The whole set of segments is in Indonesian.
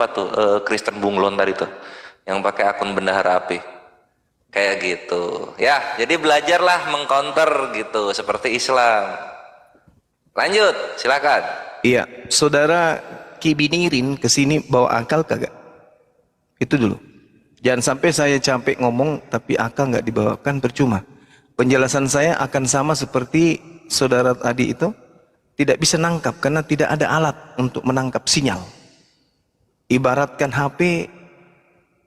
apa tuh Kristen Bunglon tadi tuh yang pakai akun bendahara api kayak gitu ya. Jadi belajarlah mengcounter gitu seperti Islam. Lanjut silakan. Iya, saudara Kibinirin kesini bawa akal kagak? Itu dulu. Jangan sampai saya capek ngomong tapi akal nggak dibawakan, percuma. Penjelasan saya akan sama seperti saudara tadi itu, tidak bisa nangkap karena tidak ada alat untuk menangkap sinyal. Ibaratkan HP,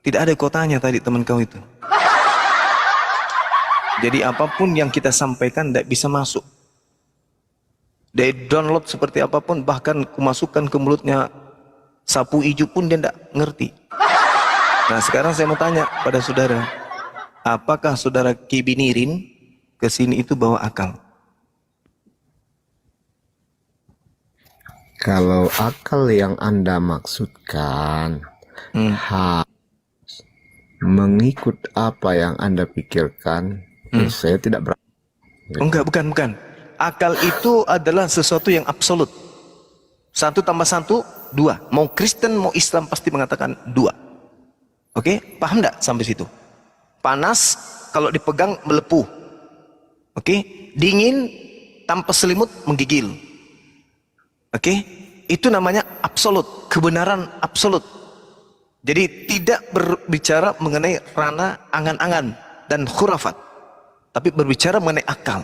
tidak ada kotanya tadi teman kau itu. Jadi apapun yang kita sampaikan tidak bisa masuk. Dia download seperti apapun, bahkan kumasukkan ke mulutnya sapu ijuk pun dia tidak ngerti. Nah sekarang saya mau tanya pada saudara, apakah saudara Kibinirin kesini itu bawa akal? Kalau akal yang Anda maksudkan harus mengikut apa yang Anda pikirkan, saya tidak berani. Enggak, bukan. Akal itu adalah sesuatu yang absolut. 1 tambah 1, 2. Mau Kristen, mau Islam pasti mengatakan 2. Oke, paham enggak sampai situ? Panas, kalau dipegang melepuh. Oke, dingin tanpa selimut menggigil. Oke, itu namanya absolut, kebenaran absolut. Jadi tidak berbicara mengenai ranah angan-angan dan khurafat, tapi berbicara mengenai akal.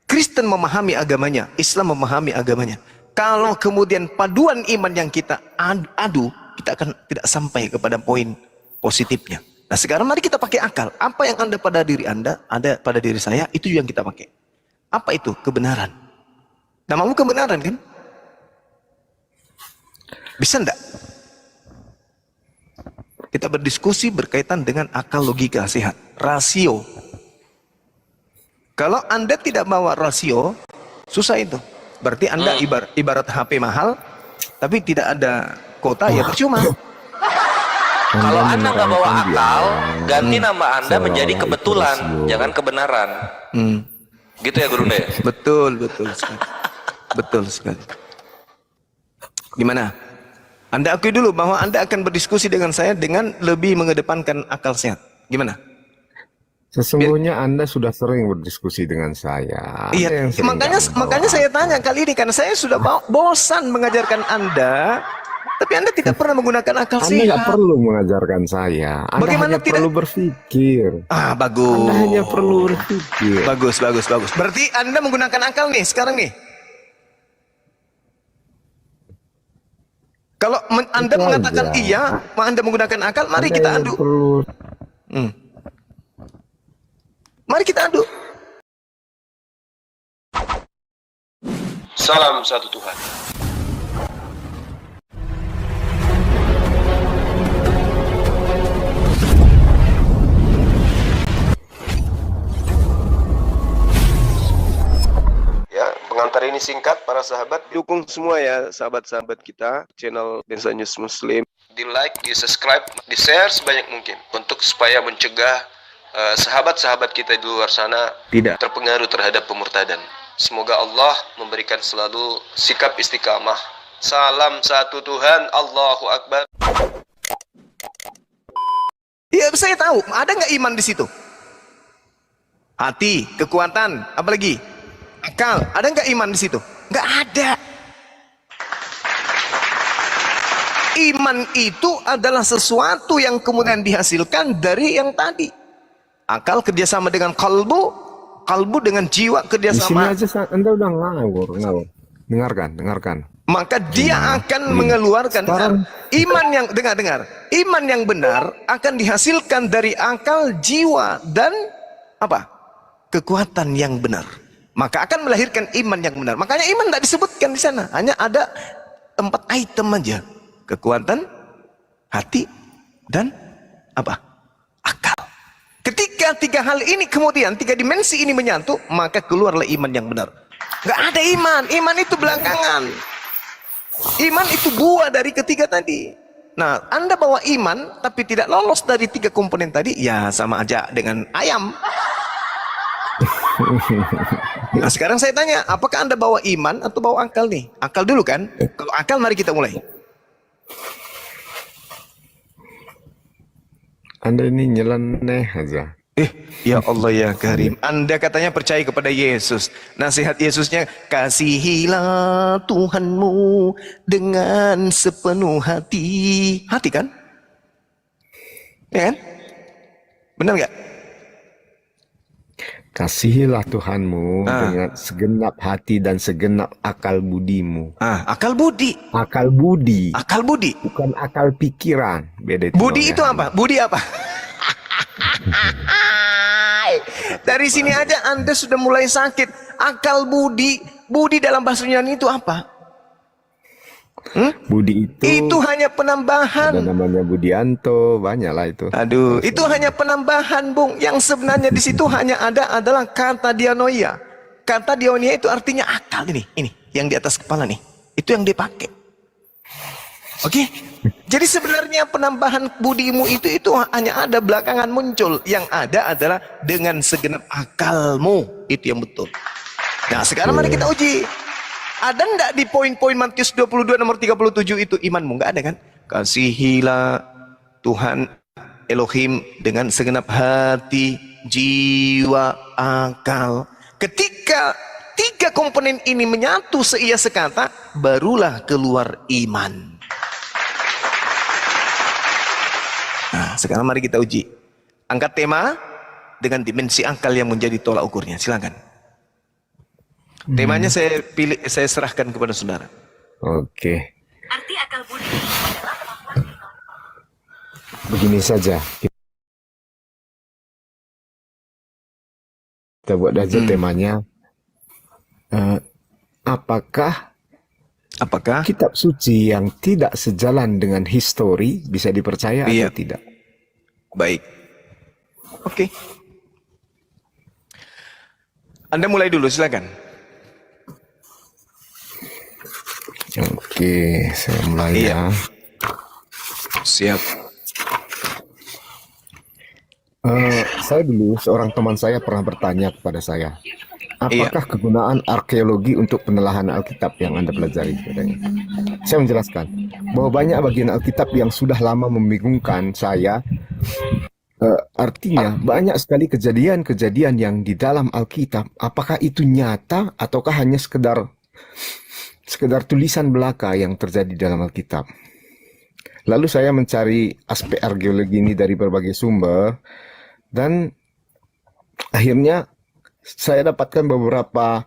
Kristen memahami agamanya, Islam memahami agamanya. Kalau kemudian paduan iman yang kita adu, kita akan tidak sampai kepada poin positifnya. Nah sekarang mari kita pakai akal. Apa yang ada pada diri Anda, ada pada diri saya, itu yang kita pakai. Apa itu? Kebenaran. Namamu kebenaran kan? Bisa enggak? Kita berdiskusi berkaitan dengan akal, logika sehat, rasio. Kalau Anda tidak bawa rasio, susah itu. Berarti Anda ibarat HP mahal, tapi tidak ada kota, ya percuma. Kalau Anda nggak bawa akal, ganti nama Anda menjadi kebetulan, jangan kebenaran. Gitu ya Guru ya? Betul sekali. Betul sekali. Gimana? Anda akui dulu bahwa Anda akan berdiskusi dengan saya dengan lebih mengedepankan akal sehat. Gimana? Sesungguhnya Anda sudah sering berdiskusi dengan saya. Iya, makanya saya tanya kali ini karena saya sudah bosan mengajarkan Anda, tapi Anda tidak pernah menggunakan akal sehat. Anda nggak perlu mengajarkan saya. Anda Bagaimana hanya perlu berpikir. Bagus. Anda hanya perlu berpikir. Bagus. Berarti Anda menggunakan akal nih sekarang nih. Kalau Anda Itu mengatakan aja. iya, Anda menggunakan akal, mari Anda kita yang adu. perlu. Mari kita adu. Salam satu Tuhan. Ya, pengantar ini singkat para sahabat. Dukung semua ya sahabat-sahabat kita, channel Densa News Muslim. Di like, di subscribe, di share sebanyak mungkin untuk supaya mencegah sahabat-sahabat kita di luar sana Tidak. terpengaruh terhadap pemurtadan. Semoga Allah memberikan selalu sikap istiqamah. Salam satu Tuhan, Allahu Akbar. Iya, saya tahu. Ada nggak iman di situ? Hati, kekuatan, apa lagi? Akal. Ada nggak iman di situ? Nggak ada. Iman itu adalah sesuatu yang kemudian dihasilkan dari yang tadi. Akal kerjasama dengan kalbu dengan jiwa Di sini kerjasama. aja Anda udah ngawur. Dengarkan. Maka dia akan mengeluarkan iman yang dengar. Iman yang benar akan dihasilkan dari akal, jiwa dan apa? Kekuatan yang benar. Maka akan melahirkan iman yang benar. Makanya iman tidak disebutkan di sana. Hanya ada 4 item aja. Kekuatan, hati, dan apa? Akal. Ketika 3 hal ini kemudian 3 dimensi ini menyatu, maka keluarlah iman yang benar. Nggak ada iman itu belakangan. Iman itu buah dari ketiga tadi. Nah, Anda bawa iman tapi tidak lolos dari 3 komponen tadi, ya sama aja dengan ayam. Nah sekarang saya tanya, apakah Anda bawa iman atau bawa akal nih? Akal dulu kan? Kalau akal mari kita mulai. Anda ini nyeleneh aja. Ya Allah ya Karim, Anda katanya percaya kepada Yesus. Nasihat Yesusnya, kasihilah Tuhanmu dengan sepenuh hati. Hati kan? Ya kan? Benar nggak? Kasihilah Tuhanmu Ah. dengan segenap hati dan segenap akal budimu. Akal budi. Akal budi, Akal budi. bukan akal pikiran. Beda itu. Budi Bang, itu ya. apa? Budi apa? Dari sini aja Anda sudah mulai sakit. Akal budi. Budi dalam bahasa Yunani itu apa? Budi Itu hanya ada penambahan. namanya Budianto, banyak lah itu. Aduh, itu hanya penambahan, Bung. Yang sebenarnya di situ hanya ada adalah kata dianoia. Kata dianoia itu artinya akal ini yang di atas kepala nih. Itu yang dipakai. Oke? Jadi sebenarnya penambahan budimu itu hanya ada belakangan muncul. Yang ada adalah dengan segenap akalmu. Itu yang betul. Nah, sekarang mari kita uji. Ada enggak di poin-poin Matius 22 nomor 37 itu imanmu? Enggak ada kan? Kasihilah Tuhan Elohim dengan segenap hati, jiwa, akal. Ketika tiga komponen ini menyatu seia sekata, barulah keluar iman. Nah, sekarang mari kita uji. Angkat tema dengan dimensi akal yang menjadi tolak ukurnya. Silakan. Temanya saya serahkan kepada saudara. Oke, Arti akal budi adalah kemampuan begini saja. Kita buat aja temanya. Apakah Apakah? kitab suci yang tidak sejalan dengan histori bisa dipercaya Iya. atau tidak? Baik. Oke. Anda mulai dulu, silakan. Oke, saya mulai Iya. ya. Siap. Saya dulu, seorang teman saya pernah bertanya kepada saya, apakah kegunaan arkeologi untuk penelaahan Alkitab yang Anda pelajari? Katanya. Saya menjelaskan bahwa banyak bagian Alkitab yang sudah lama membingungkan saya. Artinya banyak sekali kejadian-kejadian yang di dalam Alkitab, apakah itu nyata ataukah hanya sekedar tulisan belaka yang terjadi dalam Alkitab. Lalu saya mencari aspek arkeologi ini dari berbagai sumber dan akhirnya saya dapatkan beberapa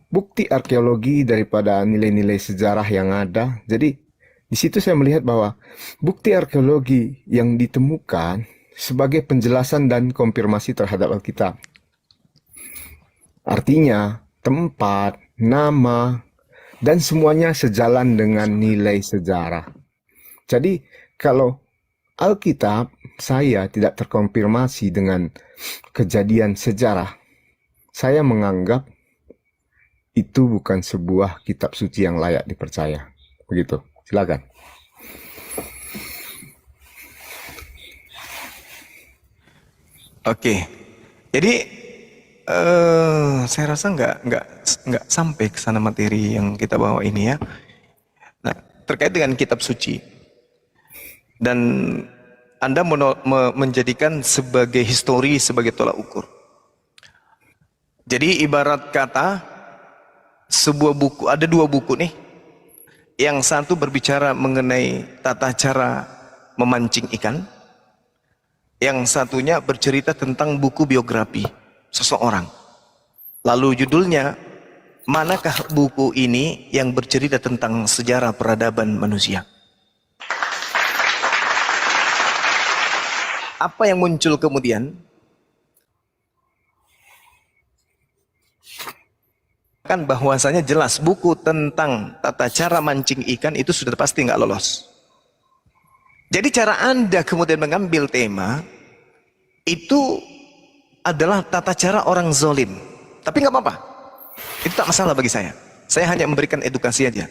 bukti arkeologi daripada nilai-nilai sejarah yang ada. Jadi di situ saya melihat bahwa bukti arkeologi yang ditemukan sebagai penjelasan dan konfirmasi terhadap Alkitab. Artinya tempat, nama, dan semuanya sejalan dengan nilai sejarah. Jadi kalau Alkitab saya tidak terkonfirmasi dengan kejadian sejarah, saya menganggap itu bukan sebuah kitab suci yang layak dipercaya. Begitu. Silakan. Oke. Jadi saya rasa nggak sampai ke sana materi yang kita bawa ini ya. Nah, terkait dengan kitab suci dan Anda menjadikan sebagai histori sebagai tolak ukur. Jadi ibarat kata sebuah buku, ada dua buku nih. Yang satu berbicara mengenai tata cara memancing ikan. Yang satunya bercerita tentang buku biografi seseorang. Lalu judulnya, manakah buku ini yang bercerita tentang sejarah peradaban manusia? Apa yang muncul kemudian? Kan bahwasanya jelas buku tentang tata cara mancing ikan itu sudah pasti nggak lolos. Jadi cara Anda kemudian mengambil tema itu adalah tata cara orang zolim. Tapi nggak apa-apa. Itu tak masalah bagi saya. Saya hanya memberikan edukasi aja.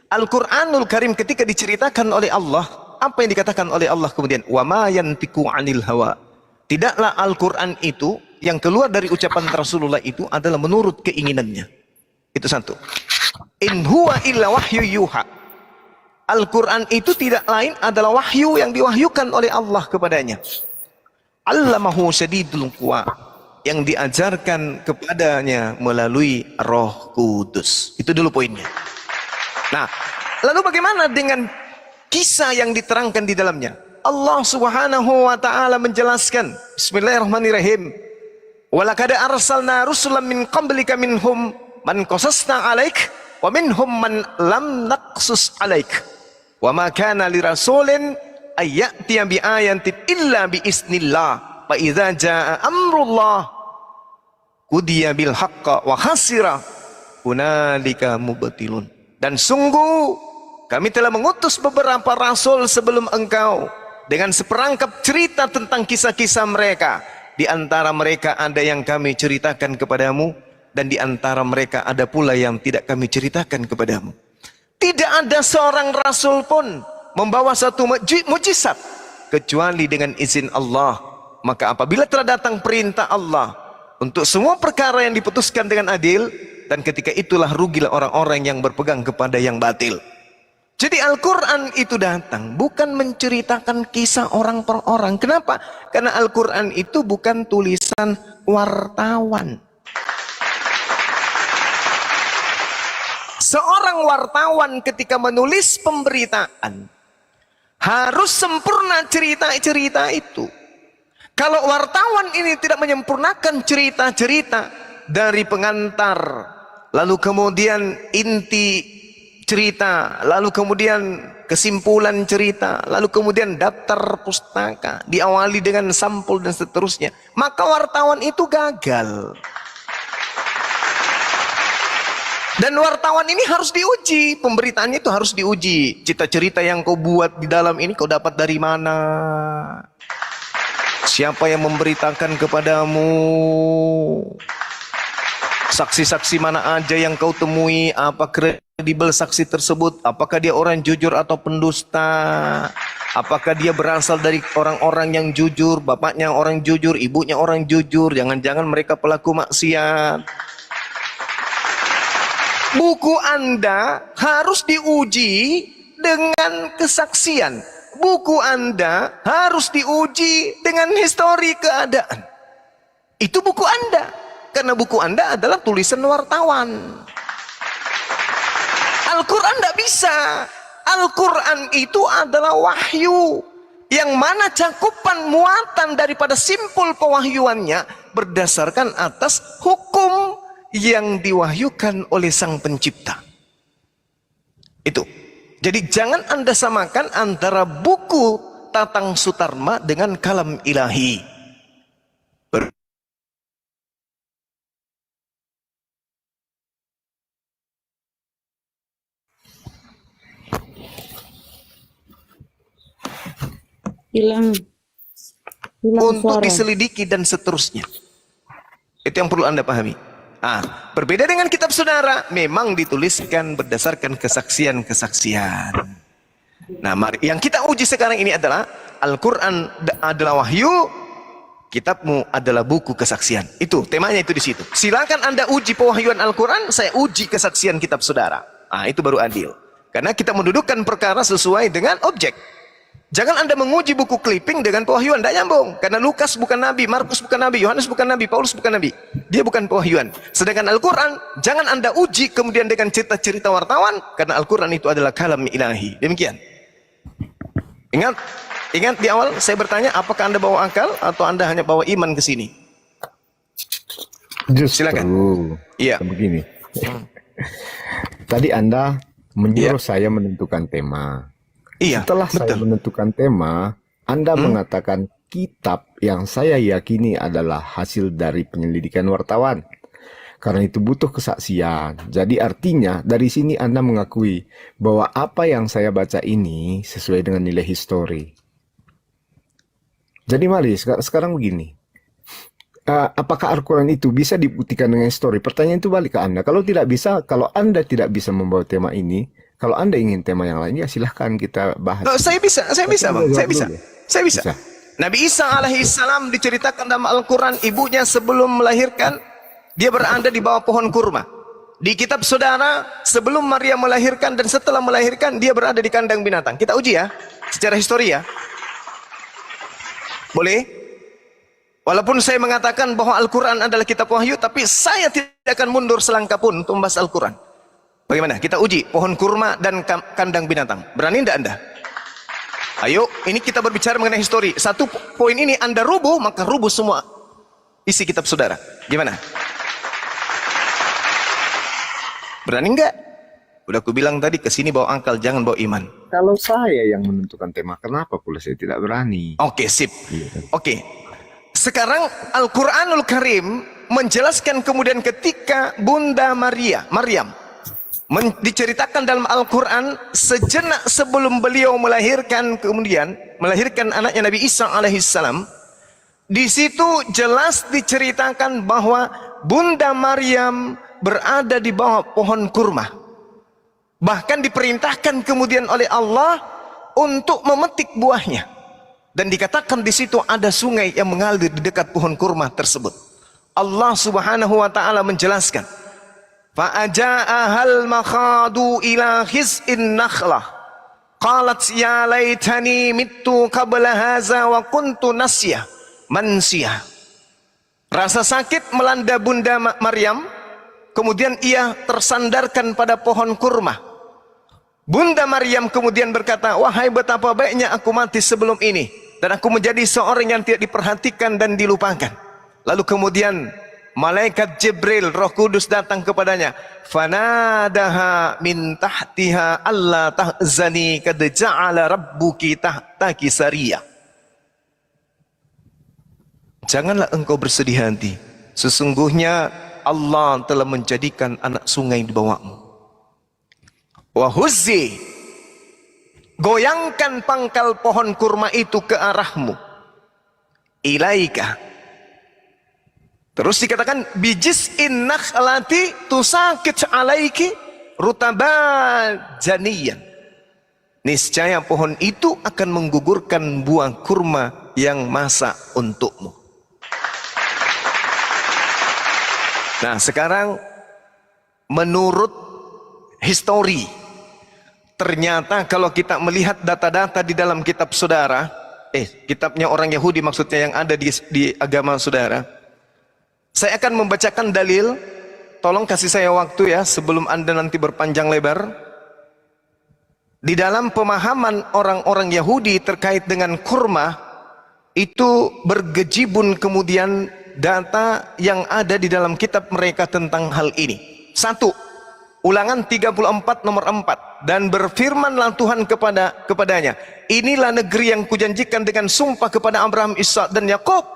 Al-Quranul Karim ketika diceritakan oleh Allah, apa yang dikatakan oleh Allah kemudian? Wa ma yantiqu 'anil hawa. Tidaklah Al-Quran itu yang keluar dari ucapan Rasulullah itu adalah menurut keinginannya. Itu satu. In huwa illa wahyu yuha. Al-Quran itu tidak lain adalah wahyu yang diwahyukan oleh Allah kepadanya. allamahu syadidul quwa, yang diajarkan kepadanya melalui Roh Kudus. Itu dulu poinnya. Nah, lalu bagaimana dengan kisah yang diterangkan di dalamnya? Allah Subhanahu wa taala menjelaskan, bismillahirrahmanirrahim. Walaqad arsalna rusulan min qablika minhum man qasasna 'alaik wa minhum man lam naqsus 'alaik. Wa ma kana lirasulin ayyatiya bi ayatin illa bi isnillah. Fa idza jaa amrullah qudiya bil haqqi wa khasira hunalika mubtilun. Dan sungguh kami telah mengutus beberapa rasul sebelum engkau dengan seperangkap cerita tentang kisah-kisah mereka. Di antara mereka ada yang kami ceritakan kepadamu, dan di antara mereka ada pula yang tidak kami ceritakan kepadamu. Tidak ada seorang rasul pun membawa satu mujizat kecuali dengan izin Allah. Maka apabila telah datang perintah Allah untuk semua perkara yang diputuskan dengan adil, dan ketika itulah rugilah orang-orang yang berpegang kepada yang batil. Jadi Al-Quran itu datang bukan menceritakan kisah orang per orang. Kenapa? Karena Al-Quran itu bukan tulisan wartawan. Seorang wartawan ketika menulis pemberitaan harus sempurna cerita-cerita itu. Kalau wartawan ini tidak menyempurnakan cerita-cerita dari pengantar, lalu kemudian inti cerita, lalu kemudian kesimpulan cerita, lalu kemudian daftar pustaka, diawali dengan sampul dan seterusnya, maka wartawan itu gagal. Dan wartawan ini harus diuji, pemberitaannya itu harus diuji. Cerita-cerita yang kau buat di dalam ini kau dapat dari mana? Siapa yang memberitakan kepadamu? Saksi-saksi mana aja yang kau temui? Apa kredibel saksi tersebut? Apakah dia orang jujur atau pendusta? Apakah dia berasal dari orang-orang yang jujur? Bapaknya orang jujur, ibunya orang jujur. Jangan-jangan mereka pelaku maksiat. Buku Anda harus diuji dengan kesaksian. Buku Anda harus diuji dengan histori keadaan. Itu buku Anda. Karena buku Anda adalah tulisan wartawan. Al-Quran tidak bisa. Al-Quran itu adalah wahyu. Yang mana cakupan muatan daripada simpul pewahyuannya berdasarkan atas hukum yang diwahyukan oleh Sang Pencipta. Itu. Jadi jangan Anda samakan antara buku Tatang Sutarma dengan kalam ilahi. Hilang Untuk suara. diselidiki dan seterusnya. Itu yang perlu Anda pahami. Berbeda dengan kitab saudara, memang dituliskan berdasarkan kesaksian-kesaksian. Nah, mari yang kita uji sekarang ini adalah Al-Quran adalah wahyu, kitabmu adalah buku kesaksian. Itu temanya, itu di situ. Silakan Anda uji pewahyuan Al-Quran, saya uji kesaksian kitab saudara. Itu baru adil. Karena kita mendudukkan perkara sesuai dengan objek. Jangan Anda menguji buku clipping dengan pewahyuan, tidak nyambung. Karena Lukas bukan nabi, Markus bukan nabi, Yohanes bukan nabi, Paulus bukan nabi. Dia bukan pewahyuan. Sedangkan Al-Quran, jangan Anda uji kemudian dengan cerita-cerita wartawan, karena Al-Quran itu adalah kalam ilahi. Demikian. Ingat di awal saya bertanya, apakah Anda bawa akal atau Anda hanya bawa iman ke sini? Justru, Silakan. Iya. Begini. Tadi Anda menyuruh saya menentukan tema. Iya, Setelah saya menentukan tema, Anda mengatakan kitab yang saya yakini adalah hasil dari penyelidikan wartawan. Karena itu butuh kesaksian. Jadi artinya dari sini Anda mengakui bahwa apa yang saya baca ini sesuai dengan nilai histori. Jadi mari sekarang begini. Apakah Al-Quran itu bisa dibuktikan dengan histori? Pertanyaan itu balik ke Anda. Kalau tidak bisa, kalau Anda tidak bisa membawa tema ini, kalau Anda ingin tema yang lain, ya silahkan kita bahas. Saya bisa, Bang. Saya bisa. Bisa. Nabi Isa alaihissalam diceritakan dalam Al-Quran, ibunya sebelum melahirkan, dia berada di bawah pohon kurma. Di kitab saudara, sebelum Maria melahirkan dan setelah melahirkan, dia berada di kandang binatang. Kita uji ya, secara histori ya. Boleh? Walaupun saya mengatakan bahwa Al-Quran adalah kitab wahyu, tapi saya tidak akan mundur selangkah pun untuk membahas Al-Quran. Bagaimana? Kita uji pohon kurma dan kandang binatang. Berani tidak Anda? Ayo, ini kita berbicara mengenai histori. Satu poin ini Anda rubuh, maka rubuh semua isi kitab saudara. Gimana? Berani enggak? Udah aku bilang tadi, kesini bawa akal, jangan bawa iman. Kalau saya yang menentukan tema, kenapa pula saya tidak berani? Oke, sip. Oke. Sekarang Al-Quranul Karim menjelaskan kemudian ketika Bunda Maryam diceritakan dalam Al-Quran sejenak sebelum beliau melahirkan anaknya Nabi Isa alaihissalam. Di situ jelas diceritakan bahwa Bunda Maryam berada di bawah pohon kurma. Bahkan diperintahkan kemudian oleh Allah untuk memetik buahnya. Dan dikatakan di situ ada sungai yang mengalir di dekat pohon kurma tersebut. Allah Subhanahu wa taala menjelaskan, "Fa'aja'ahal makhadu ila khiz'in nakhlah. Qalat ya laitani mittu qabla hadza wa kuntu nasya mansiyah." Rasa sakit melanda Bunda Maryam, kemudian ia tersandarkan pada pohon kurma. Bunda Maryam kemudian berkata, "Wahai betapa baiknya aku mati sebelum ini, dan aku menjadi seorang yang tidak diperhatikan dan dilupakan." Lalu kemudian malaikat Jibril, Roh Kudus datang kepadanya. Fanadaha min tahtiha alla tahzani kad ja'ala rabbuki tahtaki sariyah. Janganlah engkau bersedih hati, sesungguhnya Allah telah menjadikan anak sungai di bawahmu. Wahuzzi, goyangkan pangkal pohon kurma itu ke arahmu. Ilaika. Terus dikatakan bijis innakhlati tusakit alaiki rutabajaniyan. Niscaya pohon itu akan menggugurkan buah kurma yang masak untukmu. Nah, sekarang menurut histori, ternyata kalau kita melihat data-data di dalam kitab saudara, kitabnya orang Yahudi maksudnya yang ada di agama saudara, saya akan membacakan dalil. Tolong kasih saya waktu ya sebelum Anda nanti berpanjang lebar. Di dalam pemahaman orang-orang Yahudi terkait dengan kurma, itu bergejibun kemudian data yang ada di dalam kitab mereka tentang hal ini. 1. Ulangan 34 nomor 4. Dan berfirmanlah Tuhan kepadanya, inilah negeri yang kujanjikan dengan sumpah kepada Abraham, Ishak dan Yakub.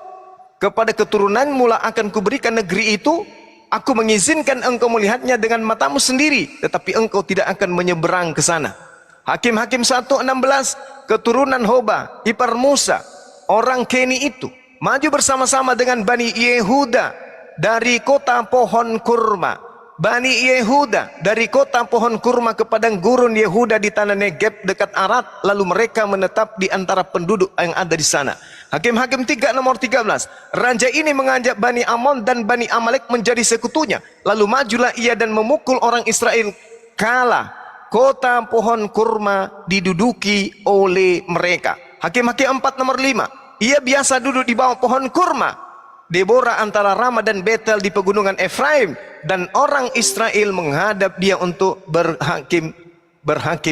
Kepada keturunanmu lah akan kuberikan negeri itu. Aku mengizinkan engkau melihatnya dengan matamu sendiri, tetapi engkau tidak akan menyeberang ke sana. Hakim-Hakim 1:16. Keturunan Hoba, ipar Musa, orang Keni itu maju bersama-sama dengan Bani Yehuda dari kota pohon kurma. Bani Yehuda dari kota pohon kurma ke padang gurun Yehuda di tanah Negeb dekat Arad, lalu mereka menetap di antara penduduk yang ada di sana. Hakim-Hakim 3 nomor 13. Raja ini mengajak Bani Amon dan Bani Amalek menjadi sekutunya, lalu majulah ia dan memukul orang Israel kala kota pohon kurma diduduki oleh mereka. Hakim-Hakim 4 nomor 5. Ia biasa duduk di bawah pohon kurma Deborah antara Rama dan Betel di pegunungan Efraim, dan orang Israel menghadap dia untuk berhakim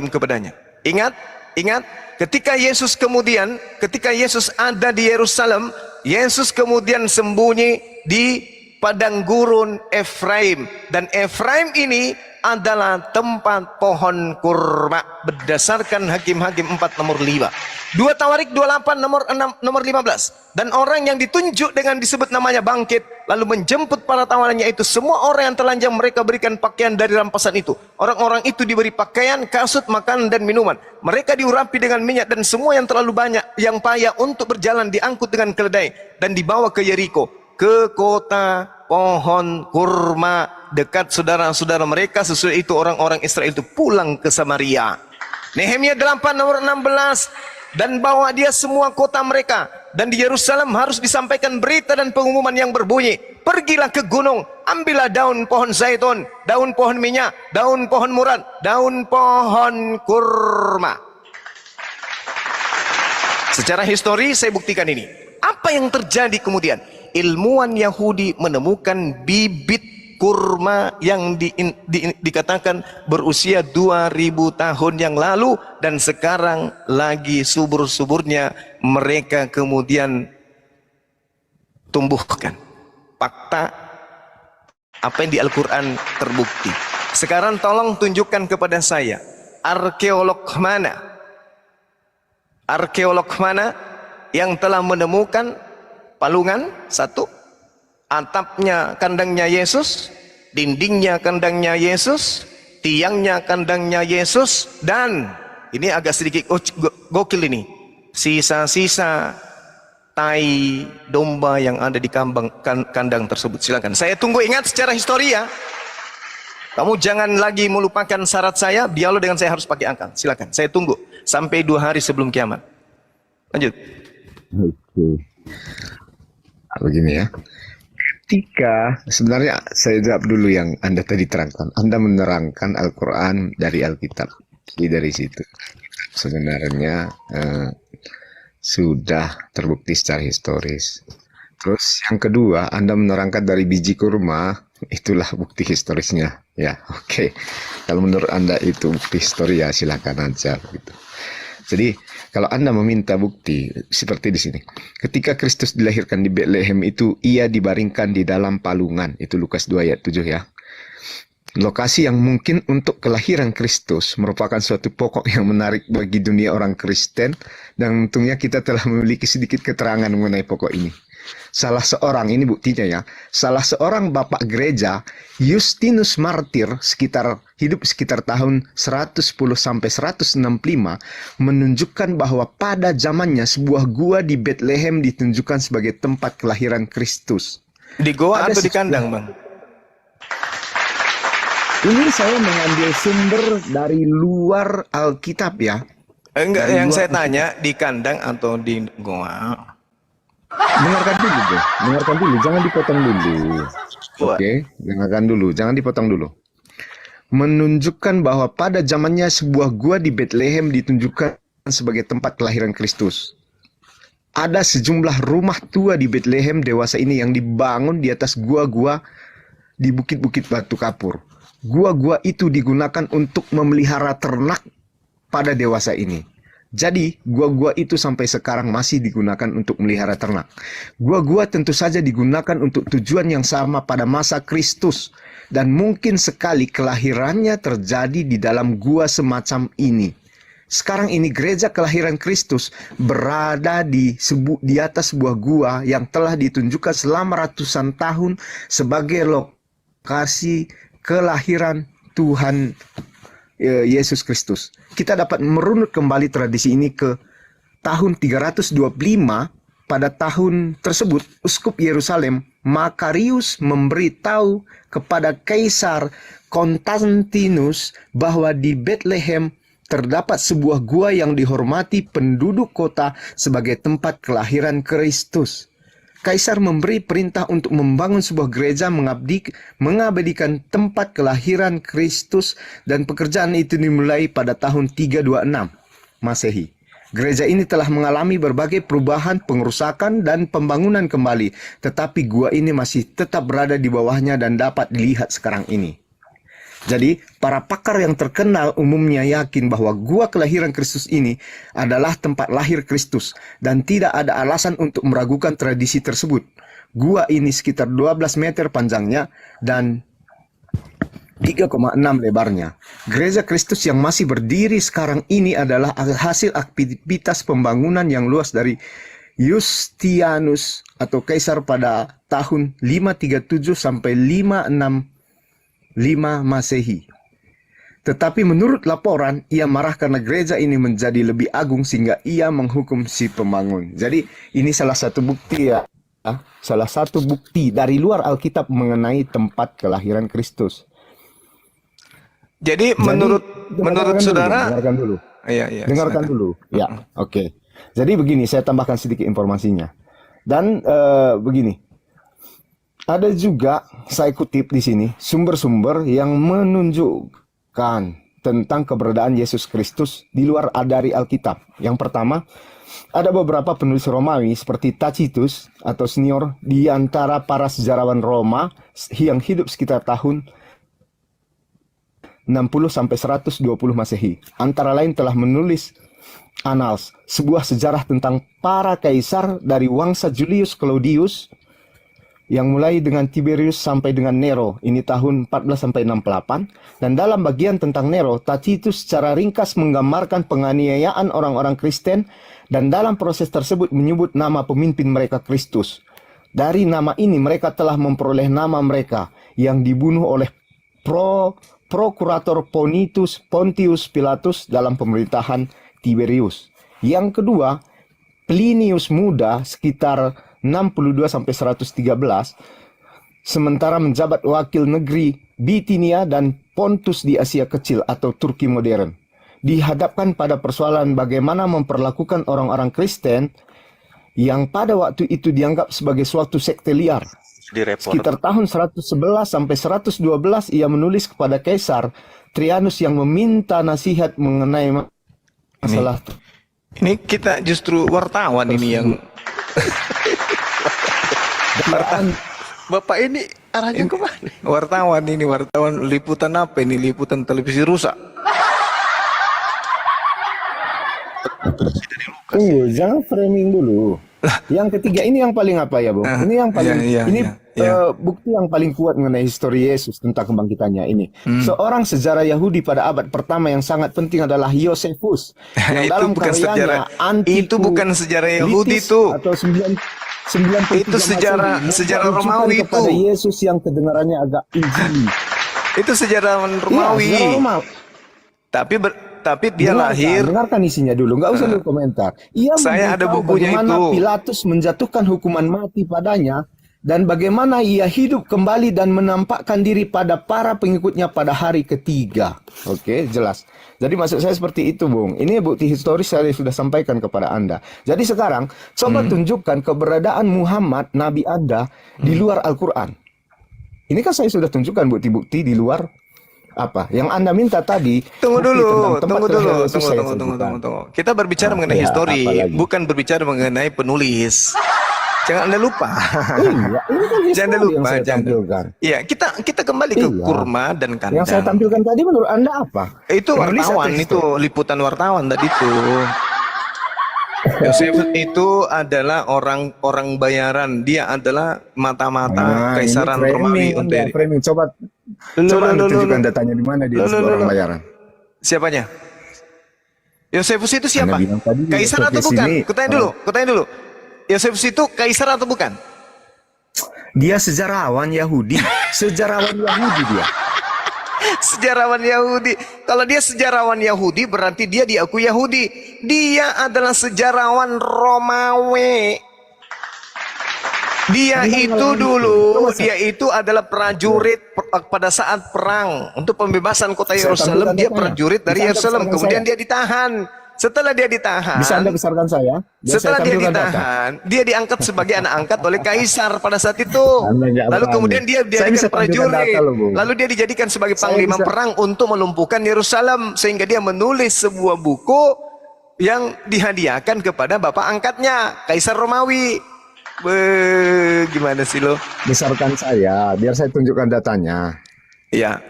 kepadanya. Ingat, ketika Yesus ada di Yerusalem, Yesus kemudian sembunyi di padang gurun Efraim, dan Efraim ini adalah tempat pohon kurma berdasarkan Hakim-Hakim 4 nomor 5. 2 Tawarik 28 nomor 15. Dan orang yang ditunjuk dengan disebut namanya bangkit, lalu menjemput para tawanannya itu. Semua orang yang telanjang mereka berikan pakaian dari rampasan itu. Orang-orang itu diberi pakaian, kasut, makanan dan minuman. Mereka diurapi dengan minyak, dan semua yang terlalu banyak yang payah untuk berjalan diangkut dengan keledai dan dibawa ke Yeriko, ke kota pohon kurma dekat saudara-saudara mereka. Sesudah itu orang-orang Israel itu pulang ke Samaria. Nehemia 8 nomor 16. Dan bawa dia semua kota mereka, dan di Yerusalem harus disampaikan berita dan pengumuman yang berbunyi, pergilah ke gunung, ambillah daun pohon zaitun, daun pohon minyak, daun pohon murad, daun pohon kurma. Secara histori saya buktikan ini. Apa yang terjadi kemudian? Ilmuwan Yahudi menemukan bibit kurma yang dikatakan berusia 2000 tahun yang lalu, dan sekarang lagi subur-suburnya mereka kemudian tumbuhkan. Fakta apa yang di Al-Quran terbukti. Sekarang tolong tunjukkan kepada saya, arkeolog mana yang telah menemukan palungan satu, atapnya kandangnya Yesus, dindingnya kandangnya Yesus, tiangnya kandangnya Yesus, dan ini agak sedikit gokil ini, sisa-sisa tai domba yang ada di kandang tersebut. Silakan, saya tunggu. Ingat secara histori ya, kamu jangan lagi melupakan syarat saya, dialog dengan saya harus pakai akal. Silakan, saya tunggu sampai 2 hari sebelum kiamat. Lanjut. Oke. Begini ya. Ketika sebenarnya saya jawab dulu yang Anda tadi terangkan. Anda menerangkan Al-Quran dari Alkitab. Jadi dari situ sebenarnya sudah terbukti secara historis. Terus yang kedua, Anda menerangkan dari biji kurma, itulah bukti historisnya. Ya, oke. Kalau menurut Anda itu bukti histori, ya silakan aja gitu. Jadi kalau Anda meminta bukti seperti di sini, ketika Kristus dilahirkan di Betlehem itu ia dibaringkan di dalam palungan, itu Lukas 2 ayat 7 ya. Lokasi yang mungkin untuk kelahiran Kristus merupakan suatu pokok yang menarik bagi dunia orang Kristen, dan untungnya kita telah memiliki sedikit keterangan mengenai pokok ini. Salah seorang, ini buktinya ya, salah seorang bapak gereja, Justinus Martir, hidup sekitar tahun 110 sampai 165, menunjukkan bahwa pada zamannya sebuah gua di Bethlehem ditunjukkan sebagai tempat kelahiran Kristus. Di goa atau di kandang, Bang? Ini saya mengambil sumber dari luar Alkitab ya. Enggak, Dari yang luar saya tanya di kandang atau di goa? Dengarkan dulu, bro. Dengarkan dulu, jangan dipotong dulu. Oke, dengarkan dulu, jangan dipotong dulu. Menunjukkan bahwa pada zamannya sebuah gua di Bethlehem ditunjukkan sebagai tempat kelahiran Kristus. Ada sejumlah rumah tua di Bethlehem dewasa ini yang dibangun di atas gua-gua di bukit-bukit batu kapur. Gua-gua itu digunakan untuk memelihara ternak pada dewasa ini. Jadi, gua-gua itu sampai sekarang masih digunakan untuk melihara ternak. Gua-gua tentu saja digunakan untuk tujuan yang sama pada masa Kristus. Dan mungkin sekali kelahirannya terjadi di dalam gua semacam ini. Sekarang ini gereja kelahiran Kristus berada di atas sebuah gua yang telah ditunjukkan selama ratusan tahun sebagai lokasi kelahiran Tuhan Yesus Kristus. Kita dapat merunut kembali tradisi ini ke tahun 325. Pada tahun tersebut, Uskup Yerusalem Makarius memberitahu kepada Kaisar Konstantinus bahwa di Bethlehem terdapat sebuah gua yang dihormati penduduk kota sebagai tempat kelahiran Kristus. Kaisar memberi perintah untuk membangun sebuah gereja mengabadikan tempat kelahiran Kristus, dan pekerjaan itu dimulai pada tahun 326 Masehi. Gereja ini telah mengalami berbagai perubahan, pengerusakan, dan pembangunan kembali, tetapi gua ini masih tetap berada di bawahnya dan dapat dilihat sekarang ini. Jadi, para pakar yang terkenal umumnya yakin bahwa gua kelahiran Kristus ini adalah tempat lahir Kristus, dan tidak ada alasan untuk meragukan tradisi tersebut. Gua ini sekitar 12 meter panjangnya dan 3,6 lebarnya. Gereja Kristus yang masih berdiri sekarang ini adalah hasil aktivitas pembangunan yang luas dari Yustianus atau Kaisar pada tahun 537 sampai 565 Masehi. Tetapi menurut laporan, ia marah karena gereja ini menjadi lebih agung sehingga ia menghukum si pembangun. Jadi ini salah satu bukti ya. Salah satu bukti dari luar Alkitab mengenai tempat kelahiran Kristus. Jadi menurut saudara, dengarkan dulu. Iya, Dengarkan dulu. Ya, oke. Jadi begini, saya tambahkan sedikit informasinya. Dan begini. Ada juga saya kutip di sini sumber-sumber yang menunjukkan tentang keberadaan Yesus Kristus di luar dari Alkitab. Yang pertama, ada beberapa penulis Romawi seperti Tacitus atau senior di antara para sejarawan Roma yang hidup sekitar tahun 60 sampai 120 Masehi. Antara lain telah menulis Annals, sebuah sejarah tentang para kaisar dari wangsa Julius Claudius yang mulai dengan Tiberius sampai dengan Nero. Ini tahun 14 sampai 68. Dan dalam bagian tentang Nero, Tacitus secara ringkas menggambarkan penganiayaan orang-orang Kristen dan dalam proses tersebut menyebut nama pemimpin mereka Kristus. Dari nama ini mereka telah memperoleh nama mereka yang dibunuh oleh Prokurator Pontius Pilatus dalam pemerintahan Tiberius. Yang kedua, Plinius Muda sekitar 62 sampai 113 sementara menjabat wakil negeri Bitinia dan Pontus di Asia Kecil atau Turki modern. Dihadapkan pada persoalan bagaimana memperlakukan orang-orang Kristen yang pada waktu itu dianggap sebagai suatu sekte liar. Sekitar tahun 111 sampai 112 ia menulis kepada Kaisar Trianus yang meminta nasihat mengenai masalah. Ini kita justru wartawan ini yang Bapak ini arahnya kemana? wartawan liputan apa ini? Liputan televisi rusak. Tunggu, jangan framing dulu. Yang ketiga ini yang paling apa ya, Bung? Ini yang paling bukti yang paling kuat mengenai histori Yesus tentang kebangkitannya ini. Seorang sejarah Yahudi pada abad pertama yang sangat penting adalah Josephus. Yang dalam karyanya Itu bukan sejarah Yahudi itu. Atau 93 Itu sejarah Romawi itu. Kepada Yesus yang kedengarannya agak injili. Itu sejarah Romawi. Sejarah Romawi. Tapi dia lahir. Dengarkan isinya dulu, nggak usah dulu komentar. Saya ada bukunya bagaimana itu. Pilatus menjatuhkan hukuman mati padanya dan bagaimana ia hidup kembali dan menampakkan diri pada para pengikutnya pada hari ketiga. Oke, jelas. Jadi maksud saya seperti itu, Bung. Ini bukti historis saya sudah sampaikan kepada Anda. Jadi sekarang coba tunjukkan keberadaan Muhammad Nabi Anda di luar Al-Quran. Ini kan saya sudah tunjukkan bukti-bukti di luar apa yang Anda minta tadi. Tunggu dulu. Kita berbicara mengenai histori, bukan berbicara mengenai penulis. Jangan Anda lupa. Iya, ini kan Jangan histori yang lupa, saya jangan. tampilkan. Iya, kita kembali ke Iya. kurma dan kandang. Yang saya tampilkan tadi menurut Anda apa? Itu Penulis atau wartawan, itu histori? liputan wartawan tadi itu. Yosef itu adalah orang bayaran. Dia adalah mata-mata Kaisaran ini Romawi untuk framing. Coba Anda tunjukkan datanya di mana dia disebut orang bayaran. Siapanya? Yosefus itu siapa? Anda bilang tadi Kaisar atau Yosefus bukan? ini Kutanya dulu. Yosefus itu kaisar atau bukan? Dia sejarawan Yahudi. Sejarawan Yahudi dia. Sejarawan Yahudi. Kalau dia sejarawan Yahudi berarti dia diakui Yahudi. Dia adalah sejarawan Romawi. Dia itu adalah prajurit pada saat perang untuk pembebasan kota Yerusalem. Dia prajurit dari Yerusalem. Kemudian dia ditahan. Setelah dia ditahan, Bisa Anda besarkan saya? setelah dia ditahan, dia diangkat sebagai anak angkat oleh kaisar pada saat itu. Lalu kemudian dia dijadikan prajurit. Lalu dia dijadikan sebagai panglima perang untuk melumpuhkan Yerusalem, sehingga dia menulis sebuah buku yang dihadiahkan kepada bapak angkatnya, Kaisar Romawi. Gimana sih lo? Besarkan saya, biar saya tunjukkan datanya. Iya.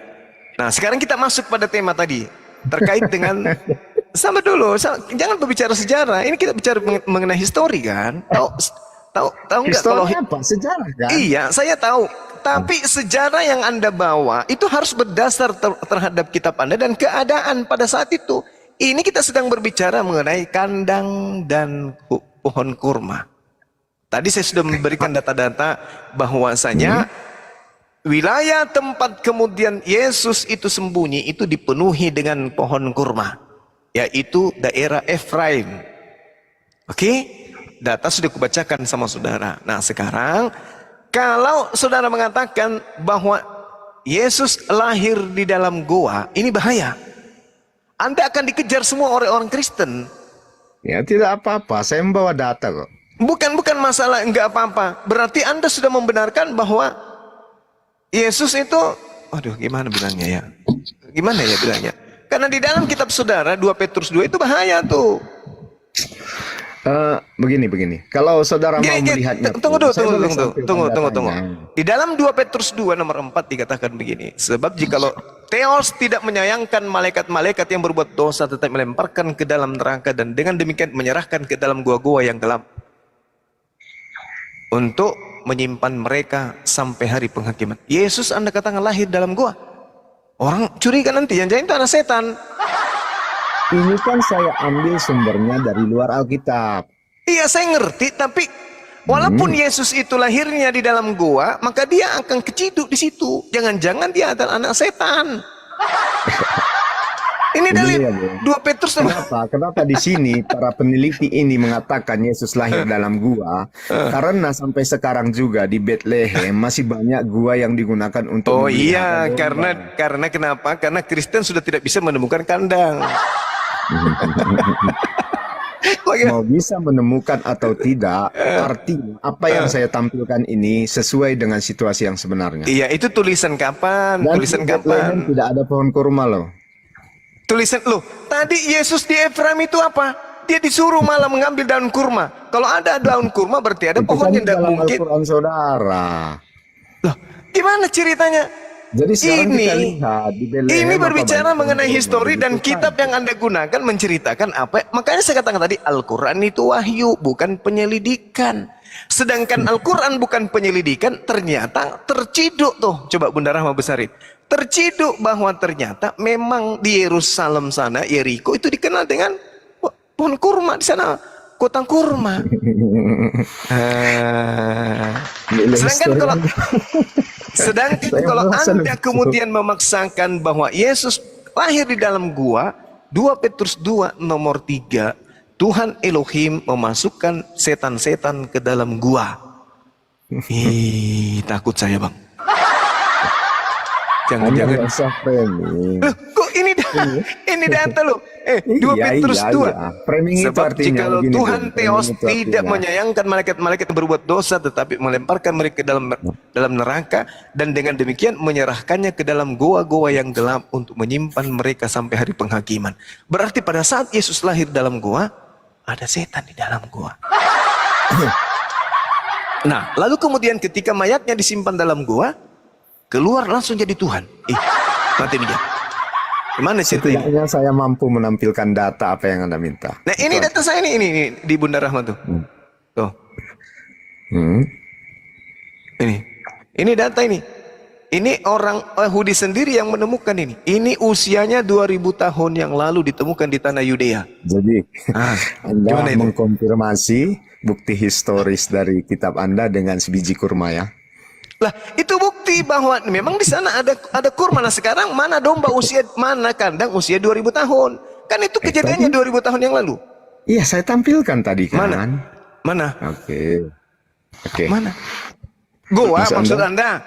Nah, sekarang kita masuk pada tema tadi terkait dengan sama dulu, jangan berbicara sejarah. Ini kita bicara mengenai histori kan? Tahu nggak kalau apa? Sejarah kan? Iya, saya tahu. Tapi sejarah yang Anda bawa itu harus berdasar terhadap kitab Anda dan keadaan pada saat itu. Ini kita sedang berbicara mengenai kandang dan pohon kurma. Tadi saya sudah memberikan data-data bahwasanya wilayah tempat kemudian Yesus itu sembunyi itu dipenuhi dengan pohon kurma, yaitu daerah Efraim. Oke? Data sudah kubacakan sama saudara. Nah, sekarang kalau saudara mengatakan bahwa Yesus lahir di dalam goa, ini bahaya. Anda akan dikejar semua oleh orang Kristen. Ya tidak apa-apa, saya membawa data kok. Bukan masalah enggak apa-apa. Berarti Anda sudah membenarkan bahwa Yesus itu, aduh gimana bilangnya ya? Gimana ya bilangnya? Karena di dalam kitab saudara 2 Petrus 2 itu bahaya tuh. Begini. Kalau saudara mau Gini, melihatnya, tunggu. tunggu. Di dalam 2 Petrus 2 nomor 4 dikatakan begini. Sebab jikalau Theos tidak menyayangkan malaikat-malaikat yang berbuat dosa, tetap melemparkan ke dalam neraka, dan dengan demikian menyerahkan ke dalam gua-gua yang gelap untuk menyimpan mereka sampai hari penghakiman. Yesus Anda katakan lahir dalam gua. Orang curiga nanti yang jadi itu anak setan. Ini kan saya ambil sumbernya dari luar Alkitab. Iya, saya ngerti, tapi walaupun Yesus itu lahirnya di dalam gua, maka dia akan keciduk di situ. Jangan-jangan dia adalah anak setan. Ini dari ya, Bu. 2 Petrus. Kenapa di sini para peneliti ini mengatakan Yesus lahir dalam gua? Karena sampai sekarang juga di Bethlehem masih banyak gua yang digunakan untuk Oh iya, memelihara domba. karena kenapa? Karena Kristen sudah tidak bisa menemukan kandang. Mau bisa menemukan atau tidak, artinya apa yang saya tampilkan ini sesuai dengan situasi yang sebenarnya. Iya, itu tulisan kapan? Dan Tulisan di Bethlehem kapan? tidak ada pohon kurma loh. Tulisan loh. Tadi Yesus di Efraim itu apa? Dia disuruh malah mengambil daun kurma. Kalau ada daun kurma berarti ada Itu pohon kan yang tidak dalam mungkin. Al-Quran saudara. Loh, gimana ceritanya? Jadi sekarang kita Ini lihat di Bethlehem ini apa berbicara banyak mengenai pohon histori kurma. dan Begitu kitab saja. yang Anda gunakan menceritakan apa. Makanya saya katakan tadi Al-Quran itu wahyu, bukan penyelidikan. Sedangkan Al-Quran bukan penyelidikan, ternyata terciduk tuh. Coba Bunda Rahma besarin. Terciduk bahwa ternyata memang di Yerusalem sana, Yeriko itu dikenal dengan pohon kurma di sana. Kota kurma. Sedangkan Saya kalau merasa Anda lucu. kemudian memaksakan bahwa Yesus lahir di dalam gua, 2 Petrus 2 nomor 3, Tuhan Elohim memasukkan setan-setan ke dalam gua. Ih, takut saya, Bang. Hanya Jangan-jangan. nggak usah framing. Loh, kok ini data lo? 2 Iya, Petrus iya, 2. iya. Framing itu Sebab artinya jikalau begini, Tuhan Bung. Theos Framing itu tidak artinya. menyayangkan malaikat-malaikat yang berbuat dosa, tetapi melemparkan mereka ke dalam neraka, dan dengan demikian menyerahkannya ke dalam goa-goa yang gelap untuk menyimpan mereka sampai hari penghakiman. Berarti pada saat Yesus lahir dalam goa, ada setan di dalam goa. Nah, lalu kemudian ketika mayatnya disimpan dalam goa, keluar langsung jadi Tuhan. Nanti dia. Gimana cerita ini? Setidaknya saya mampu menampilkan data apa yang Anda minta. Nah, ini data saya ini di Bunda Rahma tuh. Tuh. Hmm. Ini data ini. Ini orang Yahudi sendiri yang menemukan ini. Ini usianya 2000 tahun yang lalu ditemukan di tanah Yudea. Jadi Anda gimana itu? mengkonfirmasi bukti historis dari kitab Anda dengan sebiji kurma ya. Lah, itu bukti bahwa memang di sana ada kurma. Nah, sekarang mana domba mana kandang usia 2000 tahun? Kan itu kejadiannya 2000 tahun yang lalu. Iya, saya tampilkan tadi kan. Mana? Oke. Mana? Goa maksud Anda?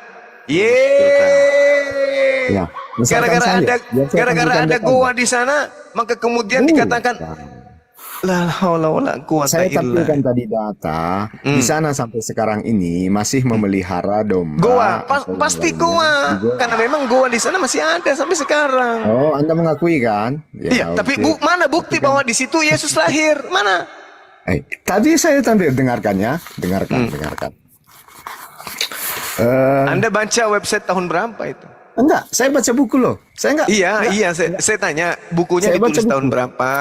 Yeay. Ya, misalkan saya, biar saya Gara-gara tunjukkan ada datanya. goa di sana, maka kemudian dikatakan la haula wala quwata Saya illa. tampilkan tadi data di sana sampai sekarang ini masih memelihara domba. Goa, atau pasti yang goa. lainnya. Goa. Karena memang goa di sana masih ada sampai sekarang. Oh, Anda mengakui kan? Iya, tapi oke. mana bukti bahwa di situ Yesus lahir? Mana? Tadi saya tampil, dengarkan ya, dengarkan. Anda baca website tahun berapa itu? Enggak, saya baca buku loh. Saya enggak. Iya, saya tanya bukunya Saya baca ditulis tahun buku. berapa?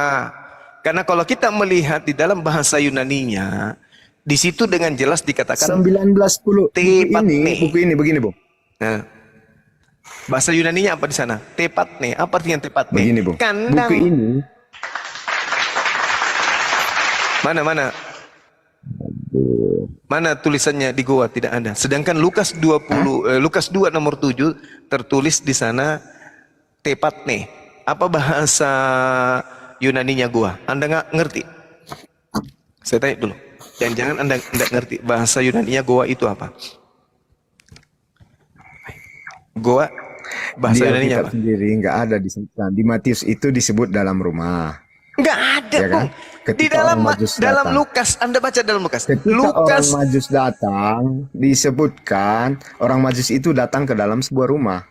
Karena kalau kita melihat di dalam bahasa Yunaninya, di situ dengan jelas dikatakan 1910 tepat nih. buku ini begini, Bu. Nah, bahasa Yunaninya apa di sana? Tepat nih. Apa artinya tepat nih? Begini, Bu. Kandang. Buku ini Mana tulisannya di goa tidak ada. Sedangkan Lukas 2 nomor 7 tertulis di sana tepat nih. Apa bahasa Yunaninya goa? Anda nggak ngerti? Saya tanya dulu. Jangan-jangan Anda nggak ngerti bahasa Yunaninya goa itu apa? Goa bahasa di Yunaninya Alkitab apa? sendiri enggak ada di sana. Di Matius itu disebut dalam rumah. Nggak ada, Ya kan? Bung. Di Ketika dalam orang Majus dalam datang. Lukas, Anda baca dalam Lukas. Ketika orang Lukas Majus datang, disebutkan orang Majus itu datang ke dalam sebuah rumah.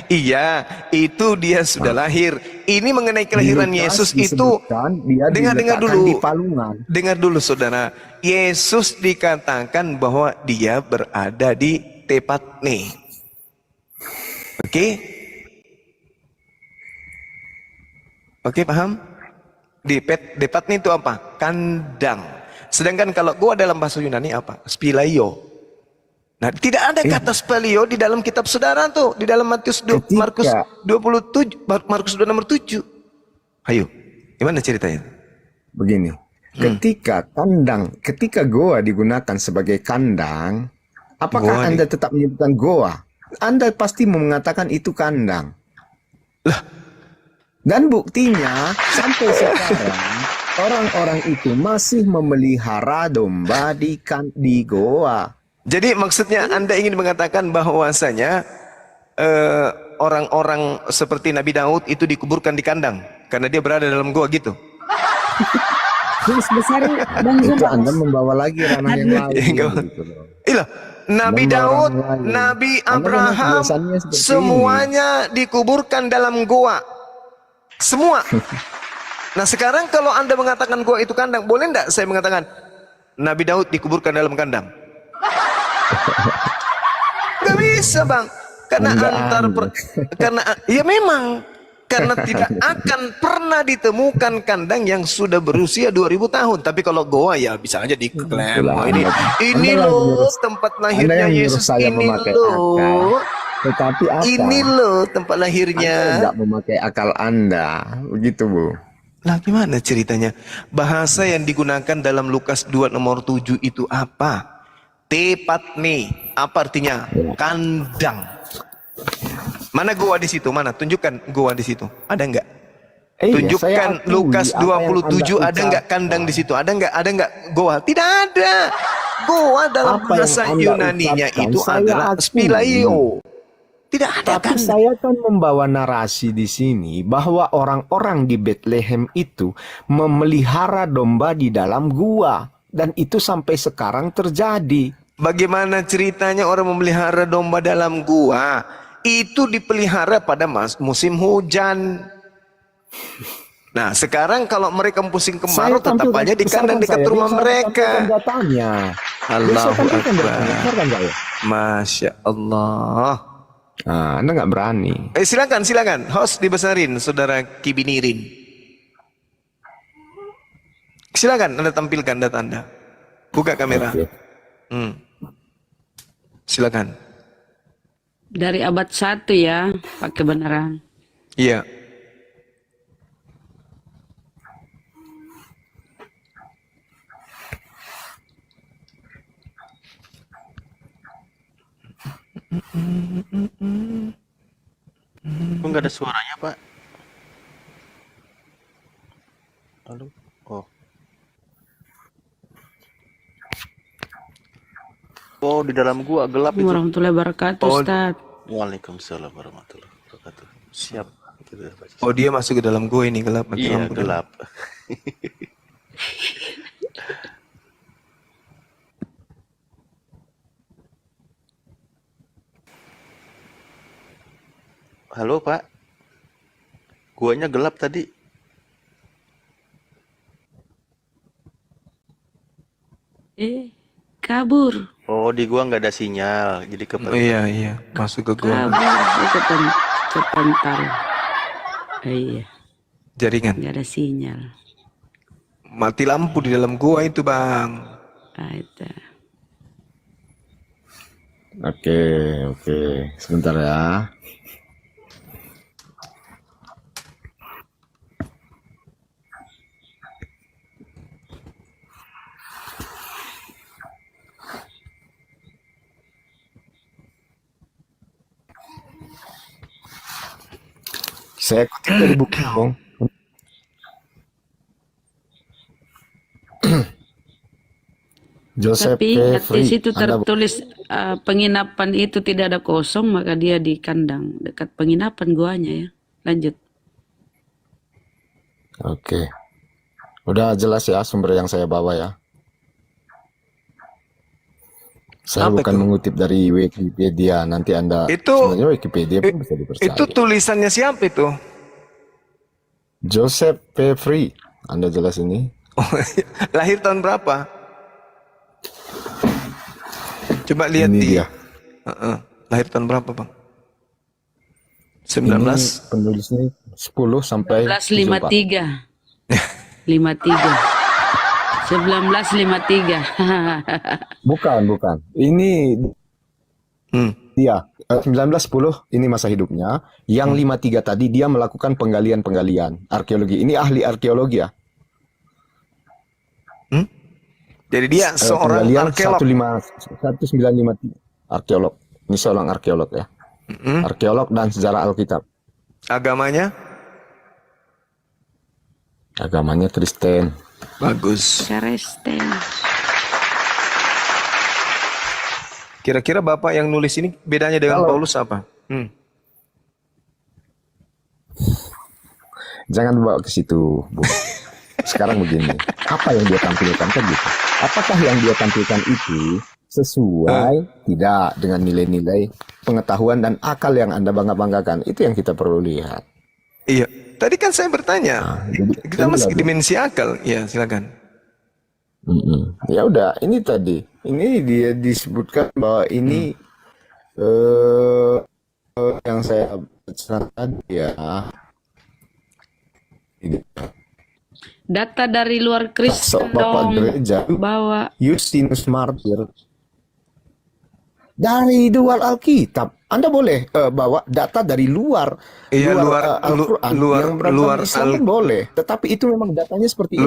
Iya, itu dia sudah lahir. Ini mengenai Di kelahiran Lukas Yesus itu. disebutkan dia Dengar diletakkan dulu. di palungan. Dengar dulu saudara. Yesus dikatakan bahwa dia berada di Tepatne. Oke? Oke, paham? Tepatne itu apa? Kandang. Sedangkan kalau gua dalam bahasa Yunani apa? Spilaio. Nah, tidak ada kata spalio di dalam kitab saudara tuh, di dalam Markus 27, Markus 2 nomor 7. Ayo, gimana ceritanya? Begini, ketika goa digunakan sebagai kandang, apakah Goa Anda tetap menyebutkan goa? Anda pasti mengatakan itu kandang. Lah, Dan buktinya sampai sekarang orang-orang itu masih memelihara domba di goa. jadi maksudnya Anda ingin mengatakan bahwasanya orang-orang seperti Nabi Daud itu dikuburkan di kandang karena dia berada dalam gua gitu. Terus besar Bang Itu Zul. Anda membawa lagi ranah yang lain. Gitu loh. Ilah, Nabi Membawa Daud, orang lain. Nabi Anda memang Abraham, kebiasaannya seperti semuanya dikuburkan dalam goa. Semua. Nah sekarang kalau Anda mengatakan goa itu kandang, boleh enggak saya mengatakan Nabi Daud dikuburkan dalam kandang? Gak bisa bang, karena karena ya memang karena tidak akan pernah ditemukan kandang yang sudah berusia 2000 tahun. Tapi kalau goa ya bisa aja diklaim. Oh, ini Anda loh yang tempat Anda lahirnya yang nyuruh Yesus. saya Ini memakai akal. loh, Tetapi apa? ini loh tempat Anda lahirnya. tidak memakai akal Anda. Begitu, Bu. Nah gimana ceritanya? Bahasa yang digunakan dalam Lukas 2 nomor 7 itu apa? Tepatne. Apa artinya? Kandang. Mana goa di situ? Mana? Tunjukkan goa di situ. Ada enggak? Saya Tunjukkan akui Lukas apa yang 27 Anda ada enggak kandang di situ? Ada enggak goa? Tidak ada. Goa dalam Apa yang bahasa Anda Yunaninya ucapkan, itu saya adalah akui. spilaio. Tidak ada Tapi kan? saya kan membawa narasi di sini bahwa orang-orang di Bethlehem itu memelihara domba di dalam gua. Dan itu sampai sekarang terjadi. Bagaimana ceritanya orang memelihara domba dalam gua? Itu dipelihara pada musim hujan. Nah, sekarang kalau mereka musim kemarau tetap aja di kandang dekat rumah mereka. Datanya. Allahu Akbar. Akbar. Masya Allah. Nah, Anda nggak berani. Silakan. Host dibesarin, saudara Kibinirin. Silakan Anda tampilkan data Anda. Buka kamera. Oke. Silakan. Dari abad 1 ya, Pak kebenaran. Iya. Kok nggak ada suaranya, Pak? Halo? Oh. Oh, di dalam gua gelap itu. Warahmatullahi wabarakatuh, Ustaz. Waalaikumsalam warahmatullahi wabarakatuh. Siap. Oh, dia masuk ke dalam gua ini gelap. Iya, gelap. Halo, Pak. Guanya gelap tadi. Kabur. Oh, di gua nggak ada sinyal, jadi Iya, masuk ke gua. Kabur kepental. Iya, Jaringan. nggak ada sinyal. Mati lampu di dalam gua itu, Bang. Itu. Oke. Sebentar ya. Saya kutip dari buku dong. Joseph Tapi K. di Free. situ Anda tertulis penginapan itu tidak ada kosong, maka dia di kandang dekat penginapan guanya ya. Lanjut. Oke. Udah jelas ya sumber yang saya bawa ya. Saya Apa bukan itu? mengutip dari Wikipedia. Nanti Anda Itu sebenarnya Wikipedia pun bisa dipercaya. itu tulisannya siapa itu? Joseph P. Free. Anda jelas ini? Oh, lahir tahun berapa? Coba lihat Ini di dia. Heeh. Lahir tahun berapa, Bang? Ini 19 penulisnya 10 sampai 74. 1953. 53. 1953. Bukan. Ini Hmm. dia 1910 ini masa hidupnya. Yang 53 tadi dia melakukan penggalian arkeologi. Ini ahli arkeologi ya. Jadi dia seorang Penggalian arkeolog. 1953 arkeolog. Ini seorang arkeolog ya. Arkeolog dan sejarah Alkitab. Agamanya Agamanya Kristen. bagus. Kristen. Kira-kira Bapak yang nulis ini bedanya dengan Kalau- Paulus apa? Jangan bawa ke situ, Bu. Sekarang begini, apa yang dia tampilkan kan gitu. Apakah yang dia tampilkan itu sesuai tidak dengan nilai-nilai pengetahuan dan akal yang Anda bangga-banggakan? Itu yang kita perlu lihat. Iya. Tadi kan saya bertanya. Kita masih jadi- dimensi akal. Ya, silakan. Ya udah, ini tadi, ini dia disebutkan bahwa ini yang saya baca tadi ya. Ini. Data dari luar Kristen Bapak dong. gereja Bawa. Justinus Martir dari luar Alkitab. Anda boleh bawa data dari luar Iya, Al-Quran yang beragam luar Islam pun boleh. Tetapi itu memang datanya seperti ini.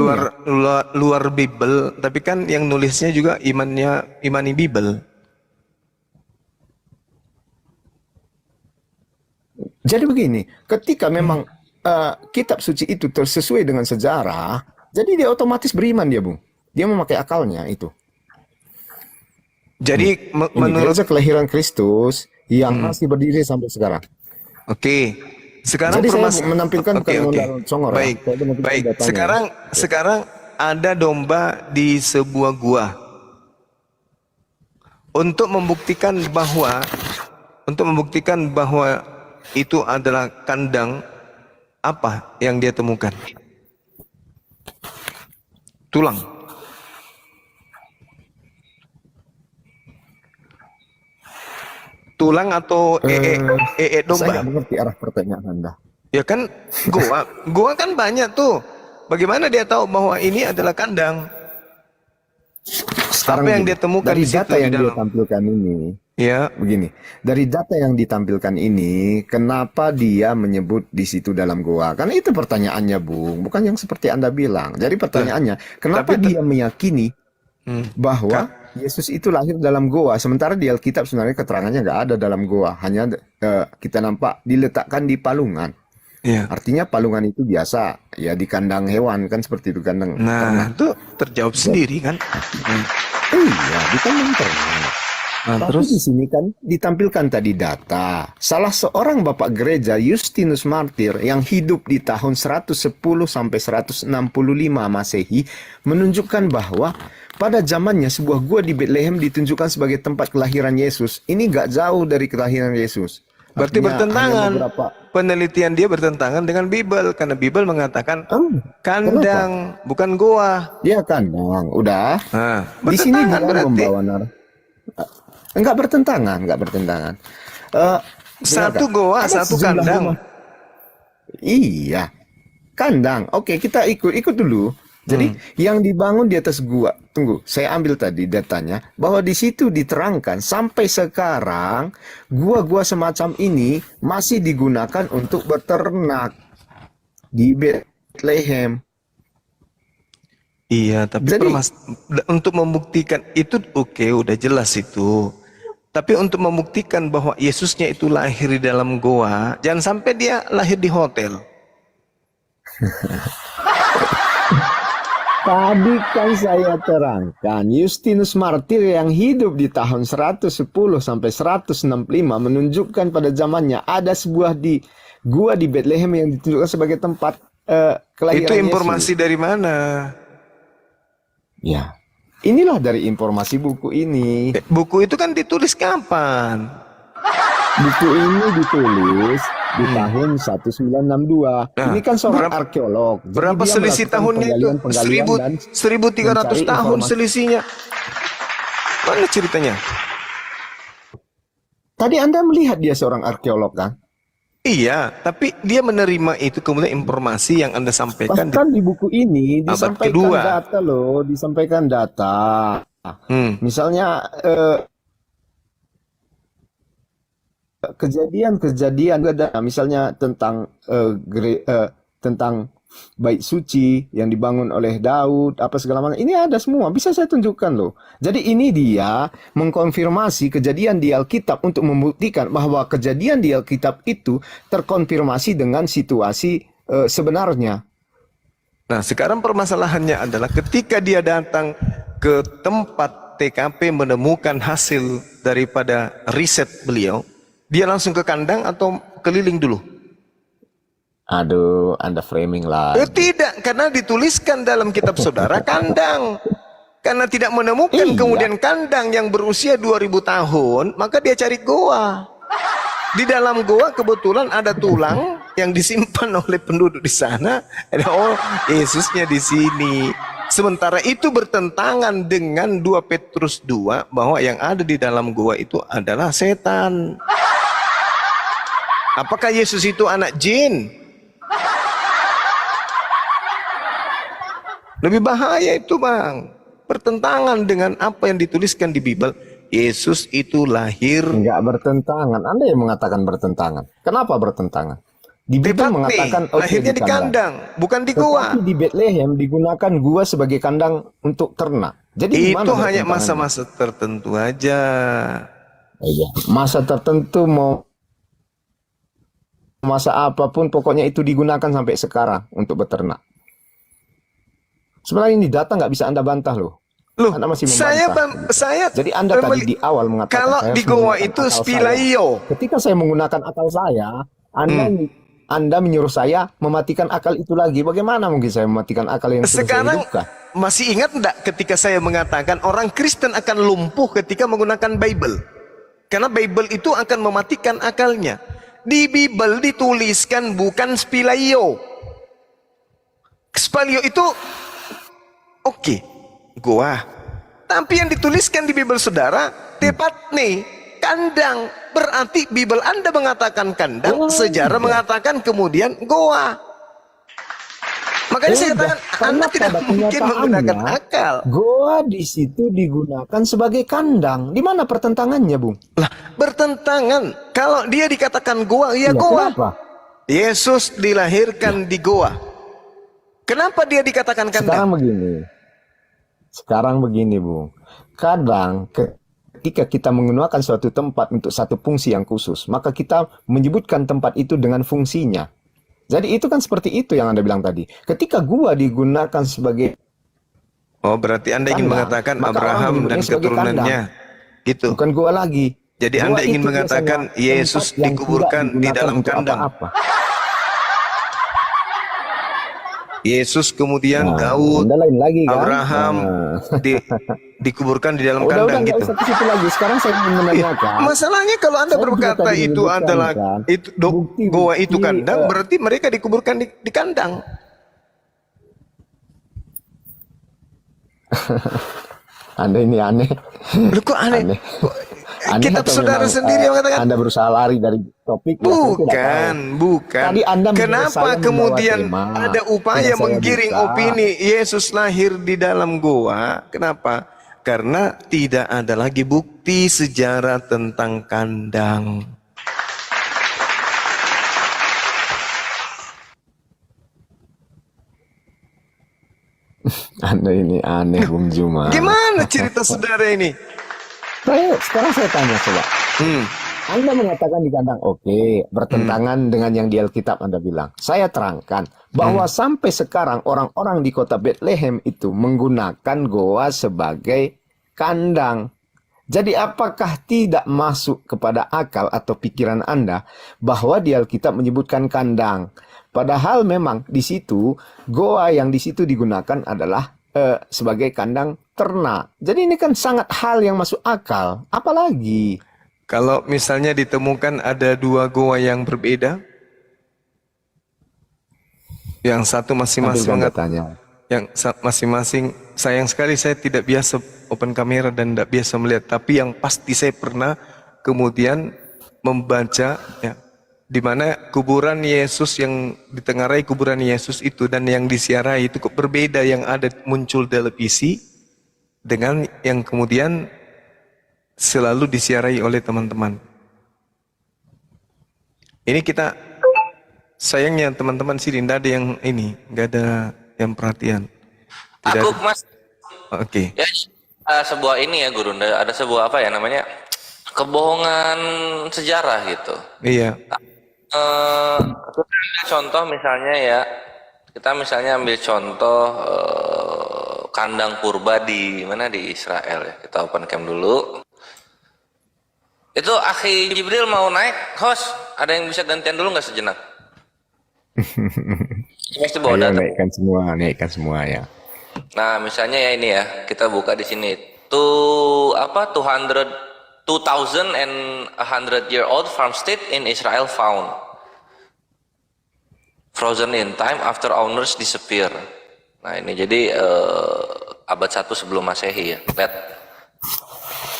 luar Bible, tapi kan yang nulisnya juga imani Bible. Jadi begini, ketika memang kitab suci itu sesuai dengan sejarah, jadi dia otomatis beriman dia, Bung. Dia memakai akalnya itu. Jadi Ini menurut gereja kelahiran Kristus yang masih berdiri sampai sekarang. Oke. Sekarang Jadi saya permas- menampilkan bukan Oke, oke. modal songor ya. Baik. Saya menampilkan Baik. datanya. Sekarang ada domba di sebuah gua. Untuk membuktikan bahwa itu adalah kandang, apa yang dia temukan? Tulang. Tulang atau Saya domba? nggak mengerti arah pertanyaan Anda. Ya kan gua kan banyak tuh. Bagaimana dia tahu bahwa ini adalah kandang? Sekarang Apa yang begini, dia temukan dari di situ data di yang dia dalam? tampilkan ini, Ya, begini, dari data yang ditampilkan ini, kenapa dia menyebut di situ dalam goa? Karena itu pertanyaannya, Bung, bukan yang seperti Anda bilang. Jadi pertanyaannya, kenapa Tapi dia meyakini bahwa Yesus itu lahir dalam goa, sementara di Alkitab sebenarnya keterangannya nggak ada dalam goa, hanya kita nampak diletakkan di palungan. ya. Artinya palungan itu biasa, ya di kandang hewan kan seperti itu kandang. Nah, itu terjawab sendiri kan? Iya, di kandang ternak. Nah, Tapi terus di sini kan ditampilkan tadi data. Salah seorang bapak gereja Justinus Martir yang hidup di tahun 110 sampai 165 Masehi menunjukkan bahwa pada zamannya sebuah gua di Bethlehem ditunjukkan sebagai tempat kelahiran Yesus. Ini gak jauh dari kelahiran Yesus. berarti Artinya bertentangan. hanya beberapa. Penelitian dia bertentangan dengan Bible karena Bible mengatakan kandang bukan goa. Dia kandang, udah. Nah, Di sini bertentangan dia berarti. membawa enggak bertentangan. Satu Dengarkan, goa, ada satu sejumlah kandang. rumah. Iya, kandang. Oke, kita ikut dulu. Jadi yang dibangun di atas gua, tunggu, saya ambil tadi datanya bahwa di situ diterangkan sampai sekarang gua-gua semacam ini masih digunakan untuk berternak di Bethlehem. Iya, tapi Jadi- untuk membuktikan itu oke, udah jelas itu. Tapi untuk membuktikan bahwa Yesusnya itu lahir di dalam goa, jangan sampai dia lahir di hotel. Tadi kan saya terangkan, Justinus Martir yang hidup di tahun 110 sampai 165 menunjukkan pada zamannya ada sebuah gua di Bethlehem yang ditunjukkan sebagai tempat kelahiran Itu informasi Yesus. dari mana? Ya, Inilah dari informasi buku ini. Buku itu kan ditulis kapan? Buku ini ditulis di tahun 1962. Nah, Ini kan seorang arkeolog. Jadi Berapa dia selisih melakukan tahunnya itu? penggalian-penggalian dan 1300 mencari tahun informasi. selisihnya. Mana ceritanya? Tadi Anda melihat dia seorang arkeolog kan? Iya, tapi dia menerima itu kemudian informasi yang Anda sampaikan. Bahkan di buku ini Abad disampaikan kedua. data loh, disampaikan data. Misalnya kejadian-kejadian ada, misalnya tentang tentang bait suci yang dibangun oleh Daud, apa segala macam. Ini ada semua, bisa saya tunjukkan loh. Jadi ini dia mengkonfirmasi kejadian di Alkitab untuk membuktikan bahwa kejadian di Alkitab itu terkonfirmasi dengan situasi sebenarnya. Nah, sekarang permasalahannya adalah ketika dia datang ke tempat TKP menemukan hasil daripada riset beliau, dia langsung ke kandang atau keliling dulu? Aduh, Anda framing lah. Tidak, karena dituliskan dalam kitab saudara kandang. Karena tidak menemukan Iya. kemudian kandang yang berusia 2000 tahun, maka dia cari goa. Di dalam goa kebetulan ada tulang yang disimpan oleh penduduk di sana. Oh, Yesusnya di sini. Sementara itu bertentangan dengan 2 Petrus 2 bahwa yang ada di dalam goa itu adalah setan. Apakah Yesus itu anak jin? Lebih bahaya itu, Bang. Bertentangan dengan apa yang dituliskan di Bible. Yesus itu lahir. Enggak bertentangan. Anda yang mengatakan bertentangan. Kenapa bertentangan? Di Bible Tepatnya, mengatakan lahirnya di kandang, bukan di goa. Tetapi di Bethlehem digunakan gua sebagai kandang untuk ternak. Jadi di mana Itu hanya bertentangannya? masa-masa tertentu aja. Iya. Masa tertentu mau masa apapun pokoknya itu digunakan sampai sekarang untuk beternak. Sebenarnya ini data nggak bisa Anda bantah loh. Loh, Anda masih saya membantah. Jadi Anda tadi di awal mengatakan kalau saya di harus goa menggunakan itu akal saya. spilaio. Ketika saya menggunakan akal saya, Anda menyuruh saya mematikan akal itu lagi. Bagaimana mungkin saya mematikan akal yang sudah saya Sekarang hidupkan? masih ingat enggak ketika saya mengatakan orang Kristen akan lumpuh ketika menggunakan Bible? Karena Bible itu akan mematikan akalnya. Di Bible dituliskan bukan spilaio. Spilaio itu oke, goa. Tapi yang dituliskan di Bible saudara, tepat nih, kandang. Berarti Bible Anda mengatakan kandang, sejarah mengatakan kemudian goa. Makanya saya katakan Anda Karena tidak pada mungkin kenyataannya, menggunakan akal. Goa di situ digunakan sebagai kandang. Di mana pertentangannya, Bung? Lah, bertentangan. Kalau dia dikatakan goa, ya Iya, goa. kenapa? Yesus dilahirkan di goa. Kenapa dia dikatakan kandang? Sekarang begini, Bung. Kadang ketika kita menggunakan suatu tempat untuk satu fungsi yang khusus, maka kita menyebutkan tempat itu dengan fungsinya. Jadi itu kan seperti itu yang Anda bilang tadi. Ketika gua digunakan sebagai Oh, berarti Anda ingin kandang, mengatakan maka Abraham orang dan menyebutnya sebagai keturunannya. Gitu. bukan gua lagi. Jadi Gua Anda ingin itu mengatakan biasanya Yesus tempat yang dikuburkan tidak di digunakan dalam untuk kandang. apa-apa. Yesus kemudian Nah, Daud, Anda lain lagi kan? Abraham dikuburkan di dalam Udah kandang nggak gitu. usah ke situ lagi. Sekarang saya ingin menanyakan. Masalahnya kalau Anda Saya juga berkata tadi itu menyebutkan, adalah kan, itu goa itu kandang, berarti mereka dikuburkan di kandang. Anda ini aneh. Lu kok aneh? Aneh. Kok Aneh kitab atau saudara memang, sendiri yang mengatakan Anda berusaha lari dari topik? Ya, saya tidak bukan, tahu. bukan. Tadi Anda menyuruh Kenapa saya membawa kemudian tema. ada upaya Tidak saya menggiring buka. opini Yesus lahir di dalam goa? Kenapa? Karena tidak ada lagi bukti sejarah tentang kandang. Anda ini aneh, Bung Juma. Gimana cerita saudara ini? Sekarang saya tanya coba. Anda mengatakan di kandang, oke, bertentangan dengan yang di Alkitab Anda bilang. Saya terangkan bahwa sampai sekarang orang-orang di kota Bethlehem itu menggunakan goa sebagai kandang. Jadi apakah tidak masuk kepada akal atau pikiran Anda bahwa di Alkitab menyebutkan kandang? Padahal memang di situ goa yang di situ digunakan adalah sebagai kandang ternak. Jadi ini kan sangat hal yang masuk akal. Apalagi Kalau misalnya ditemukan ada dua goa yang berbeda, yang satu masing-masing tampilkan mengatakan, datanya. yang masing-masing, sayang sekali saya tidak biasa open kamera dan tidak biasa melihat, tapi yang pasti saya pernah kemudian membaca ya, di mana kuburan Yesus, yang ditengarai kuburan Yesus itu dan yang disiarai itu kok berbeda, yang ada muncul televisi dengan yang kemudian selalu disiarai oleh teman-teman. Ini kita, sayangnya teman-teman sini tidak ada yang ini, nggak ada yang perhatian. Tidak Aku ada. Mas, Oke. ya sebuah ini ya Guru, ada sebuah apa ya namanya, kebohongan sejarah gitu. Iya. Kita ambil contoh misalnya ya, kita misalnya ambil contoh kandang purba di mana, di Israel ya. Kita open cam dulu. Itu Akhi Jibril mau naik, host, ada yang bisa gantian dulu nggak sejenak? Pasti bawa Ayo data. naikkan semua ya. Nah, misalnya ya ini ya, kita buka di sini. Tuh apa? 2,100-year-old farmstead in Israel found frozen in time after owners disappear. Nah, ini jadi abad 1 sebelum Masehi ya. Lihat.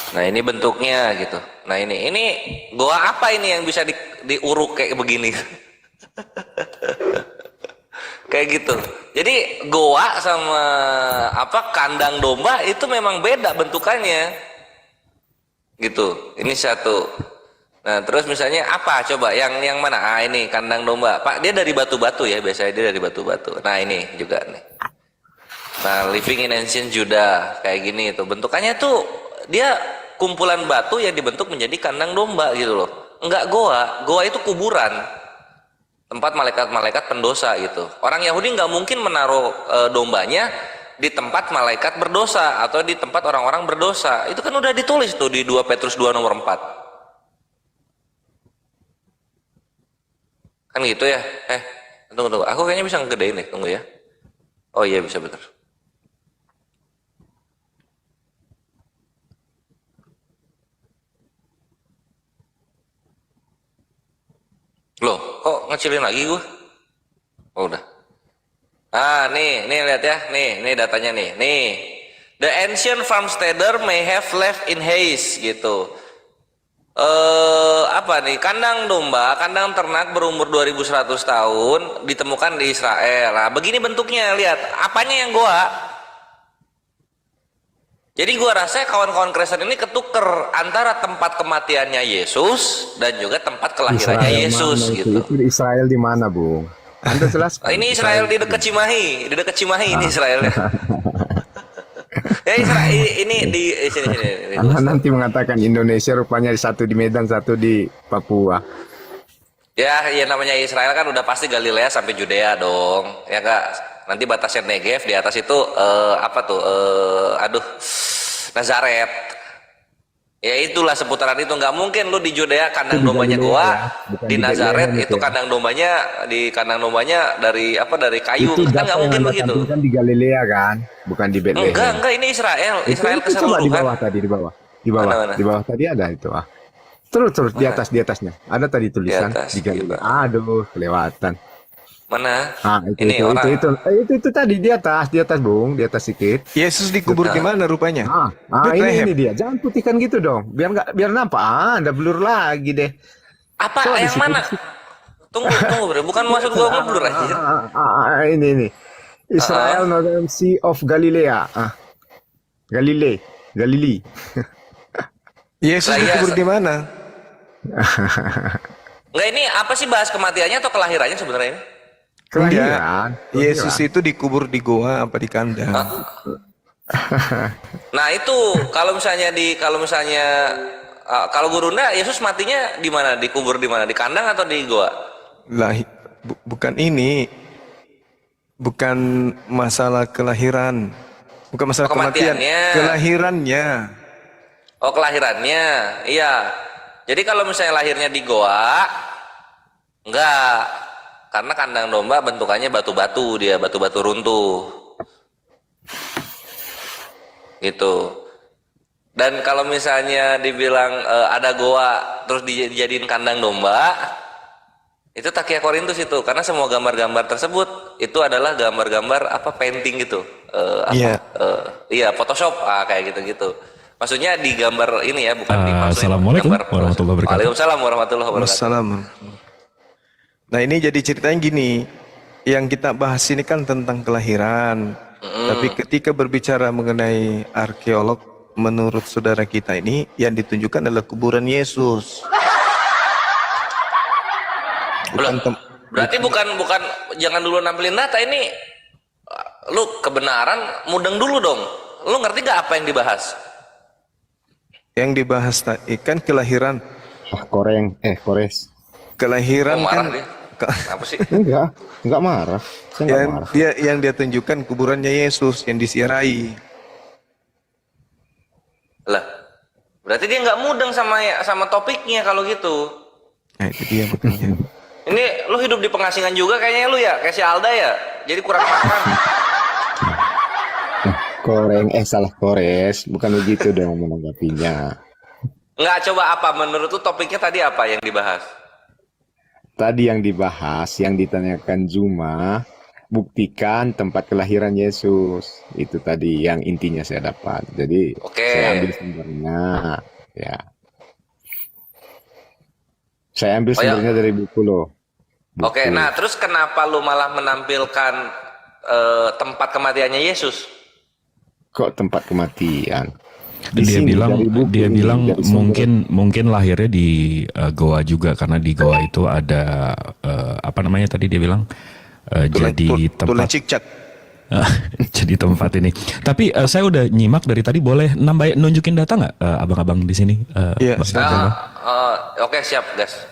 Nah, ini bentuknya gitu. Nah, ini goa apa ini yang bisa diuruk kayak begini? Kayak gitu. Jadi goa sama apa kandang domba itu memang beda bentukannya. Gitu. Ini satu. Nah, terus misalnya apa coba yang mana? Ah, ini kandang domba. Pak, dia dari batu-batu ya, biasanya dia dari batu-batu. Nah, ini juga nih. Nah, living in ancient Judah kayak gini itu. Bentukannya tuh dia kumpulan batu yang dibentuk menjadi kandang domba gitu loh. Enggak goa. Goa itu kuburan. Tempat malaikat-malaikat pendosa gitu. Orang Yahudi nggak mungkin menaruh dombanya di tempat malaikat berdosa atau di tempat orang-orang berdosa. Itu kan udah ditulis tuh di 2 Petrus 2 nomor 4. Kan gitu ya. Tunggu. Aku kayaknya bisa ngegedein deh, tunggu ya. Oh iya bisa bener. Loh, kok ngecilin lagi gua? Oh, udah. Ah, nih lihat ya. Nih datanya nih. Nih. The ancient farmsteader may have left in haste gitu. Apa nih? Kandang domba, kandang ternak berumur 2100 tahun ditemukan di Israel. Nah, begini bentuknya, lihat. Apanya yang goa? Jadi gua rasa kawan-kawan Kristen ini ketuker antara tempat kematiannya Yesus dan juga tempat kelahirannya Yesus gitu. Itu Israel di mana, Bung? Anda jelaskan. Ini Israel di dekat Cimahi, ini Israelnya. Ya Israel ini di sini. Anda nanti mengatakan Indonesia rupanya satu di Medan, satu di Papua. Ya namanya Israel kan udah pasti Galilea sampai Judea dong, ya kak. Nanti batasnya Negev, di atas itu apa tuh? Nazaret. Ya itulah seputaran itu, nggak mungkin lu di Judea kandang dombanya goa, bukan di di Nazaret Bethlehem itu ya. kandang dombanya dari kayu, Itu kan nggak data mungkin yang Anda begitu. tampilkan di Galilea kan, bukan di Bethlehem. Enggak ini Israel Itu coba di keseluruhan. bawah tadi, di bawah. Mana? Di bawah tadi ada itu. Terus di atasnya. Ada tadi tulisan atas, di Galilea. gila. Aduh, kelewatan. Mana? Itu tadi di atas Bung, di atas sedikit. Yesus dikubur di mana rupanya? Ini dia. Jangan putihkan gitu dong. Biar nampak. Ada blur lagi deh. Apa Coba yang di situ, mana? Tunggu bro, bukan maksud gua ngeblur aja. Ini. Israel Northern Sea of Galilea. Galilei. Yesus Lah, iya, dikubur di mana? Enggak, ini apa sih, bahas kematiannya atau kelahirannya sebenarnya ini? Kelahiran. Yesus itu dikubur di goa apa di kandang? Nah itu kalau Gurunda, Yesus matinya di mana? Dikubur di mana? Di kandang atau di goa? Bukan ini. Bukan masalah kelahiran. Bukan masalah kematian. Kematiannya. Kelahirannya. Oh kelahirannya, iya. Jadi kalau misalnya lahirnya di goa, enggak. Karena kandang domba bentukannya batu-batu, dia batu-batu runtuh. gitu. Dan kalau misalnya dibilang ada goa terus dijadiin kandang domba, itu Takia Korintus itu, karena semua gambar-gambar tersebut itu adalah gambar-gambar apa painting gitu, Iya. iya Photoshop kayak gitu-gitu. Maksudnya di gambar ini ya, bukan dimasukin Assalamualaikum gambar Photoshop. warahmatullahi wabarakatuh. Waalaikumsalam warahmatullahi wabarakatuh. Wassalam. Nah ini jadi ceritanya gini, yang kita bahas ini kan tentang kelahiran. Tapi ketika berbicara mengenai arkeolog, menurut saudara kita ini yang ditunjukkan adalah kuburan Yesus. Bukan Berarti bukan jangan dulu nampilin data ini. Lu kebenaran mudeng dulu dong. Lu ngerti gak apa yang dibahas? yang dibahas tadi kan kelahiran. Kores. Kelahiran Oh, kan marah dia. Apa sih? Enggak marah. Saya enggak yang marah. yang dia tunjukkan kuburannya Yesus yang disiarai. Lah, berarti dia nggak mudeng sama topiknya kalau gitu. Nah itu dia makanya. Ini lu hidup di pengasingan juga kayaknya lu ya, kayak si Alda ya. Jadi kurang makan. Salah kores. Bukan begitu dong menanggapinya. Nggak, coba apa menurut lu topiknya tadi apa yang dibahas? Tadi yang dibahas, yang ditanyakan Zuma, buktikan tempat kelahiran Yesus. Itu tadi yang intinya saya dapat. Jadi Oke. saya ambil sumbernya. Ya. Saya ambil Oh, ya. sumbernya dari buku loh. Oke, Buku. nah terus kenapa lu malah menampilkan tempat kematiannya Yesus? Kok tempat kematian? Di Dia sini, bilang dari buku dia ini, bilang dari sumber. mungkin lahirnya di goa juga, karena di goa itu ada apa namanya tadi dia bilang jadi Tulen tempat cicak. jadi tempat ini. Tapi saya udah nyimak dari tadi, boleh nunjukin data nggak abang-abang di sini? Iya, Bang? silakan. Oke, siap, guys.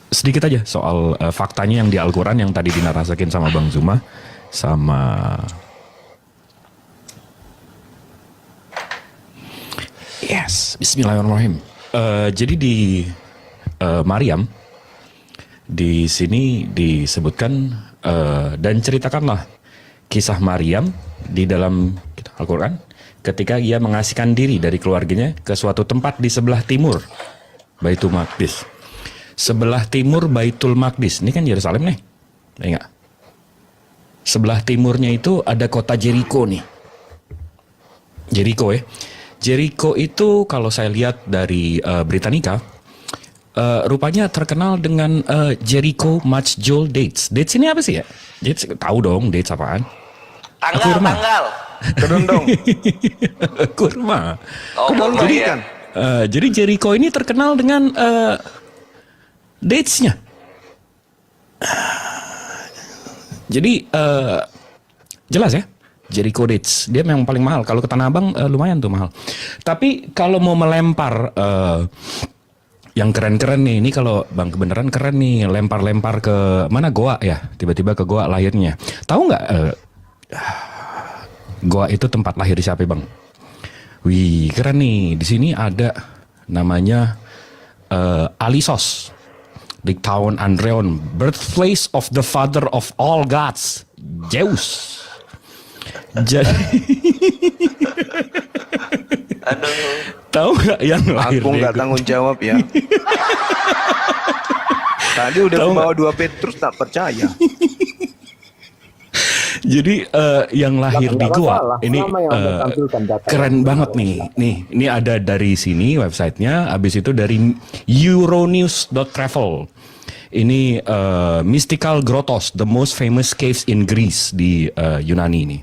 Sedikit aja soal faktanya yang di Al-Quran yang tadi dinarasikan sama Bang Zuma sama yes, Bismillahirrahmanirrahim. Jadi di Maryam di sini disebutkan dan ceritakanlah kisah Maryam di dalam Al-Quran ketika ia mengasihkan diri dari keluarganya ke suatu tempat di sebelah timur Baitul Maqdis. Sebelah timur Baitul Maqdis, ini kan Yerusalem nih, enggak? Sebelah timurnya itu ada kota Jericho nih. Jericho ya. Jericho itu kalau saya lihat dari Britannica, rupanya terkenal dengan Jericho Match Jewel Dates. Dates ini apa sih ya? Dates, tahu dong dates apaan? Kurma. Tanggal. Kedondong. Kurma. Oh, Kedondong kurma, ya. kan. Jadi Jericho ini terkenal dengan dates-nya. Jadi jelas ya, Jericho Dates dia memang paling mahal. Kalau ke Tanah Abang lumayan tuh mahal. Tapi kalau mau melempar yang keren-keren nih, ini kalau Bang kebenaran keren nih, lempar-lempar ke mana, Goa ya, tiba-tiba ke Goa lahirnya. Tahu nggak Goa itu tempat lahir siapa Bang? Wih keren nih, di sini ada namanya Alisos. Di tahun Andreon, birthplace of the father of all gods, Zeus. Jadi, Aduh. tahu nggak yang lahir? Aku nggak tanggung jawab ya. Tadi udah Tahu bawa 2 Petrus tak percaya. Jadi yang lahir di Goa ini keren banget nih. Nih, ini ada dari sini websitenya. Habis itu dari Euronews.travel. Ini mystical grottos, the most famous caves in Greece di Yunani nih,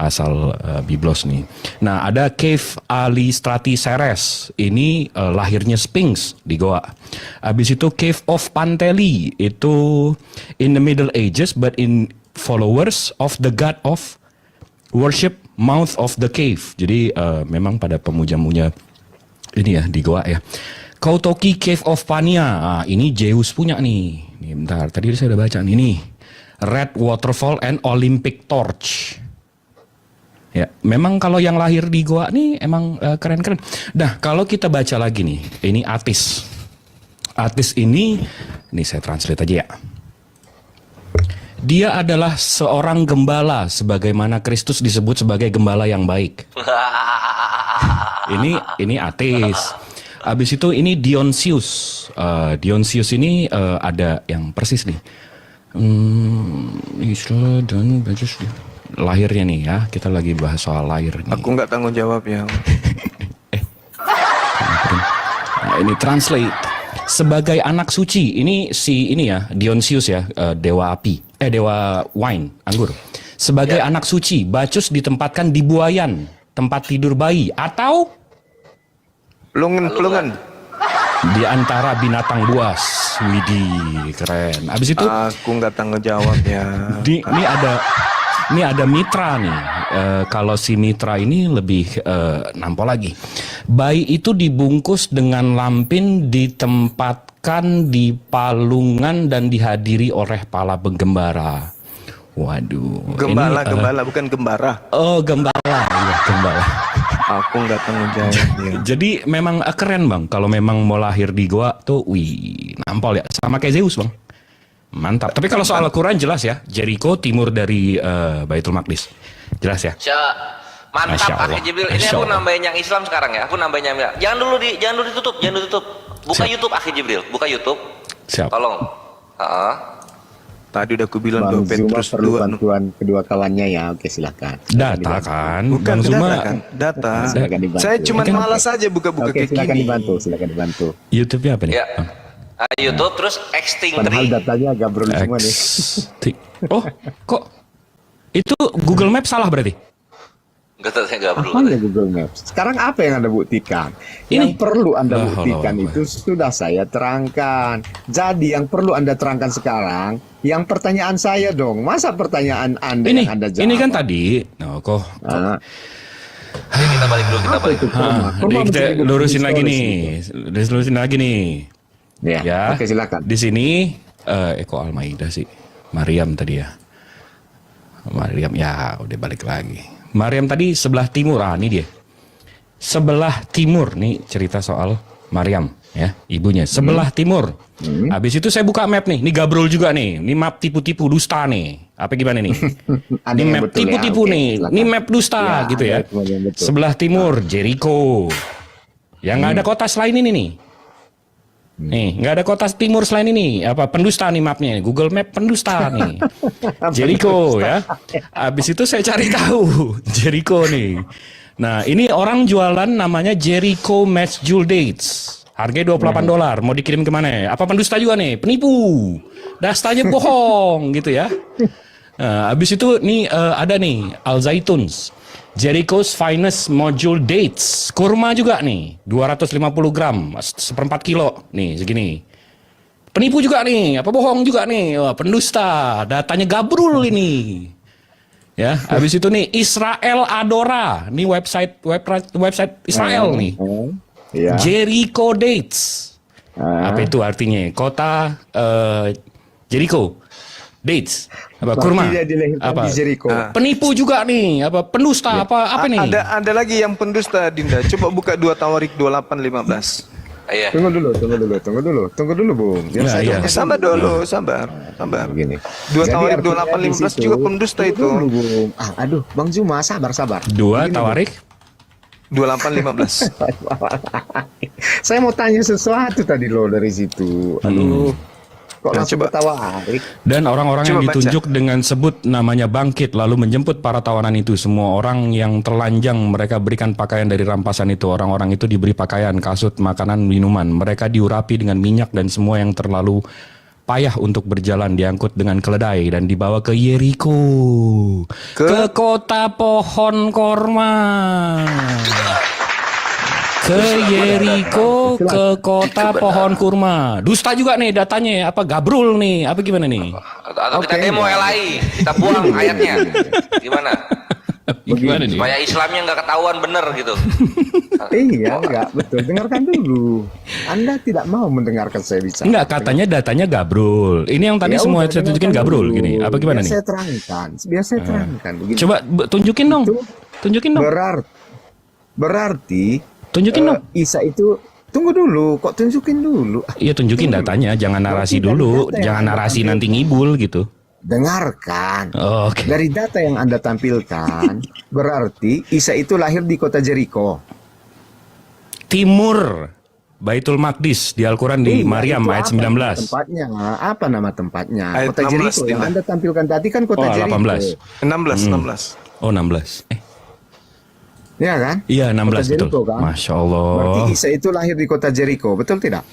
asal Biblos nih. Nah ada cave Alistrati Ceres, ini lahirnya Sphinx di Goa. Habis itu cave of Panteli, itu in the Middle Ages but in followers of the god of worship mouth of the cave. Jadi memang pada pemuja-muja ini ya di Goa ya. Kautoki Cave of Pania, ini Zeus punya nih. Nih bentar, tadi saya udah baca nih. Red Waterfall and Olympic Torch. Ya, memang kalau yang lahir di Goa nih emang keren-keren. Nah, kalau kita baca lagi nih, ini Atis. Atis ini saya translate aja ya. Dia adalah seorang gembala, sebagaimana Kristus disebut sebagai gembala yang baik. Ini ateis. Habis itu ini Dionysius. Dionysius ini ada yang persis nih. Isra dan Bajus lahirnya nih ya. Kita lagi bahas soal lahir nih. Aku nggak tanggung jawab ya. Nah, ini translate sebagai anak suci. Ini ya Dionysius ya, dewa api, dewa wine, anggur. Sebagai anak suci, Bacchus ditempatkan di buayan, tempat tidur bayi, atau Pelungan. di antara binatang buas. Widih, keren. Abis itu Aku nggak tanggung jawab ya. ini ada mitra nih. Kalau si mitra ini lebih nampol lagi. Bayi itu dibungkus dengan lampin, ditempatkan di palungan dan dihadiri oleh para penggembara. Waduh. Gembala bukan gembara. Oh, gembala. Iya, gembala. Aku nggak tanggung jawab ya. Jadi memang keren bang. Kalau memang mau lahir di goa tuh, wih, nampol ya. Sama kayak Zeus bang. Mantap. Tapi kalau soal Al-Quran jelas ya. Jericho timur dari Baitul Maqdis. Jelas ya. Mantap Masya Allah. Akhi Jibril. Ini Masya aku Allah. nambahin yang Islam sekarang ya. Aku nambahin yang jangan dulu ditutup. Buka Siap. YouTube Akhi Jibril. Buka YouTube. Siap. Tolong. Tadi udah aku bilang Bang 2 Zuma Petrus perlu 2. bantuan kedua kawannya ya. Oke, silakan. Data kan. Bukan Bang data Zuma kan? Data. Silakan dibantu. Saya cuma Kan- malas aja buka-buka Oke, kayak silakan gini. dibantu. YouTube-nya apa nih? Ya. YouTube terus Extinct Padahal 3. datanya gabrol semua nih. Oh, kok itu Google Maps salah berarti? Gak perlu. Apanya Google Maps? Sekarang apa yang Anda buktikan? Yang Ini. perlu Anda La buktikan haula wa la itu sudah saya terangkan. Jadi yang perlu Anda terangkan sekarang, yang pertanyaan saya dong. Masa pertanyaan Anda Ini yang Anda jawab? ini kan tadi. Oh, kok. Ah, Jadi kita balik dulu. apa itu kurma? Ah, Kurma jadi kita menjadi bukti lurusin lagi historis nih. itu. Lurusin lagi nih. Ya, oke silakan. Di sini kok Al-Maidah sih? Maryam tadi ya. Maryam ya udah balik lagi. Maryam tadi sebelah timur, ini dia. Sebelah timur nih cerita soal Maryam ya, ibunya. Sebelah timur. Habis itu saya buka map nih. Ini gabrol juga nih. Ini map tipu-tipu dusta nih. Apa gimana nih? Ada Ini yang map betul ya, tipu-tipu oke, nih. silakan. Ini map dusta Ya, gitu ya. ada yang betul. Sebelah timur Jericho. Yang nggak ada kota selain ini nih. Nih, nggak ada kota timur selain ini. Apa pendusta nih mapnya? Google Map pendusta nih. Jericho ya. Habis itu saya cari tahu Jericho nih. Nah, ini orang jualan namanya Jericho Match Jewel Dates. Harganya $28. Mau dikirim kemana? Apa pendusta juga nih? Penipu. Dastanya bohong gitu ya. Nah, habis itu nih ada nih Al Zaituns. Jericho's Finest Module Dates. Kurma juga nih, 250 gram, 1/4 kilo. Nih, segini. Penipu juga nih, apa bohong juga nih. Wah, pendusta, datanya gabrul ini. Ya, habis itu nih Israel Adora. Nih website Israel nih. Ya. Jericho Dates. Apa itu artinya? Kota Jericho. Dates. Apa kurma? Dia dilahirkan Apa? di Jericho. Penipu juga nih, apa pendusta apa nih? Ada lagi yang pendusta, Dinda. Coba buka 2 Tawarik 28:15. Iya. Tunggu dulu, Bung. Biar Ya, saya iya. jawab. Sabar dulu, sabar. Begini. 2 Jadi Tawarik artinya 28:15 di situ- juga pendusta itu. Tunggu dulu, Bung. Aduh, Bang Zuma, sabar. 2 Tawarik 28:15. Saya mau tanya sesuatu tadi loh dari situ. Aduh. Kok Ya, langsung coba. ketawa Arik? dan orang-orang yang Coba baca. ditunjuk dengan sebut namanya bangkit lalu menjemput para tawanan itu. Semua orang yang terlanjang mereka berikan pakaian dari rampasan itu. Orang-orang itu diberi pakaian, kasut, makanan, minuman. Mereka diurapi dengan minyak dan semua yang terlalu payah untuk berjalan diangkut dengan keledai dan dibawa ke Yeriko, ke kota pohon korma. Ke Yeriko, ke kota pohon kurma. Dusta juga nih datanya, apa gabrul nih, apa gimana nih? Atau kita demo LAI, kita buang ayatnya. Gimana? Gimana nih? Supaya Islamnya nggak ketahuan bener gitu. Iya, enggak, betul. Dengarkan dulu. Anda tidak mau mendengarkan saya bicara. Enggak, katanya datanya gabrul. Ini yang tadi Ya semua udah, saya tunjukin dengarkan gabrul dulu. gini. Apa gimana Biar nih? saya terangkan. Begini. Coba tunjukin dong. Itu Tunjukin dong. Berarti Tunjukin dong. Isa itu tunggu dulu, kok tunjukin dulu. Iya tunjukin datanya, jangan narasi Berarti dari dulu, data yang jangan Anda narasi ambil. nanti ngibul gitu. dengarkan. Oh, oke. Dari data yang Anda tampilkan, berarti Isa itu lahir di kota Jericho. Timur Baitul Maqdis di Al-Quran di Iya, Maryam itu ayat apa nama 19. tempatnya? Apa nama tempatnya? Ayat Kota Jericho 16, yang Dina. Anda tampilkan tadi kan kota Oh, Jericho. 18. 16. Oh, 16. Ya kan? Iya, 16 Kota Jericho, betul. kan? Masya Allah. Berarti Isa itu lahir di kota Jericho, betul tidak?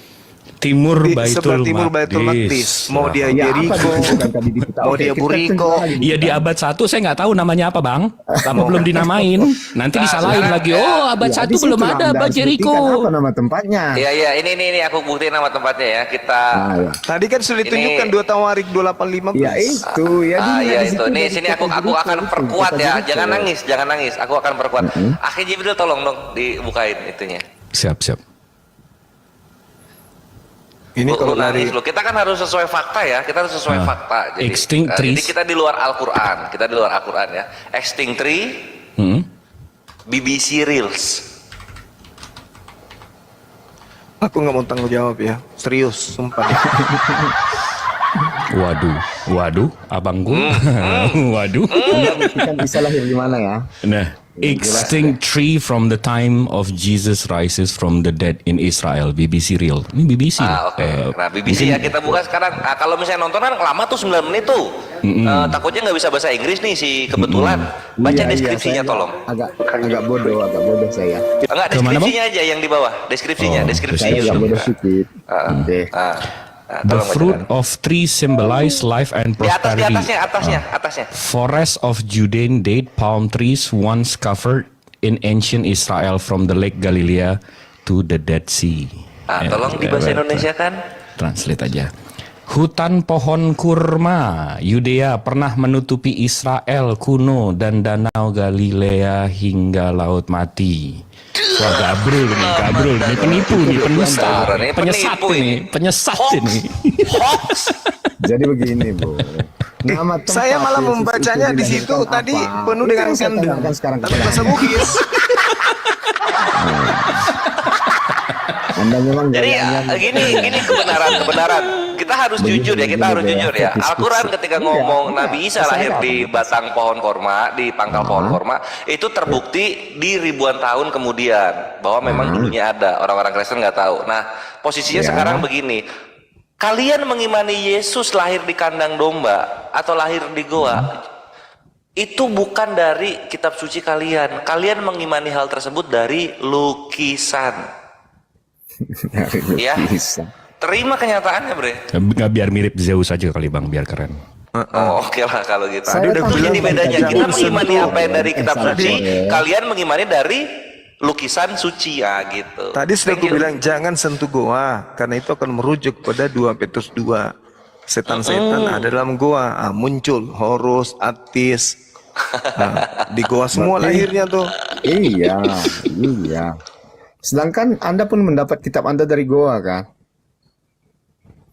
Timur Di sebelah Baitul timur Baitul Maqdis. Mau dia Ya, apa Jericho, disebutkan tadi di kita? mau Oke, dia kita Buriko. tunggu lagi. Iya di abad 1 saya nggak tahu namanya apa bang. Apa belum dinamain? Nanti Nah, disalahin sekarang, lagi. ya. Oh abad Ya, 1 di belum situ ada Anda abad harus Jericho. buktikan apa nama tempatnya. Iya, ini aku buktiin nama tempatnya ya. Kita Ah, ya. Tadi kan sudah ditunjukkan 2 Tawarik 2815. Ya itu, ya Ah dilihat iya di itu. situ Nih dari sini kota aku Jericho akan itu, perkuat kota ya. Jericho. Jangan nangis. Aku akan perkuat. Akhi Jibril tolong dong dibukain itunya. Siap. Ini Lu kalau dari nangis lu. Kita kan harus sesuai fakta ya. Kita harus sesuai fakta. Jadi, Extinct jadi trees. kita di luar Al-Qur'an. Kita di luar Al-Qur'an ya. Extinct tree, Hmm? BBC Reels. aku nggak mau tanggung jawab ya. Serius, sumpah. Waduh, abangku. Waduh. Anda buktikan Isa lahir di mana ya? Nah, extinct tree from the time of Jesus rises from the dead in Israel. BBC Real. Ini BBC. Oke. Nah, BBC ya kita buka sekarang. Nah, kalau misalnya nonton kan lama tuh 9 menit tuh. Takutnya nggak bisa bahasa Inggris nih si kebetulan. Baca Iya, deskripsinya saya tolong. Agak bodoh saya. Enggak, Kemana, deskripsinya aja yang di bawah. Deskripsinya, Oh, deskripsi Saya agak YouTube. bodoh sedikit. Oke. The Tolong fruit bacakan. of tree symbolize life and Di prosperity. atasnya. Forest of Judean date palm trees once covered in ancient Israel from the Lake Galilea to the Dead Sea. Tolong di bahasa Indonesia kan? Translate aja. Hutan pohon kurma Yudea pernah menutupi Israel kuno dan danau Galilea hingga laut mati. Wah gabrul ini penipu nih, pendusta, Ini penyesat penipu ini, penyesat Hoax. ini. Hoax. Jadi begini, Bu. Nama tempat Saya malah Yesus membacanya itu di situ dilahirkan tadi apa? penuh Itu dengan yang saya kandung. tanyakan sekarang Tapi kepada bahasa Anda. Bugis. Anda memang Jadi gayanya- gini kebenaran. Kita harus jujur ya, kita harus jujur ya. Al-Quran ketika ngomong Nabi Isa lahir di batang pohon korma, di pangkal pohon korma, itu terbukti di ribuan tahun kemudian bahwa memang dulunya ada. Orang-orang Kristen nggak tahu. Nah, posisinya sekarang begini. Kalian mengimani Yesus lahir di kandang domba atau lahir di goa, itu bukan dari kitab suci kalian. Kalian mengimani hal tersebut dari lukisan. Ya. Bisa. Terima kenyataannya, Bre. Nggak biar mirip Zeus aja kali bang, biar keren. Oh, oke lah kalau gitu. Saya Itu tahu jadi bilang bedanya. tadi Kita Zeus mengimani itu- apa yang dari kitab salah suci, saya. kalian mengimani dari lukisan suci ya gitu. Tadi sudah Thank aku you. bilang jangan sentuh goa karena itu akan merujuk pada 2 Petrus 2. Setan-setan ada dalam goa, muncul Horus, Atis. Di goa semua lahirnya tuh. Iya. Sedangkan Anda pun mendapat kitab Anda dari Goa kan?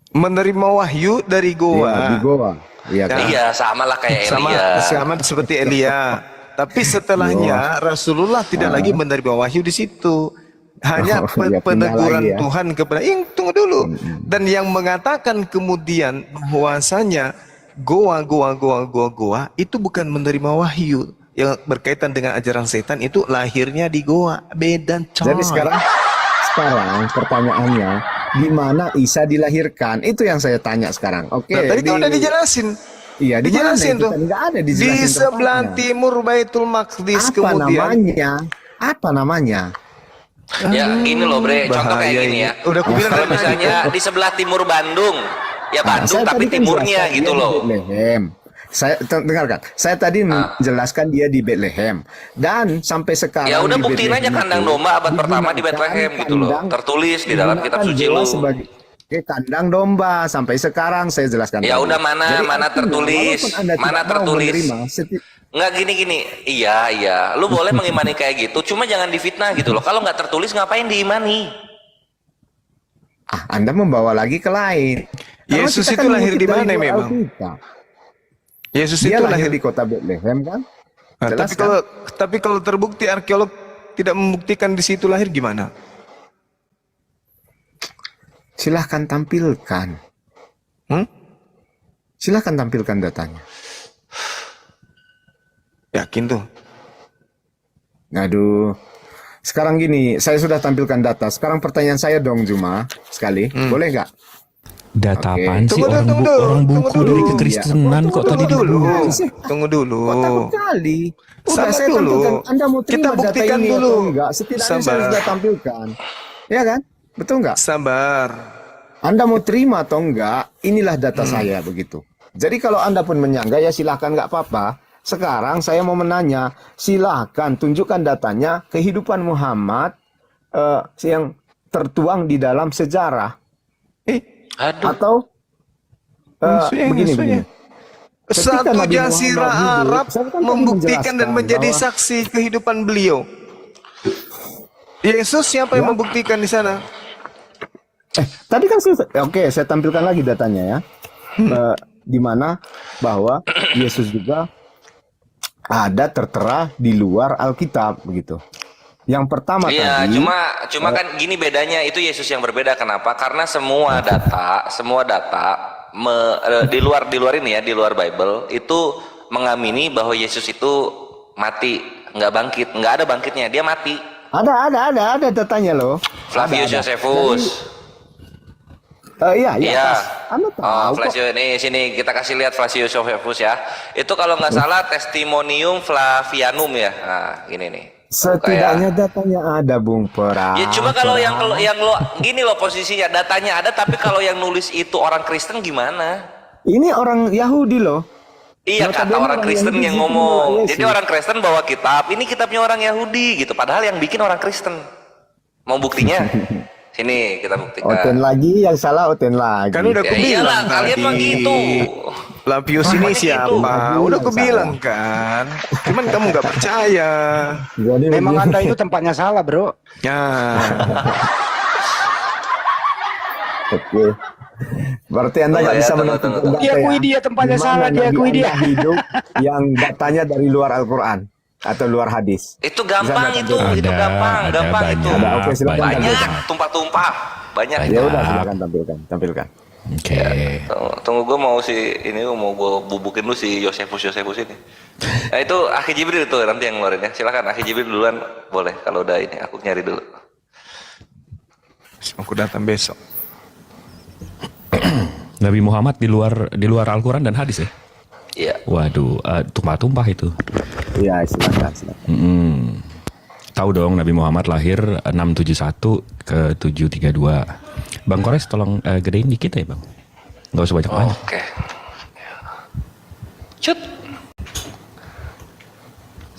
Menerima wahyu dari Iya, goa. di Goa. Iya kan? Iya, sama lah kayak Sama Elia. seperti Elia. Tapi setelahnya Rasulullah tidak lagi menerima wahyu di situ. Hanya Oh, ya, pindah peneguran lagi ya. Tuhan kepada tunggu dulu. Dan yang mengatakan kemudian bahwasanya goa itu bukan menerima wahyu yang berkaitan dengan ajaran setan, itu lahirnya di goa. Beda coy. Jadi sekarang pertanyaannya, di mana Isa dilahirkan? Itu yang saya tanya sekarang. Oke. Nah, tadi kan udah dijelasin. Iya, di mana Dijelasin itu? tuh. Tadi nggak ada Di dijelasin sebelah tempatnya. timur Baitul Maqdis Apa kemudian. namanya? Apa namanya? Ya, gini loh, Bre. Contoh kayak Bahaya gini ini. ya. Udah aku bilang Kalau dari tadi. misalnya di sebelah timur Bandung, ya Bandung Saya tapi tadi kan timurnya jelaskan gitu dia loh. di Bethlehem. Dengarkan. Saya tadi menjelaskan dia di Bethlehem dan sampai sekarang. Ya udah di buktiin aja Bethlehem kandang itu domba abad pertama di digunakan Bethlehem gitu loh. kandang- Tertulis di dalam kitab digunakan suci Dewa lu. sebagai kandang domba sampai sekarang saya jelaskan. Ya tadi. udah mana Jadi, tertulis, walaupun Anda mana tidak mau tertulis. menerima, Nggak gini. Iya. Lu boleh mengimani kayak gitu, cuma jangan difitnah gitu loh. Kalau nggak tertulis ngapain diimani? Anda membawa lagi ke lain. Karena Yesus kita itu kan lahir di mengutip dari mana dua memang? Alkitab. Yesus Dia itu lahir lahir di kota Bethlehem kan? Nah, Jelas kan? tapi kalau terbukti arkeolog tidak membuktikan di situ lahir gimana? Silahkan tampilkan. Silahkan tampilkan datanya. Yakin tuh? Aduh. Sekarang gini, saya sudah tampilkan data. Sekarang pertanyaan saya dong, Juma. Sekali. Boleh nggak? Data Oke. apaan sih? Tunggu Orang, dulu, orang tunggu buku dulu. dari kekristenan kok tadi Tunggu dulu. dibunuh. Tunggu dulu. Kok takut kali? Udah Sabar saya dulu. tampilkan. Anda mau terima Kita data buktikan ini dulu. atau enggak? Setidaknya saya Sabar. sudah tampilkan. Ya kan? Betul nggak? Sabar. Anda mau terima atau enggak? Inilah data saya begitu. Jadi kalau Anda pun menyanggah ya silahkan, nggak apa-apa. Sekarang saya mau menanya, silahkan tunjukkan datanya kehidupan Muhammad yang tertuang di dalam sejarah. Aduh. Atau begini. Ketika Satu Nabi jazirah Muhammad hidup, Arab saya kan tadi membuktikan dan menjelaskan menjadi bahwa- saksi kehidupan beliau. Yesus siapa yang membuktikan di sana? Tadi kan saya tampilkan lagi datanya ya. Di mana bahwa Yesus juga ada tertera di luar Alkitab begitu. Yang pertama Iya, tadi cuma kan gini bedanya, itu Yesus yang berbeda. Kenapa? Karena semua data di luar ini ya, di luar Bible itu mengamini bahwa Yesus itu mati, nggak bangkit, nggak ada bangkitnya, dia mati. ada datanya loh. Flavius Ada. Josephus. Iya, Iya. pas. Anda tahu kok. Flavius ini sini kita kasih lihat Flavius Josephus ya. Itu kalau nggak salah Testimonium Flavianum ya. Nah, ini nih. Setidaknya datanya ada, Bung Pera. Ya cuma kalau yang lo gini loh posisinya, datanya ada tapi kalau yang nulis itu orang Kristen gimana? Ini orang Yahudi loh. Iya, Notabene kata orang orang Kristen Yahudi yang itu ngomong. menolak Yesus. Jadi orang Kristen bawa kitab, ini kitabnya orang Yahudi gitu. Padahal yang bikin orang Kristen. Mau buktinya? Sini kita buktikan. Oten lagi, yang salah Oten lagi. Kan udah Ya kubilang iyalah, kalian tadi. mah gitu. Flavius ini siapa? Udah kubilang kan. Cuman kamu nggak percaya. Jadi Memang begini. Anda itu tempatnya salah, bro. Ya. Oke. Berarti Anda nggak Tunggu ya, bisa tunggu, menentukan tunggu. data Diakui ya. dia tempatnya Di mana salah, Nabi diakui dia. Anda hidup yang datanya dari luar Al-Quran atau luar hadis. Itu gampang Bisa itu gampang ada itu. banyak, Ada, oke, silakan banyak. Banyak, tumpah-tumpah. Banyak. Ya udah, silakan tampilkan. Oke. Tunggu gue mau mau gue bubukin lu si Josephus ini. Nah itu Akhi Jibril tuh nanti yang ngeluarin ya. Silakan Akhi Jibril duluan boleh kalau udah ini aku nyari dulu. Aku datang besok. Nabi Muhammad di luar Al-Quran dan hadis ya? Iya. Waduh, tumpah-tumpah itu. Iya, silakan. Tahu dong Nabi Muhammad lahir 671 ke 732. Bang Kores tolong gedein dikit ya Bang. Nggak usah banyak-banyak. Oke. Cut.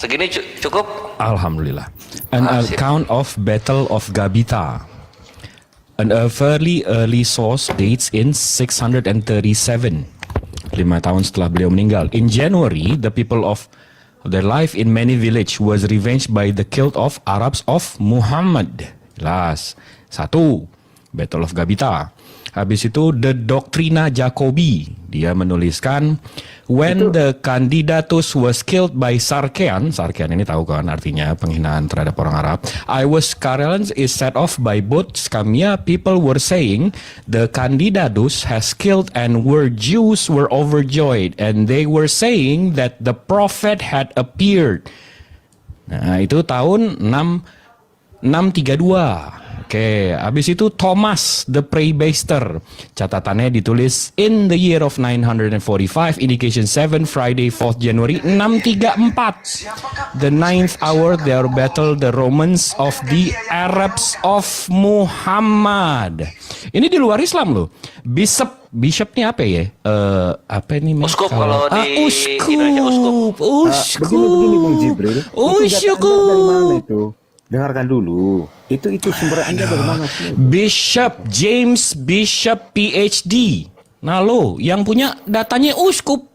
Segini cukup? Alhamdulillah. An Sip. account of Battle of Gabita. A fairly early source dates in 637. 5 tahun setelah beliau meninggal. In January, the people of their life in many village was revenged by the killed of Arabs of Muhammad. Jelas. 1. Battle of Gabita. Habis itu The Doctrina Jacobi. Dia menuliskan when the candidatus was killed by Sarkian ini tahu kan artinya penghinaan terhadap orang Arab. I was Karelans is set off by both Scamia. People were saying the candidatus has killed and Jews were overjoyed and they were saying that the prophet had appeared. Nah, itu tahun 632. Oke, habis itu Thomas the Praebaster. Catatannya ditulis in the year of 945, indication 7, Friday 4th January 634. The 9th hour there battle the Romans of the Arabs of Muhammad. Ini di luar Islam loh. Bishopnya apa ya? Apa ini? Uskup kalau di Indonesia uskup. Begini Bung Jibril. Itu data Anda dari mana itu? Dengarkan dulu. Itu sumber Anda dari mana sih? Bishop James Bishop PhD. Nah lo yang punya datanya uskup.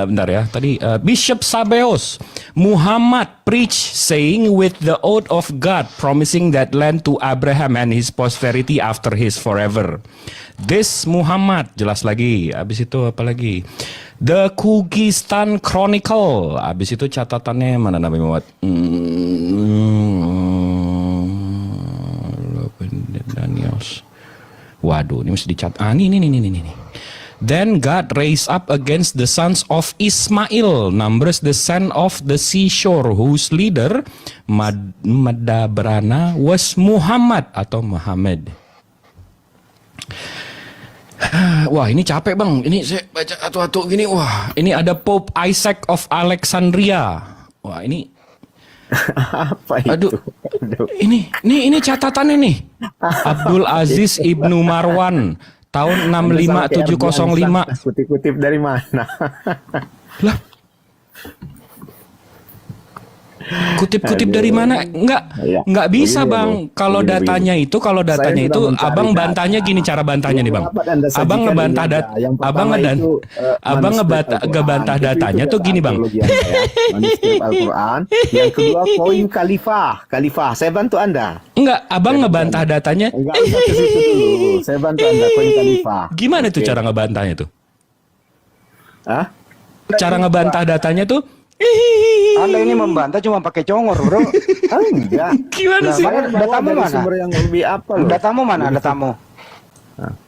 Bentar ya. Tadi Bishop Sabeos. Muhammad preach saying with the oath of God promising that land to Abraham and his posterity after his forever. This Muhammad, jelas lagi. Habis itu apa lagi? The Kyrgyzstan Chronicle. Habis itu catatannya mana Nabi Muhammad? Daniels. Waduh. Aduh, ini mesti dicatat. Nih. Then God raised up against the sons of Ismail, numbers the son of the seashore, whose leader Madabrana was Muhammad atau Muhammad. Wah, ini capek bang. Ini saya baca atu-atu gini. Wah, ini ada Pope Isaac of Alexandria. Wah, ini Apa itu? aduh. Ini catatannya nih. Abdul Aziz Ibnu Marwan tahun 65705. Kutip-kutip dari mana? Lah. Kutip-kutip dari mana? Iya. Enggak bisa, Begini, Bang. Bro. Kalau Begini, datanya itu, Saya sudah mencari Abang data. bantahnya gini cara bantahnya nih, Bang. Yang dapat Anda Abang sajikan ngebantah ini dat ada. Yang Abang pertama ngedan itu, Abang manuskrip Al-Quran. ngebantah Itu datanya tuh data gini, Bang. arkeologi Anda ya. Manuskrip Al-Quran. Yang kedua koin Khalifah. Saya bantu Anda. Enggak, Abang ngebantah datanya. Enggak usah ke situ dulu. Saya bantu Anda koin Khalifah. Gimana tuh Oke. cara ngebantahnya tuh? Hah? Cara ngebantah datanya tuh Anda ini membantah cuma pakai congor, bro. Enggak. gimana sih? Mana Bawa datamu dari mana? sumber yang lebih apa loh? Datamu mana? Datamu.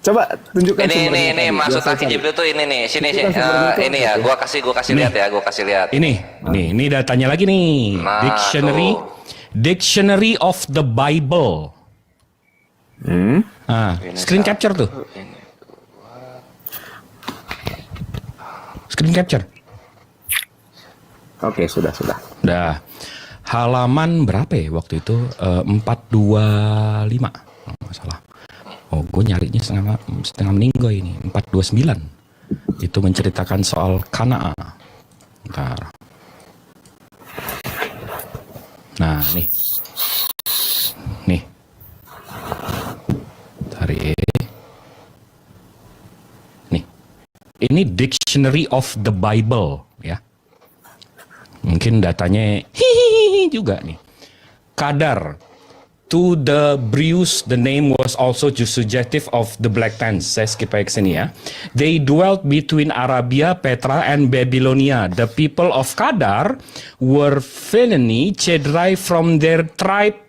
Coba tunjukkan Ini sumbernya tadi, maksud biar saya Aki cari. Jibril tuh ini nih. Sini Itu kan sumbernya tuh ini ya. apa? Gua kasih lihat ya. Gua kasih lihat. Ini datanya lagi nih. Nah, Dictionary of the Bible. Screen capture tuh. Screen capture. Oke, sudah. Dah. Halaman berapa ya waktu itu? 425. Oh, nggak salah. Oh, gue nyarinya setengah meninggal ini. 429. Itu menceritakan soal Kanaa. Ntar. Nah, nih. Tarik. Nih. Ini Dictionary of the Bible, ya. Mungkin datanya hihihi juga nih. Kadar. To the Brews, the name was also suggestive of the Black Tans. Saya skip aja ke sini ya. They dwelt between Arabia, Petra, and Babylonia. The people of Kadar were Phoenicians, derived from their tribe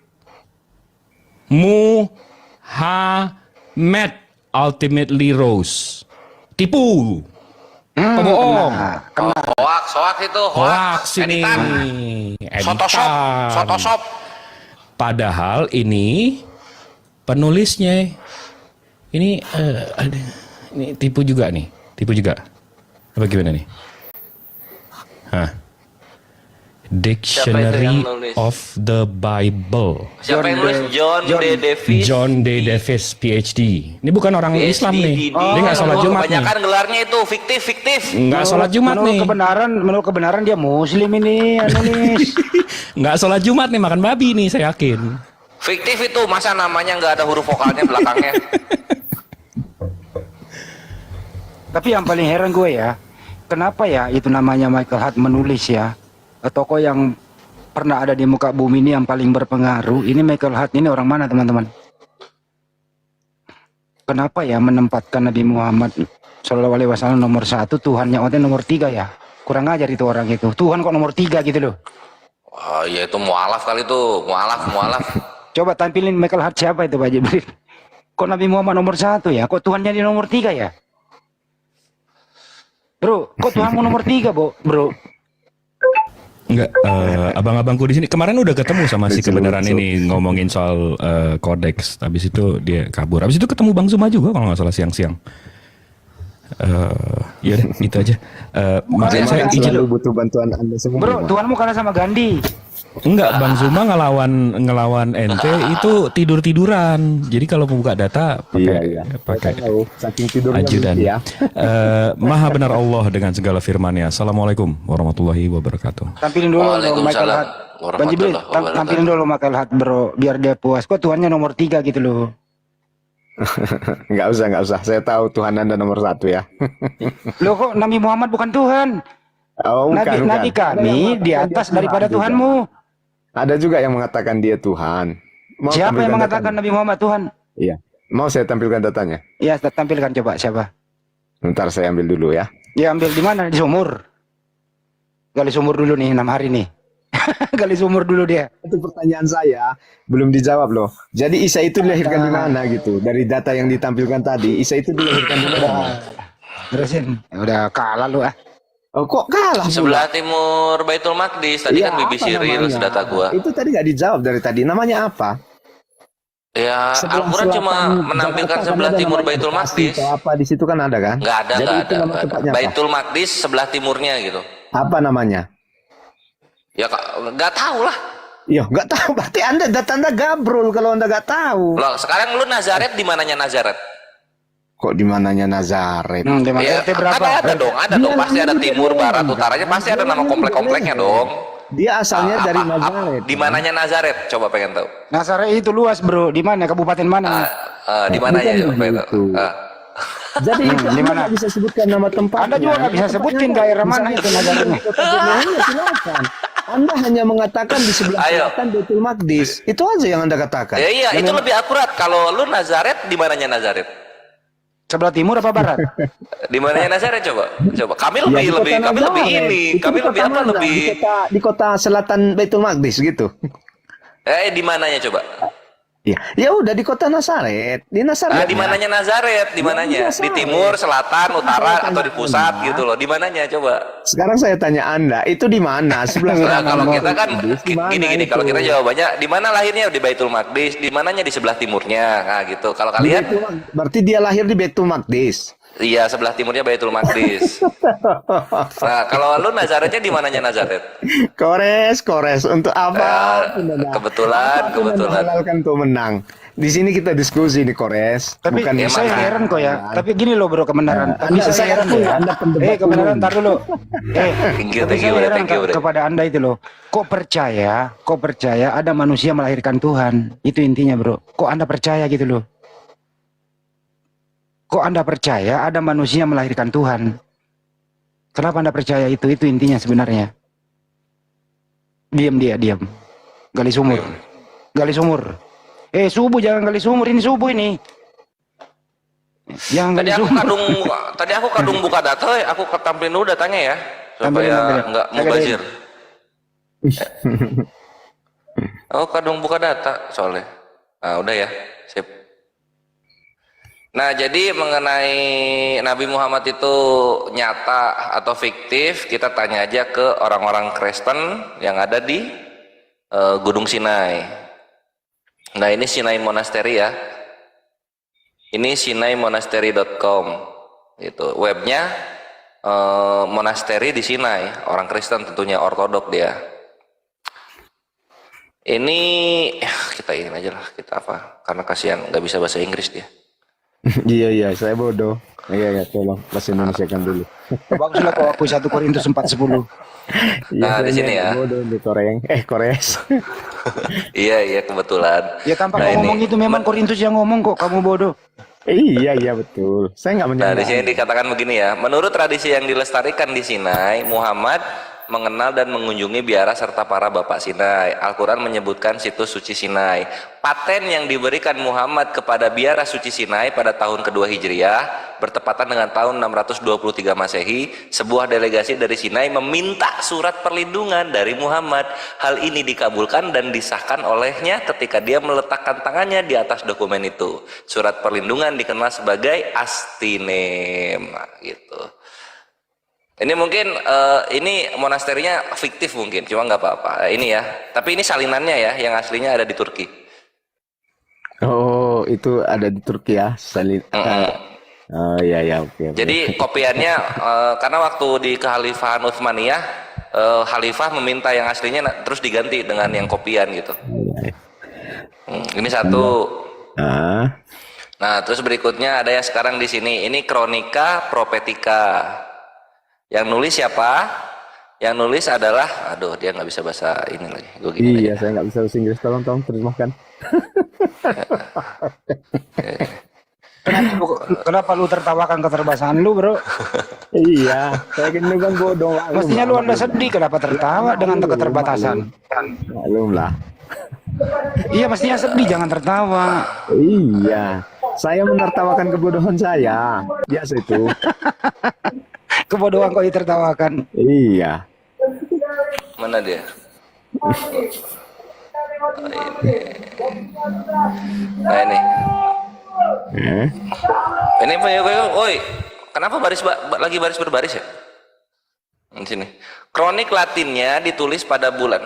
Muhammad ultimately rose. Tipu. Pembohong. Hoax itu. Hoax ini. Editan. Photoshop. Padahal ini penulisnya ini tipu juga. Apa gimana nih? Dictionary Siapa itu yang nulis? of the Bible. Siapa yang nulis? John D. Davis, PhD. Ini bukan orang Islam nih. Dia nggak sholat Jumat nih. Kebanyakan gelarnya itu fiktif. Nggak sholat Jumat nih. Menurut kebenaran dia Muslim ini, nulis. Nggak sholat Jumat nih, makan babi nih, saya yakin. Fiktif itu masa namanya nggak ada huruf vokalnya belakangnya. Tapi yang paling heran gue ya, kenapa ya itu namanya Michael Hart menulis ya? Tokoh yang pernah ada di muka bumi ini yang paling berpengaruh. Ini Michael Hart ini orang mana teman-teman? Kenapa ya menempatkan Nabi Muhammad Shallallahu Alaihi Wasallam nomor 1, Tuhannya orang nomor 3 ya? Kurang ajar itu orang itu. Tuhan kok nomor 3 gitu loh. Oh ya itu mualaf kali itu, mualaf. Coba tampilin Michael Hart siapa itu Pak Jibril? Kok Nabi Muhammad nomor 1 ya? Kok Tuhannya di nomor 3 ya? Bro, kok Tuhanmu nomor 3 bro? Enggak, abang-abangku di sini kemarin udah ketemu sama si kebenaran ini ngomongin soal kodeks. Habis itu dia kabur. Habis itu ketemu Bang Zuma juga kalau nggak salah siang-siang. Ya udah, itu aja. Makanya saya izin. Selalu butuh bantuan Anda semua. Bro, Tuhanmu kalah sama Gandhi. Enggak, Bang Zuma ngelawan ente itu tidur-tiduran. Jadi kalau membuka data pakai Tahu, saking tidurnya ajudan. ya. Maha benar Allah dengan segala firman-Nya. Assalamualaikum warahmatullahi wabarakatuh. Tampilin dulu Waalaikumsalam Michael Hart. Bang Jibril, tampilin dulu Michael Hart bro, biar dia puas. Kok Tuhannya nomor 3 gitu loh. Nggak usah. Saya tahu Tuhan Anda nomor 1 ya. Loh kok Nabi Muhammad bukan Tuhan? Oh, bukan. Nabi kami di atas daripada Tuhanmu. Ada juga yang mengatakan dia Tuhan. Siapa tampilkan yang mengatakan datanya? Nabi Muhammad Tuhan? Iya. Mau saya tampilkan datanya? Ya, tampilkan coba siapa? Ntar saya ambil dulu ya. Ya ambil di mana? Di sumur. Gali sumur dulu nih 6 hari nih. Gali sumur dulu dia. Itu pertanyaan saya belum dijawab loh. Jadi Isa itu dilahirkan di mana gitu? Dari data yang ditampilkan tadi, Isa itu dilahirkan di mana? Terusin. Ya udah kalah lu ah. Oh, kok kalah pula? Sebelah timur Baitul Maqdis. Tadi Iya, kan BBC apa Reels namanya? data gua. Itu tadi nggak dijawab dari tadi. Namanya apa? Ya, Sebelah Al-Quran cuma selatan menampilkan Jakarta kan sebelah ada timur namanya Baitul Bekasi Maqdis. atau apa di situ kan ada kan? Nggak ada, Jadi nggak itu ada, nama nggak ada. tempatnya apa? Baitul Maqdis sebelah timurnya gitu. Apa namanya? Ya nggak tahu lah. Iya, nggak tahu. Berarti Anda gabrol kalau Anda nggak tahu. Loh, sekarang lu Nazaret di mananya Nazaret? Kok di mananya Nazaret? Di Ya, Nazaret berapa? ada dong, pasti ada timur, barat, utaranya, pasti ada nama komplek-kompleknya dong. Dia asalnya dari Nazaret. Di mananya Nazaret? Coba pengen tahu. Nazaret itu luas bro. Di mana? Kabupaten mana? Di mananya? Bukan Coba pengen tahu. begitu. Jadi itu di Anda mana? nggak bisa sebutkan nama tempatnya. Anda juga nggak bisa sebutin daerah mana itu Nazaretnya. Ya, silakan. Anda hanya mengatakan di sebelah Ayo. selatan Baitul Maqdis. Itu aja yang Anda katakan. Ya iya, itu lebih akurat. Kalau lu Nazaret, di mananya Nazaret? Sebelah timur apa barat? Di mananya Nazaret coba? Coba. Kami Ya, di kota kami lebih Nazaret. ini. Itu Kami di kota lebih apa? mana? Lebih di kota selatan Baitul Maqdis gitu. di mananya coba? Ya udah di kota Nazaret. Di Nazaret. Di mananya Nazaret? Di mananya? Di timur, selatan, utara, atau di pusat gitu loh. Di mananya coba? Sekarang saya tanya Anda, itu di mana? Sebelah Nah, selatan kalau Baitul kita kan Maqdis, di mana gini itu? kalau kita jawabannya di mana lahirnya di Baitul Maqdis, di mananya di sebelah timurnya. Nah, gitu. Kalau Di kalian berarti dia lahir di Baitul Maqdis. iya sebelah timurnya Baitul Maqdis. Nah, kalau lu Nazaretnya di mananya Nazaret? Kores. Untuk apa? Kebetulan. Menghalalkan untuk menang. Di sini kita diskusi nih Kores. Tapi Bukan saya masalah. heran kok ya. Tapi gini loh bro kebenaran. Tapi Anda- saya saya heran akui, ya. Anda pendebat Kebenaran umum. tar dulu. Thank you, tapi thank you, saya Bre, heran thank you, Bre. kepada Anda itu loh. Kok percaya ada manusia melahirkan Tuhan? Itu intinya bro. Kok Anda percaya gitu loh? Kok Anda percaya ada manusia melahirkan Tuhan? Kenapa Anda percaya itu? Itu intinya sebenarnya. Diam. Gali sumur. Subuh jangan gali sumur, ini subuh ini. Jangan gali sumur. Tadi aku kadung buka data, aku tampilin dulu datanya ya Tampilin. supaya nggak Saya mubazir. Aku kadung buka data soalnya. Nah, udah ya, sip. Nah, jadi mengenai Nabi Muhammad itu nyata atau fiktif, kita tanya aja ke orang-orang Kristen yang ada di Gunung Sinai. Nah, ini Sinai Monastery ya. Ini sinaimonasteri.com gitu. Webnya monasteri di Sinai, orang Kristen tentunya ortodok dia. Ini kita ini aja lah, kita apa? Karena kasihan nggak bisa bahasa Inggris dia. Iya, saya bodoh. Iya, tolong bahasa Indonesia kan dulu. Baguslah kau aku 1 Korintus 4:10. Nah, di sini ya. Bodoh di Kores. Iya kebetulan. Ya tanpa Nah, kau ini. ngomong itu memang Korintus yang ngomong kok, kamu bodoh. Iya betul. Saya nggak Nah, menyangka. di sini dikatakan begini ya. Menurut tradisi yang dilestarikan di Sinai, Muhammad mengenal dan mengunjungi biara serta para bapak Sinai. Al-Quran menyebutkan situs suci Sinai. Paten yang diberikan Muhammad kepada biara suci Sinai pada tahun kedua Hijriah bertepatan dengan tahun 623 Masehi. Sebuah delegasi dari Sinai meminta surat perlindungan dari Muhammad. Hal ini dikabulkan dan disahkan olehnya ketika dia meletakkan tangannya di atas dokumen itu. Surat perlindungan dikenal sebagai Astinem. Nah, gitu. Ini mungkin ini monasterinya fiktif mungkin, cuma nggak apa-apa. Ini ya, tapi ini salinannya ya, yang aslinya ada di Turki. Oh, itu ada di Turki ya, Oh iya, oke. Jadi kopiannya karena waktu di Kekhalifahan Utsmaniyah, khalifah meminta yang aslinya terus diganti dengan yang kopian gitu. Ini satu. Nah, terus berikutnya ada yang sekarang di sini. Ini Kronika Propetika. Yang nulis siapa? Yang nulis adalah, aduh dia nggak bisa bahasa ini lagi. Gua gini Iya, aja. saya nggak bisa bahasa Inggris. Tolong terjemahkan. Kenapa lu tertawakan keterbatasan lu bro? Iya, saya kan lu kan bodoh. Mestinya lu Anda sedih, kenapa tertawa dengan keterbatasan? Maklum lah. Iya mestinya sedih, jangan tertawa. Iya, saya menertawakan kebodohan saya. Biasa itu. Kebodohan kok ditertawakan. Iya. Mana dia? Nah ini. Eh? Ini punya gue, woi, kenapa lagi baris berbaris ya? Di sini. Kronik Latinnya ditulis pada bulan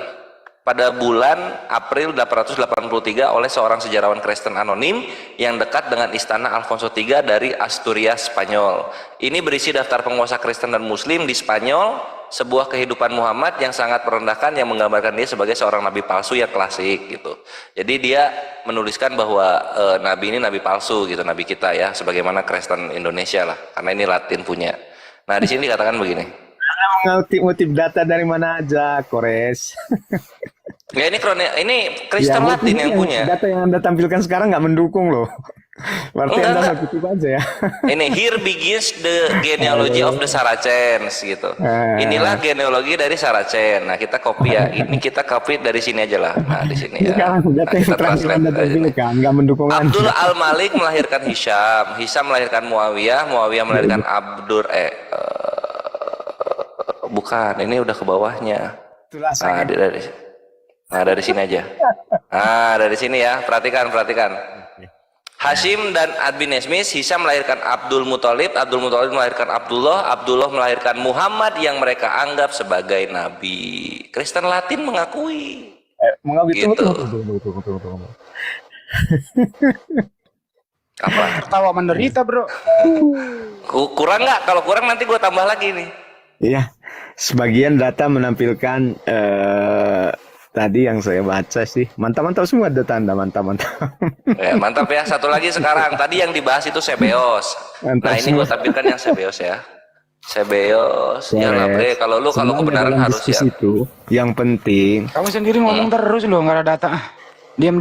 April 883 oleh seorang sejarawan Kristen anonim yang dekat dengan istana Alfonso III dari Asturias, Spanyol. Ini berisi daftar penguasa Kristen dan Muslim di Spanyol, sebuah kehidupan Muhammad yang sangat merendahkan yang menggambarkan dia sebagai seorang nabi palsu yang klasik gitu. Jadi dia menuliskan bahwa nabi ini nabi palsu gitu, nabi kita ya, sebagaimana Kristen Indonesia lah, karena ini Latin punya. Nah di sini dikatakan begini. Ngutip data dari mana aja, Kores? Ya ini Kristen Ya, Latin yang punya. Data yang Anda tampilkan sekarang nggak mendukung loh. Berarti Anda Enggak. ngutip aja ya. Ini here begins the genealogy of the Saracens gitu. Inilah genealogi dari Saracen. Nah kita copy ya. Ini kita copy dari sini aja lah. Nah di sini ya. Sekarang data yang Kita terakhir translate Anda dari sini. tampilkan nggak mendukung Anda. Abdul Al-Malik melahirkan Hisham. Hisham melahirkan Muawiyah. Muawiyah melahirkan bukan. Ini udah ke bawahnya. Itulah Nah dari sini aja. Nah dari sini ya. Perhatikan. Hashim dan bin Esmis. Hisham melahirkan Abdul Muthalib. Abdul Muthalib melahirkan Abdullah. Abdullah melahirkan Muhammad yang mereka anggap sebagai nabi. Kristen Latin mengakui. Mengakui Gitu. tunggu. Apa? Tertawa menderita, bro. Kurang nggak? Kalau kurang nanti gue tambah lagi nih. Iya, sebagian data menampilkan tadi yang saya baca sih. Mantap semua data Anda, mantap. Mantap ya. Satu lagi sekarang. Tadi yang dibahas itu Sebeos. Mantap Nah ini gue semua. tampilkan yang Sebeos ya. Sebeos. Ya lah bre. Kalau Semuanya kebenaran dalam harus ya. diskusi itu yang penting. Kamu sendiri ngomong terus loh, nggak ada data. Diam.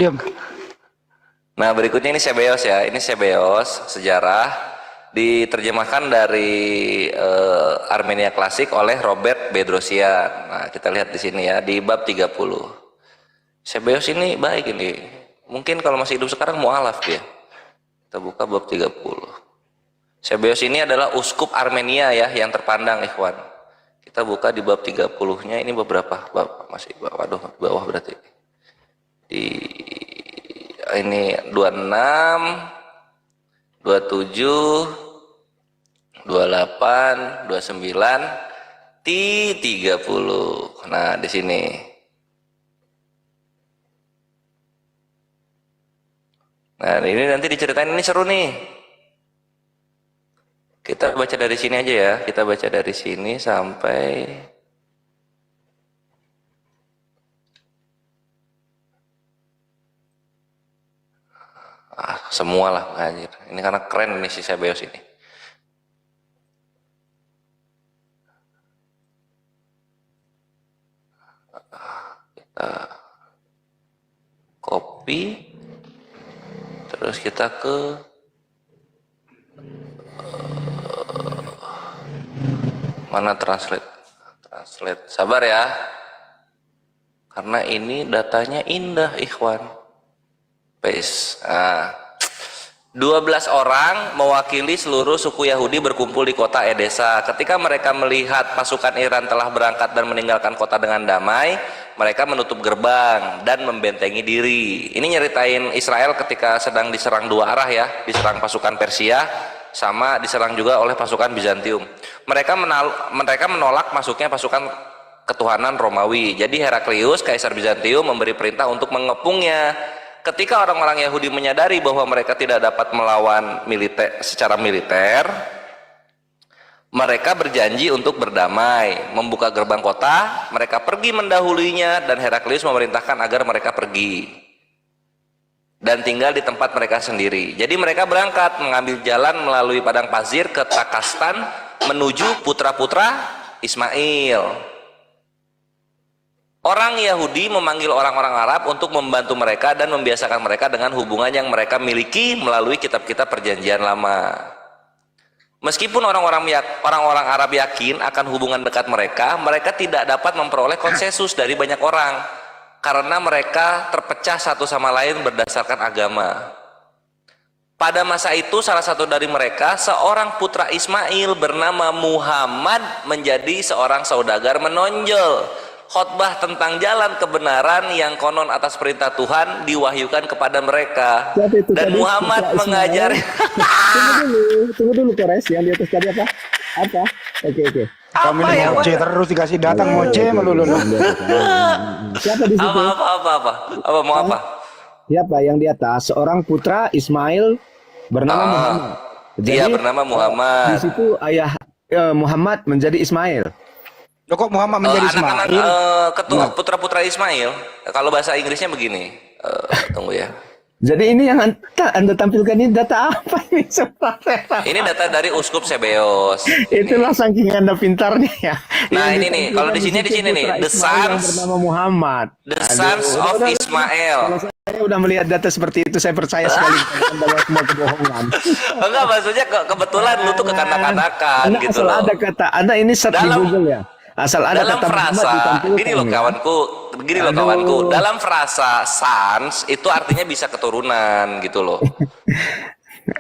Nah berikutnya ini Sebeos ya. Ini Sebeos sejarah diterjemahkan dari Armenia klasik oleh Robert Bedrosian. Nah kita lihat di sini ya di bab 30. Sebeos ini baik ini. Mungkin kalau masih hidup sekarang mualaf dia. Kita buka bab 30. Sebeos ini adalah uskup Armenia ya yang terpandang ikhwan. Kita buka di bab 30-nya. Ini beberapa bab masih waduh bawah berarti. Ini 26 27 28 29 30. Nah, di sini. Nah, ini nanti diceritain, ini seru nih. Kita baca dari sini aja ya. Kita baca dari sini sampai semua lah anjir. Ini karena keren nih si Sebeos ini. Kita copy, terus kita ke mana translate. Sabar ya, karena ini datanya indah ikhwan. Paste. Nah, 12 orang mewakili seluruh suku Yahudi berkumpul di kota Edesa. Ketika mereka melihat pasukan Iran telah berangkat dan meninggalkan kota dengan damai, mereka menutup gerbang dan membentengi diri. Ini nyeritain Israel ketika sedang diserang dua arah ya, diserang pasukan Persia sama diserang juga oleh pasukan Bizantium. Mereka menolak masuknya pasukan ketuhanan Romawi. Jadi Heraklius, kaisar Bizantium, memberi perintah untuk mengepungnya. Ketika orang-orang Yahudi menyadari bahwa mereka tidak dapat melawan secara militer, mereka berjanji untuk berdamai, membuka gerbang kota. Mereka pergi mendahulunya dan Heraklius memerintahkan agar mereka pergi dan tinggal di tempat mereka sendiri. Jadi mereka berangkat mengambil jalan melalui padang pasir ke Takastan menuju putra-putra Ismail. Orang Yahudi memanggil orang-orang Arab untuk membantu mereka dan membiasakan mereka dengan hubungan yang mereka miliki melalui kitab-kitab perjanjian lama. Meskipun orang-orang Arab yakin akan hubungan dekat mereka, mereka tidak dapat memperoleh konsensus dari banyak orang karena mereka terpecah satu sama lain berdasarkan agama. Pada masa itu salah satu dari mereka, seorang putra Ismail bernama Muhammad, menjadi seorang saudagar menonjol. khotbah tentang jalan kebenaran yang konon atas perintah Tuhan diwahyukan kepada mereka. Siapa itu Dan tadi? Muhammad Putra Ismail. mengajari Tunggu dulu Kores, yang di atas tadi apa? Apa? Oke. Kamu apa ini ya? ngoceh terus dikasih datang ngoceh melulu. Siapa di situ? Apa mau apa? Siapa yang di atas? Seorang putra Ismail bernama Muhammad. Dia bernama Muhammad. Di situ ayah Muhammad menjadi Ismail. Loh, kok Muhammad menjadi Anak-anak Ismail? ketua putra-putra Ismail. Kalau bahasa Inggrisnya begini. Tunggu ya. Jadi ini yang anda tampilkan ini data apa ini sebenarnya? Ini data dari Uskup Sebeos. Itulah saking anda pintarnya ya. Nah, Yang ini nih, kalau di sini situ nih, putra The Ismail yang Sons, bernama Muhammad. The Sons of Ismail. Kalau saya udah melihat data seperti itu, saya percaya sekali anda buat semua kebohongan. Enggak, maksudnya kebetulan lu tuh kekanak-kanakan Anda gitu asal loh. ada kata, anda ini search di Google ya. Asal ada Dalam kata Muhammad frasa, ditampilkan gini loh ya. kawanku, dalam frasa sans itu artinya bisa keturunan gitu loh.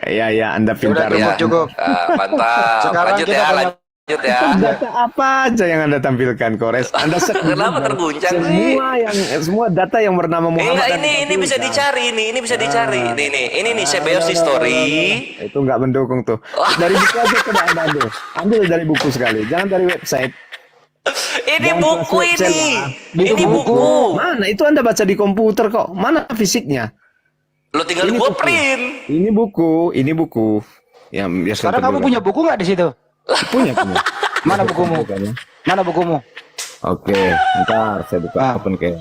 Ya, Anda pintar. Udah, cukup. Mantap. Sekarang Lanjut kita ya, banyak- lanjut ya. Data apa aja yang anda tampilkan, Kores? Anda search di Kenapa Google. terguncang sih? Semua data yang bernama Muhammad. Enggak, Anda ini bisa tampilkan. dicari ini bisa dicari. Ini nih Sebeos History. Itu nggak mendukung tuh. Dari buku aja coba anda ambil. Ambil dari buku sekali, jangan dari website. Ini Jangan buku kelas website ini. lah. Ini buku. Mana itu anda baca di komputer kok? Mana fisiknya? Lo tinggal Ini gua buku. print. Ini buku. Yang biasa Sekarang kamu punya buku nggak di situ? punya. Mana bukumu? Mana bukumu? Oke, ntar saya buka open cam.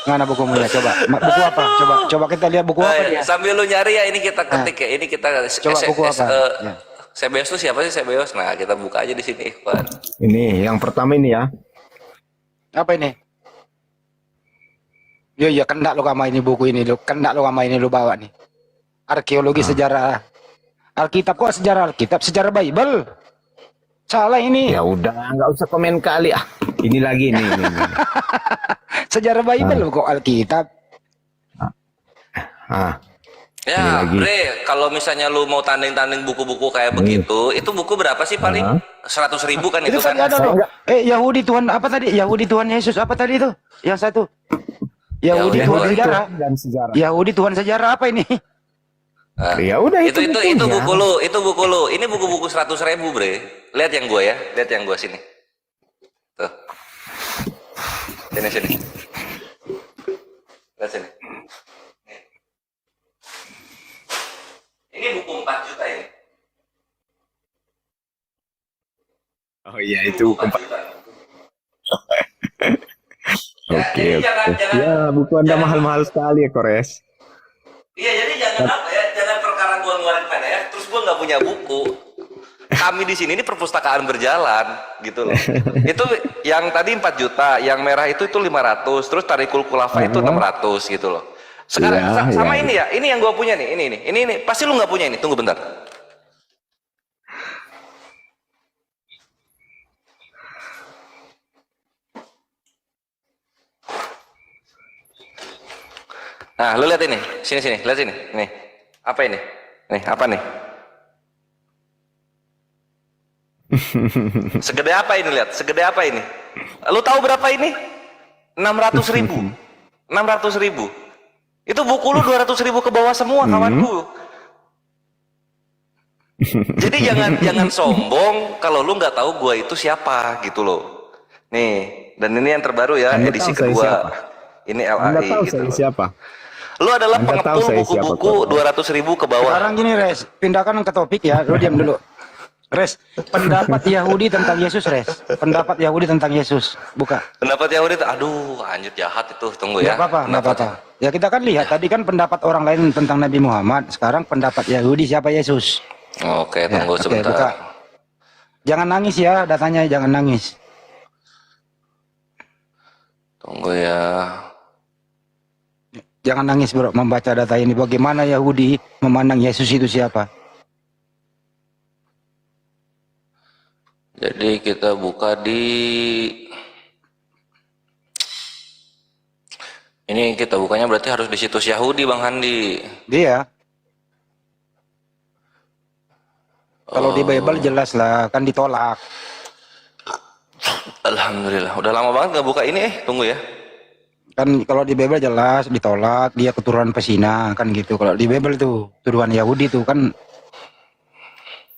Mana bukumu ya? Coba. Buku apa? Coba kita lihat buku apa dia. Sambil lu nyari ya, ini kita ketik ya. Ini kita Coba buku apa? Ya. Sebeos tuh siapa sih Sebeos? Nah, kita buka aja di sini, Ikhwan. Ini yang pertama ini ya. Apa ini? Iya, kena lo sama ini buku ini lo. Kena lo sama ini lo bawa nih. Arkeologi sejarah. Alkitab kok sejarah Alkitab? Sejarah Bible. Salah ini. Ya udah, nggak usah komen kali ah. Ini lagi ini. Sejarah Bible kok Alkitab. Ya, Bre, kalau misalnya lu mau tanding-tanding buku-buku kayak begitu, itu buku berapa sih paling? 100.000 kan itu Itu kan? kan ada loh. Yahudi Tuhan apa tadi? Yahudi Tuhan Yesus apa tadi itu? Yang satu. Yahudi Tuhan sejarah. Dan sejarah. Yahudi Tuhan sejarah apa ini? Ya udah itu bukunya. buku lu. Ini buku-buku 100.000, Bre. Lihat yang gua ya, lihat yang gua sini. Tuh. Sini. Lihat sini. Ini buku 4 juta ini. Oh iya itu buku 4 juta. Oke. Jangan- Ya buku anda mahal-mahal sekali ya Kores. Iya, jadi jangan perkara gua ngeluarin PDF terus gua nggak punya buku. Kami di sini ini perpustakaan berjalan gitu loh. Itu yang tadi 4 juta, yang merah itu 500, terus Tarikul Khulafa itu 600 gitu loh. Sekarang sama ini ya, ini yang gua punya nih, ini pasti lu nggak punya ini. Tunggu bentar. Nah, lu lihat ini, sini, lihat sini, nih, apa ini? Nih, apa nih? Segede apa ini, lihat, segede apa ini? Lu tahu berapa ini? 600.000, 600.000. Itu buku lu 200.000 ke bawah semua, kawanku. Jadi jangan sombong kalau lu nggak tahu gua itu siapa gitu loh. Nih, dan ini yang terbaru ya, Anda edisi tahu saya kedua. siapa? Ini Anda LAI tahu gitu saya loh. siapa? Lu adalah Anda tahu pengepul saya siapa, buku-buku Kok? 200.000 ke bawah. Sekarang gini Res, pindahkan ke topik ya. Lu diam dulu. Res, pendapat Yahudi tentang Yesus, Res. Pendapat Yahudi tentang Yesus. Buka. Pendapat Yahudi itu, aduh, anjir jahat itu. Tunggu ya. Nggak apa-apa. Ya kita kan lihat tadi kan pendapat orang lain tentang Nabi Muhammad. Sekarang pendapat Yahudi siapa Yesus? Oke, tunggu Oke, sebentar. buka. Jangan nangis ya, datanya jangan nangis. Tunggu ya. Jangan nangis bro, membaca data ini. Bagaimana Yahudi memandang Yesus itu siapa? Jadi kita buka di ini, kita bukanya berarti harus di situs Yahudi, Bang Handi. Dia. Kalau di Bible jelas lah, kan ditolak. Alhamdulillah. Udah lama banget nggak buka ini, tunggu ya. Kan kalau di Bible jelas ditolak, dia keturunan pesina kan gitu. Kalau di Bible tuh turunan Yahudi tuh kan.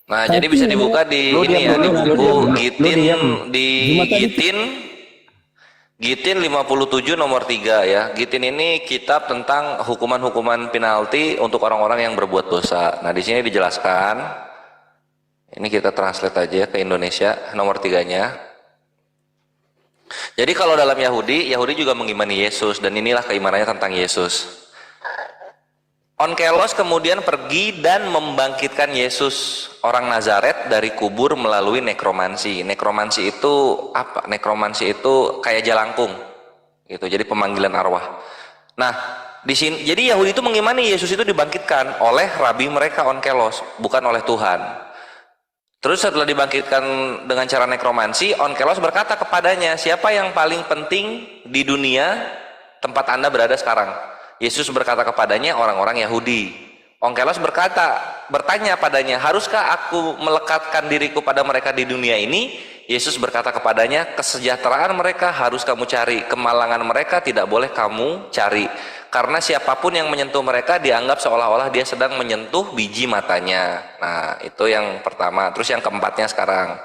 Nah, jadi bisa dibuka di Lu ini ya, diam di dulu, lu buku diam. Gitin, Lu diam. di Gitin 57 nomor 3 ya. Gitin ini kitab tentang hukuman-hukuman penalti untuk orang-orang yang berbuat dosa. Nah, di sini dijelaskan. Ini kita translate aja ke Indonesia nomor 3-nya. Jadi kalau dalam Yahudi juga mengimani Yesus, dan inilah keimanannya tentang Yesus. Onkelos kemudian pergi dan membangkitkan Yesus orang Nazaret dari kubur melalui nekromansi. Nekromansi itu apa? Nekromansi itu kayak jalangkung, gitu. Jadi pemanggilan arwah. Nah, di sini jadi Yahudi itu mengimani Yesus itu dibangkitkan oleh rabi mereka Onkelos, bukan oleh Tuhan. Terus setelah dibangkitkan dengan cara nekromansi, Onkelos berkata kepadanya, siapa yang paling penting di dunia tempat Anda berada sekarang? Yesus berkata kepadanya, orang-orang Yahudi. Onkelos bertanya padanya, haruskah aku melekatkan diriku pada mereka di dunia ini? Yesus berkata kepadanya, kesejahteraan mereka harus kamu cari, kemalangan mereka tidak boleh kamu cari. Karena siapapun yang menyentuh mereka dianggap seolah-olah dia sedang menyentuh biji matanya. Nah, itu yang pertama. Terus yang keempatnya sekarang.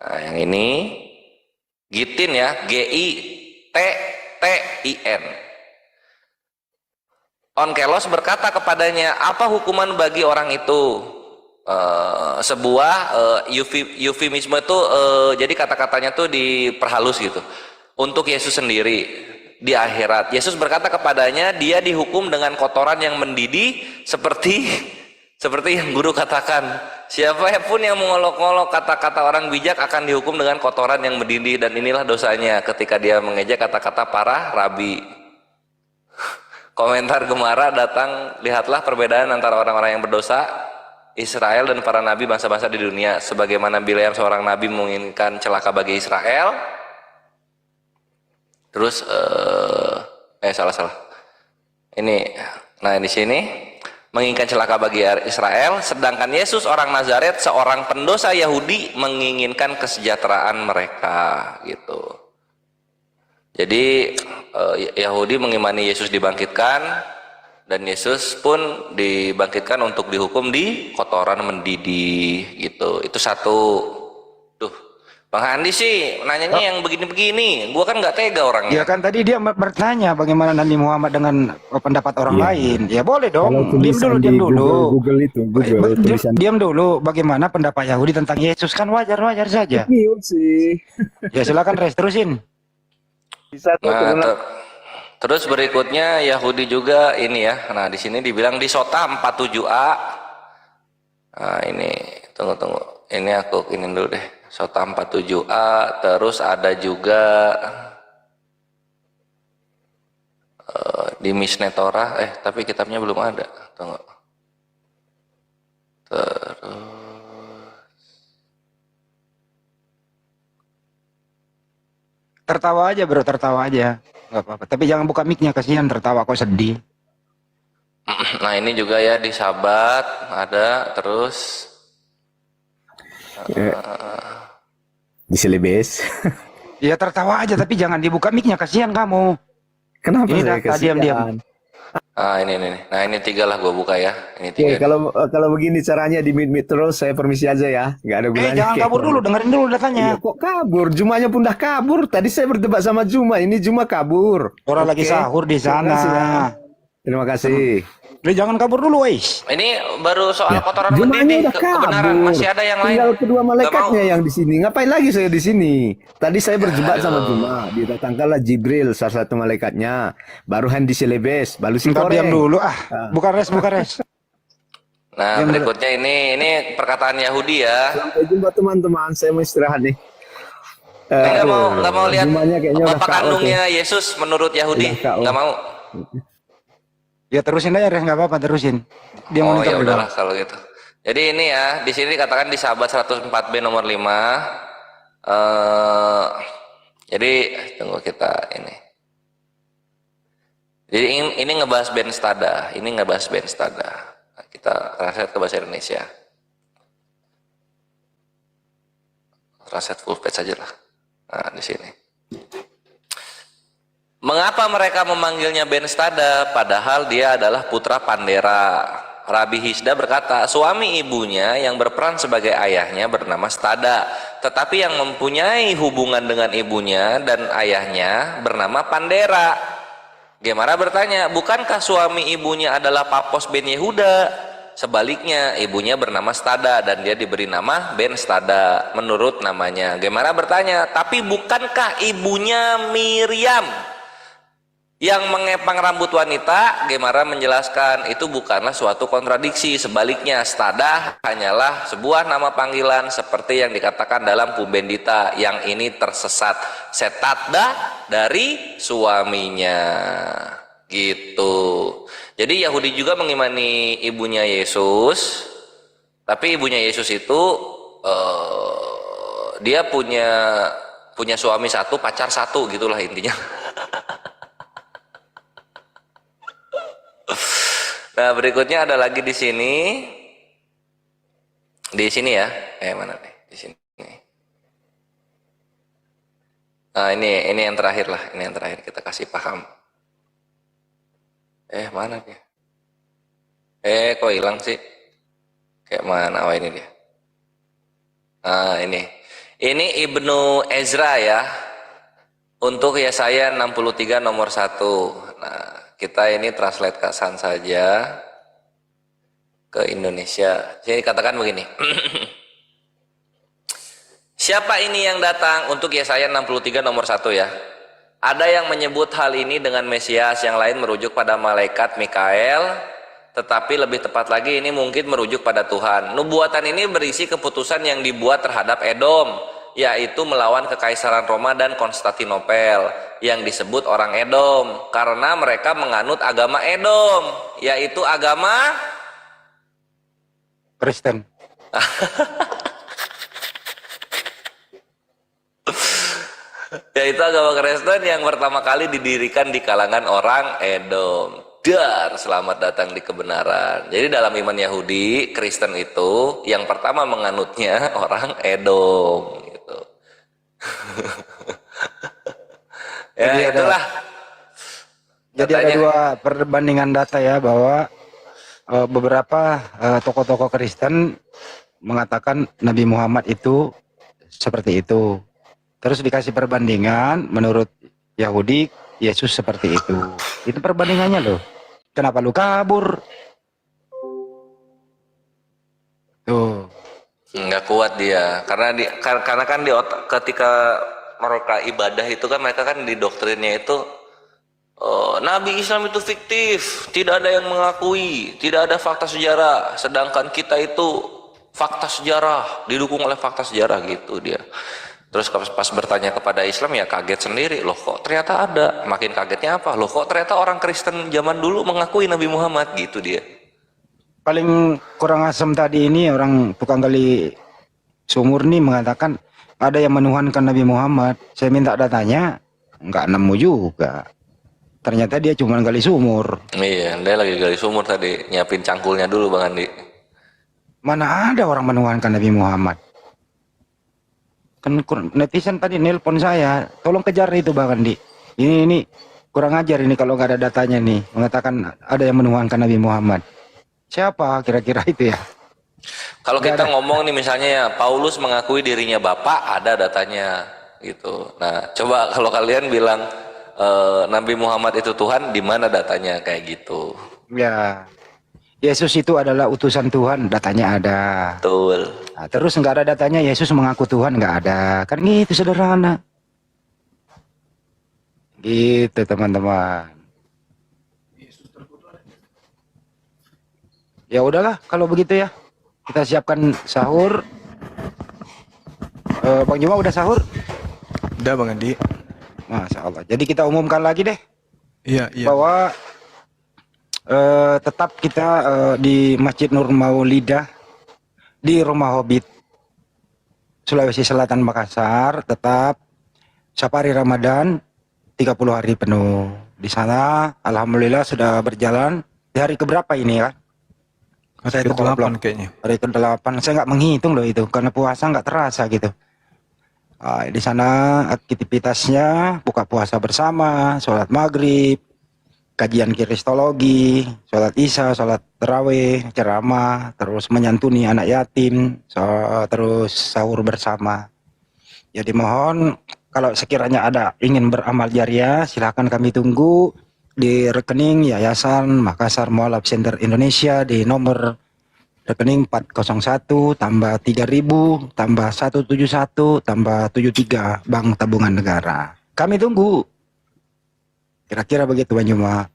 Nah, yang ini Gitin ya, Gittin. Onkelos berkata kepadanya, apa hukuman bagi orang itu? Sebuah eufemisme itu, jadi kata-katanya tuh diperhalus gitu. Untuk Yesus sendiri. Di akhirat Yesus berkata kepadanya, dia dihukum dengan kotoran yang mendidih seperti yang guru katakan, siapapun yang mengolok-olok kata-kata orang bijak akan dihukum dengan kotoran yang mendidih, dan inilah dosanya ketika dia mengejek kata-kata para rabi. Komentar Gemara datang, lihatlah perbedaan antara orang-orang yang berdosa Israel dan para nabi bangsa-bangsa di dunia. Sebagaimana Bileam seorang nabi menginginkan celaka bagi Israel. Terus salah. Ini, nah di sini menginginkan celaka bagi Israel, sedangkan Yesus orang Nazaret seorang pendosa Yahudi menginginkan kesejahteraan mereka, gitu. Jadi Yahudi mengimani Yesus dibangkitkan, dan Yesus pun dibangkitkan untuk dihukum di kotoran mendidih, gitu. Itu satu. Bang Andi sih nanyanya yang begini-begini, gua kan nggak tega orangnya. Ya kan tadi dia bertanya bagaimana Nabi Muhammad dengan pendapat orang lain. Ya boleh dong. Diam dulu. Google itu, tulisan. Diam dulu. Bagaimana pendapat Yahudi tentang Yesus, kan wajar saja. sih. Ya silakan terusin. Bisa Terus berikutnya Yahudi juga ini ya. Nah di sini dibilang di Sota 47a. Nah ini tunggu. Ini aku ini dulu deh. Sota 47a. Terus ada juga di Mishneh Torah. Tapi kitabnya belum ada. Tunggu. Terus Tertawa aja bro, tertawa aja. Nggak apa-apa. Tapi jangan buka mic-nya, kasihan tertawa kok sedih. nah ini juga ya di Sabat ada. Terus Di Selebes. Ya tertawa aja, tapi jangan dibuka mic-nya, kasihan kamu. Kenapa Ini saya dah, diam. kasihan? ini. Nah ini 3 lah gua buka ya. Ini 3. Kalau begini caranya di meet terus, saya permisi aja ya. Nggak ada gunanya. Jangan kabur dulu, dengerin dulu datanya. Iya, kok kabur? Jumanya pun dah kabur. Tadi saya berdebat sama Juma, ini Juma kabur. Orang lagi sahur di Terima kasih ya. sana. Terima kasih. Lu jangan kabur dulu, wes. Ini baru soal kotoran Jumanya mendidih, udah kebenaran. kabur. Masih ada yang lain. Tinggal kedua malaikatnya Nggak mau. yang di sini. Ngapain lagi saya di sini? Tadi saya berdebat sama Juma. Didatangkanlah Jibril, salah satu malaikatnya. Baru Handi Selebes, baru si Ntar diam dulu. Buka res. Nah berikutnya ini perkataan Yahudi ya. Sampai jumpa teman-teman. Saya mau istirahat nih. Nggak mau lihat Jumanya kayaknya udah bapak KO kandungnya Yesus menurut Yahudi. Udah KO. Nggak mau. Ya terusin aja, res, nggak apa-apa, terusin. Dia Oh monitor ya dulu. udahlah kalau gitu. Jadi ini ya, di sini dikatakan di Sabat 104b nomor 5. Jadi tunggu kita ini. Jadi ini ngebahas Ben Stada. Nah, kita translate ke bahasa Indonesia. translate full page aja lah. Nah, di sini. Mengapa mereka memanggilnya Ben Stada padahal dia adalah putra Pandera? Rabi Hisda berkata, suami ibunya yang berperan sebagai ayahnya bernama Stada, tetapi yang mempunyai hubungan dengan ibunya dan ayahnya bernama Pandera. Gemara bertanya, bukankah suami ibunya adalah Papos bin Yehuda? Sebaliknya, ibunya bernama Stada dan dia diberi nama Ben Stada menurut namanya. Gemara bertanya, tapi bukankah ibunya Miriam yang mengepang rambut wanita? Gemara menjelaskan itu bukanlah suatu kontradiksi. Sebaliknya, Stada hanyalah sebuah nama panggilan seperti yang dikatakan dalam Pubendita, yang ini tersesat setadda dari suaminya. Gitu. Jadi Yahudi juga mengimani ibunya Yesus, tapi ibunya Yesus itu dia punya suami satu, pacar satu, gitulah intinya. Nah, berikutnya ada lagi di sini. Di sini ya. Mana nih? Di sini. Nah, ini yang terakhir lah. Ini yang terakhir kita kasih paham. Mana dia? Kok hilang sih? Kayak mana? Oh, ini dia. Nah, ini. Ini Ibnu Ezra ya. Untuk Yesaya 63 nomor 1. Nah, kita ini translate kasan saja ke Indonesia. Jadi katakan begini. Siapa ini yang datang? Untuk Yesaya 63 nomor 1 ya. Ada yang menyebut hal ini dengan Mesias, yang lain merujuk pada malaikat Mikael, tetapi lebih tepat lagi ini mungkin merujuk pada Tuhan. Nubuatan ini berisi keputusan yang dibuat terhadap Edom, yaitu melawan kekaisaran Roma dan Konstantinopel, yang disebut orang Edom karena mereka menganut agama Edom, yaitu agama Kristen. Yaitu agama Kristen yang pertama kali didirikan di kalangan orang Edom. Dar, selamat datang di kebenaran. Jadi dalam iman Yahudi, Kristen itu yang pertama menganutnya orang Edom gitu. Ya, Jadi itulah. Jadi ada dua perbandingan data ya, bahwa beberapa tokoh-tokoh Kristen mengatakan Nabi Muhammad itu seperti itu. Terus dikasih perbandingan menurut Yahudi Yesus seperti itu. Itu perbandingannya loh. Kenapa lu kabur? Tuh. Nggak kuat dia, karena kan di otak, ketika mereka ibadah itu kan mereka kan di doktrinnya itu Nabi Islam itu fiktif, tidak ada yang mengakui, tidak ada fakta sejarah, sedangkan kita itu fakta sejarah, didukung oleh fakta sejarah gitu dia. Terus pas bertanya kepada Islam ya kaget sendiri, loh kok ternyata ada. Makin kagetnya apa? Loh kok ternyata orang Kristen zaman dulu mengakui Nabi Muhammad gitu dia. Paling kurang asam tadi ini orang tukang gali sumur nih mengatakan ada yang menuhankan Nabi Muhammad. Saya minta datanya, nggak nemu juga. Ternyata dia cuma gali sumur. Iya, dia lagi gali sumur tadi, nyiapin cangkulnya dulu Bang Andi. Mana ada orang menuhankan Nabi Muhammad? Kan netizen tadi nelpon saya, tolong kejar itu Bang Andi. Ini kurang ajar ini kalau nggak ada datanya nih, mengatakan ada yang menuhankan Nabi Muhammad. Siapa kira-kira itu ya? Kalau kita ngomong nih misalnya ya, Paulus mengakui dirinya Bapak, ada datanya gitu. Nah, coba kalau kalian bilang Nabi Muhammad itu Tuhan, di mana datanya kayak gitu? Ya, Yesus itu adalah utusan Tuhan, datanya ada. Betul. Nah, terus nggak ada datanya Yesus mengaku Tuhan, nggak ada. Kan gitu sederhana. Gitu teman-teman. Ya udahlah kalau begitu ya. Kita siapkan sahur. Bang Juma udah sahur? Udah Bang Andi. Masya Allah. Jadi kita umumkan lagi deh. Iya. Bahwa tetap kita di Masjid Nur Maulidah di Rumah Hobbit Sulawesi Selatan Makassar, tetap safari Ramadan 30 hari penuh. Di sana alhamdulillah sudah berjalan. Di hari keberapa ini ya? Hari ke-8 kayaknya. Hari ke-8. Saya nggak menghitung loh itu karena puasa nggak terasa gitu. Di sana aktivitasnya buka puasa bersama, sholat maghrib, kajian kristologi, sholat isya, sholat tarawih, ceramah, terus menyantuni anak yatim, terus sahur bersama. Jadi mohon kalau sekiranya ada ingin beramal jariah, silakan kami tunggu di rekening Yayasan Makassar Mualaf Center Indonesia di nomor rekening 401 tambah 3000 tambah 171 tambah 73 Bank Tabungan Negara. Kami tunggu. Kira-kira begitu Bang Juma.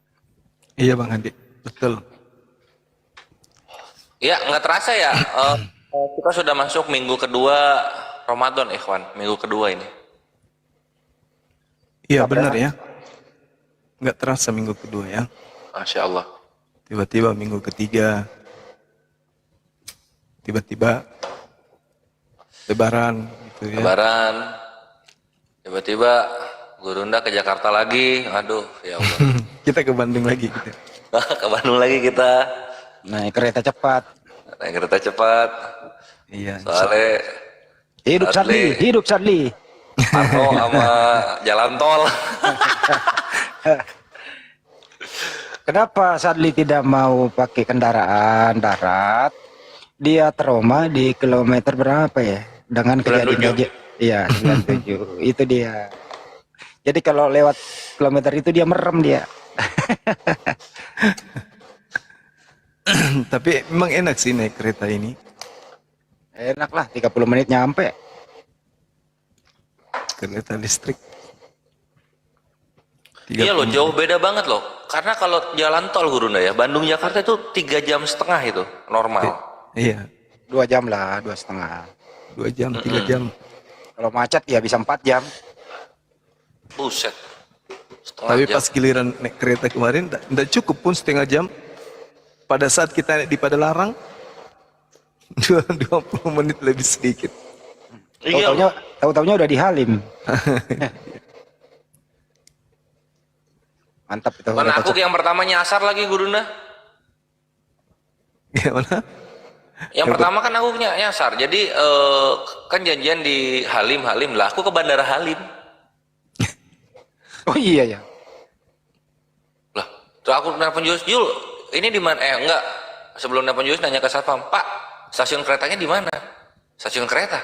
Iya Bang Andi, betul. Ya, nggak terasa ya. Kita sudah masuk minggu kedua Ramadan, Ikhwan. Minggu kedua ini. Iya benar ya. Nggak terasa minggu kedua ya. Masya Allah. Tiba-tiba minggu ketiga. Tiba-tiba Lebaran gitu ya. Lebaran. Tiba-tiba Gurunda ke Jakarta lagi. Aduh, ya Allah. Kita ke Bandung lagi gitu. Ke Bandung lagi kita. Naik kereta cepat. Naik kereta cepat. Iya. Soalnya Hidup Sadli, hidup Sadli. atau sama jalan tol. Kenapa Sadli tidak mau pakai kendaraan darat? Dia trauma di kilometer berapa ya? Dengan kejadian 97. Iya, 97. Itu dia. Jadi kalau lewat kilometer itu dia merem dia. Tapi memang enak sih naik kereta ini. Enak lah, 30 menit nyampe. Kereta listrik. Iya loh, jauh beda banget loh. Karena kalau jalan tol Gurunda ya, Bandung Jakarta itu 3,5 jam itu normal. Iya. 2 jam lah, 2,5. 2 jam, 3 jam. Kalau macet ya bisa 4 jam. Buset. Setengah Tapi jam. pas giliran naik kereta kemarin, tidak cukup pun setengah jam. Pada saat kita naik di Padalarang, 20 menit lebih sedikit. Iya. Tahu-taunya udah di Halim. Mantap itu. Mana aku yang pertama nyasar lagi Gurunda. Gimana? Yang pertama kan aku nyasar. Jadi kan janjian di Halim lah. Aku ke Bandara Halim. Oh iya ya. Lah, terus aku nelpon Jul, ini di mana? Enggak. Sebelum nelpon Jul nanya ke satpam, Pak, stasiun keretanya di mana? Stasiun kereta.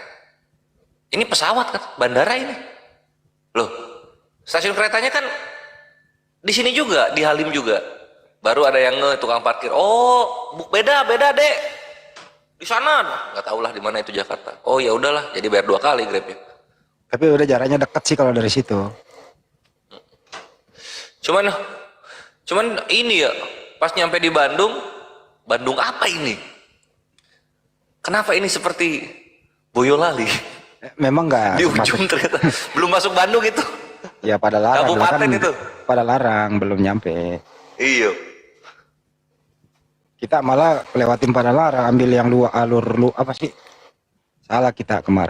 Ini pesawat kan, bandara ini. Loh, stasiun keretanya kan di sini juga, di Halim juga. Baru ada yang tukang parkir. Oh, beda Dek. Di sana. Nggak tahu lah di mana itu Jakarta. Oh ya udahlah, jadi bayar 2 kali Grab ya. Tapi udah jaraknya dekat sih kalau dari situ. Cuman ini ya, pas nyampe di Bandung apa ini? Kenapa ini seperti Boyolali? Memang nggak Di ujung ternyata. Belum masuk Bandung itu. Ya pada larang. Kabupaten itu. Pada larang belum nyampe. Iya. Kita malah lewatin pada larang, ambil yang alur apa sih? Salah kita kemarin.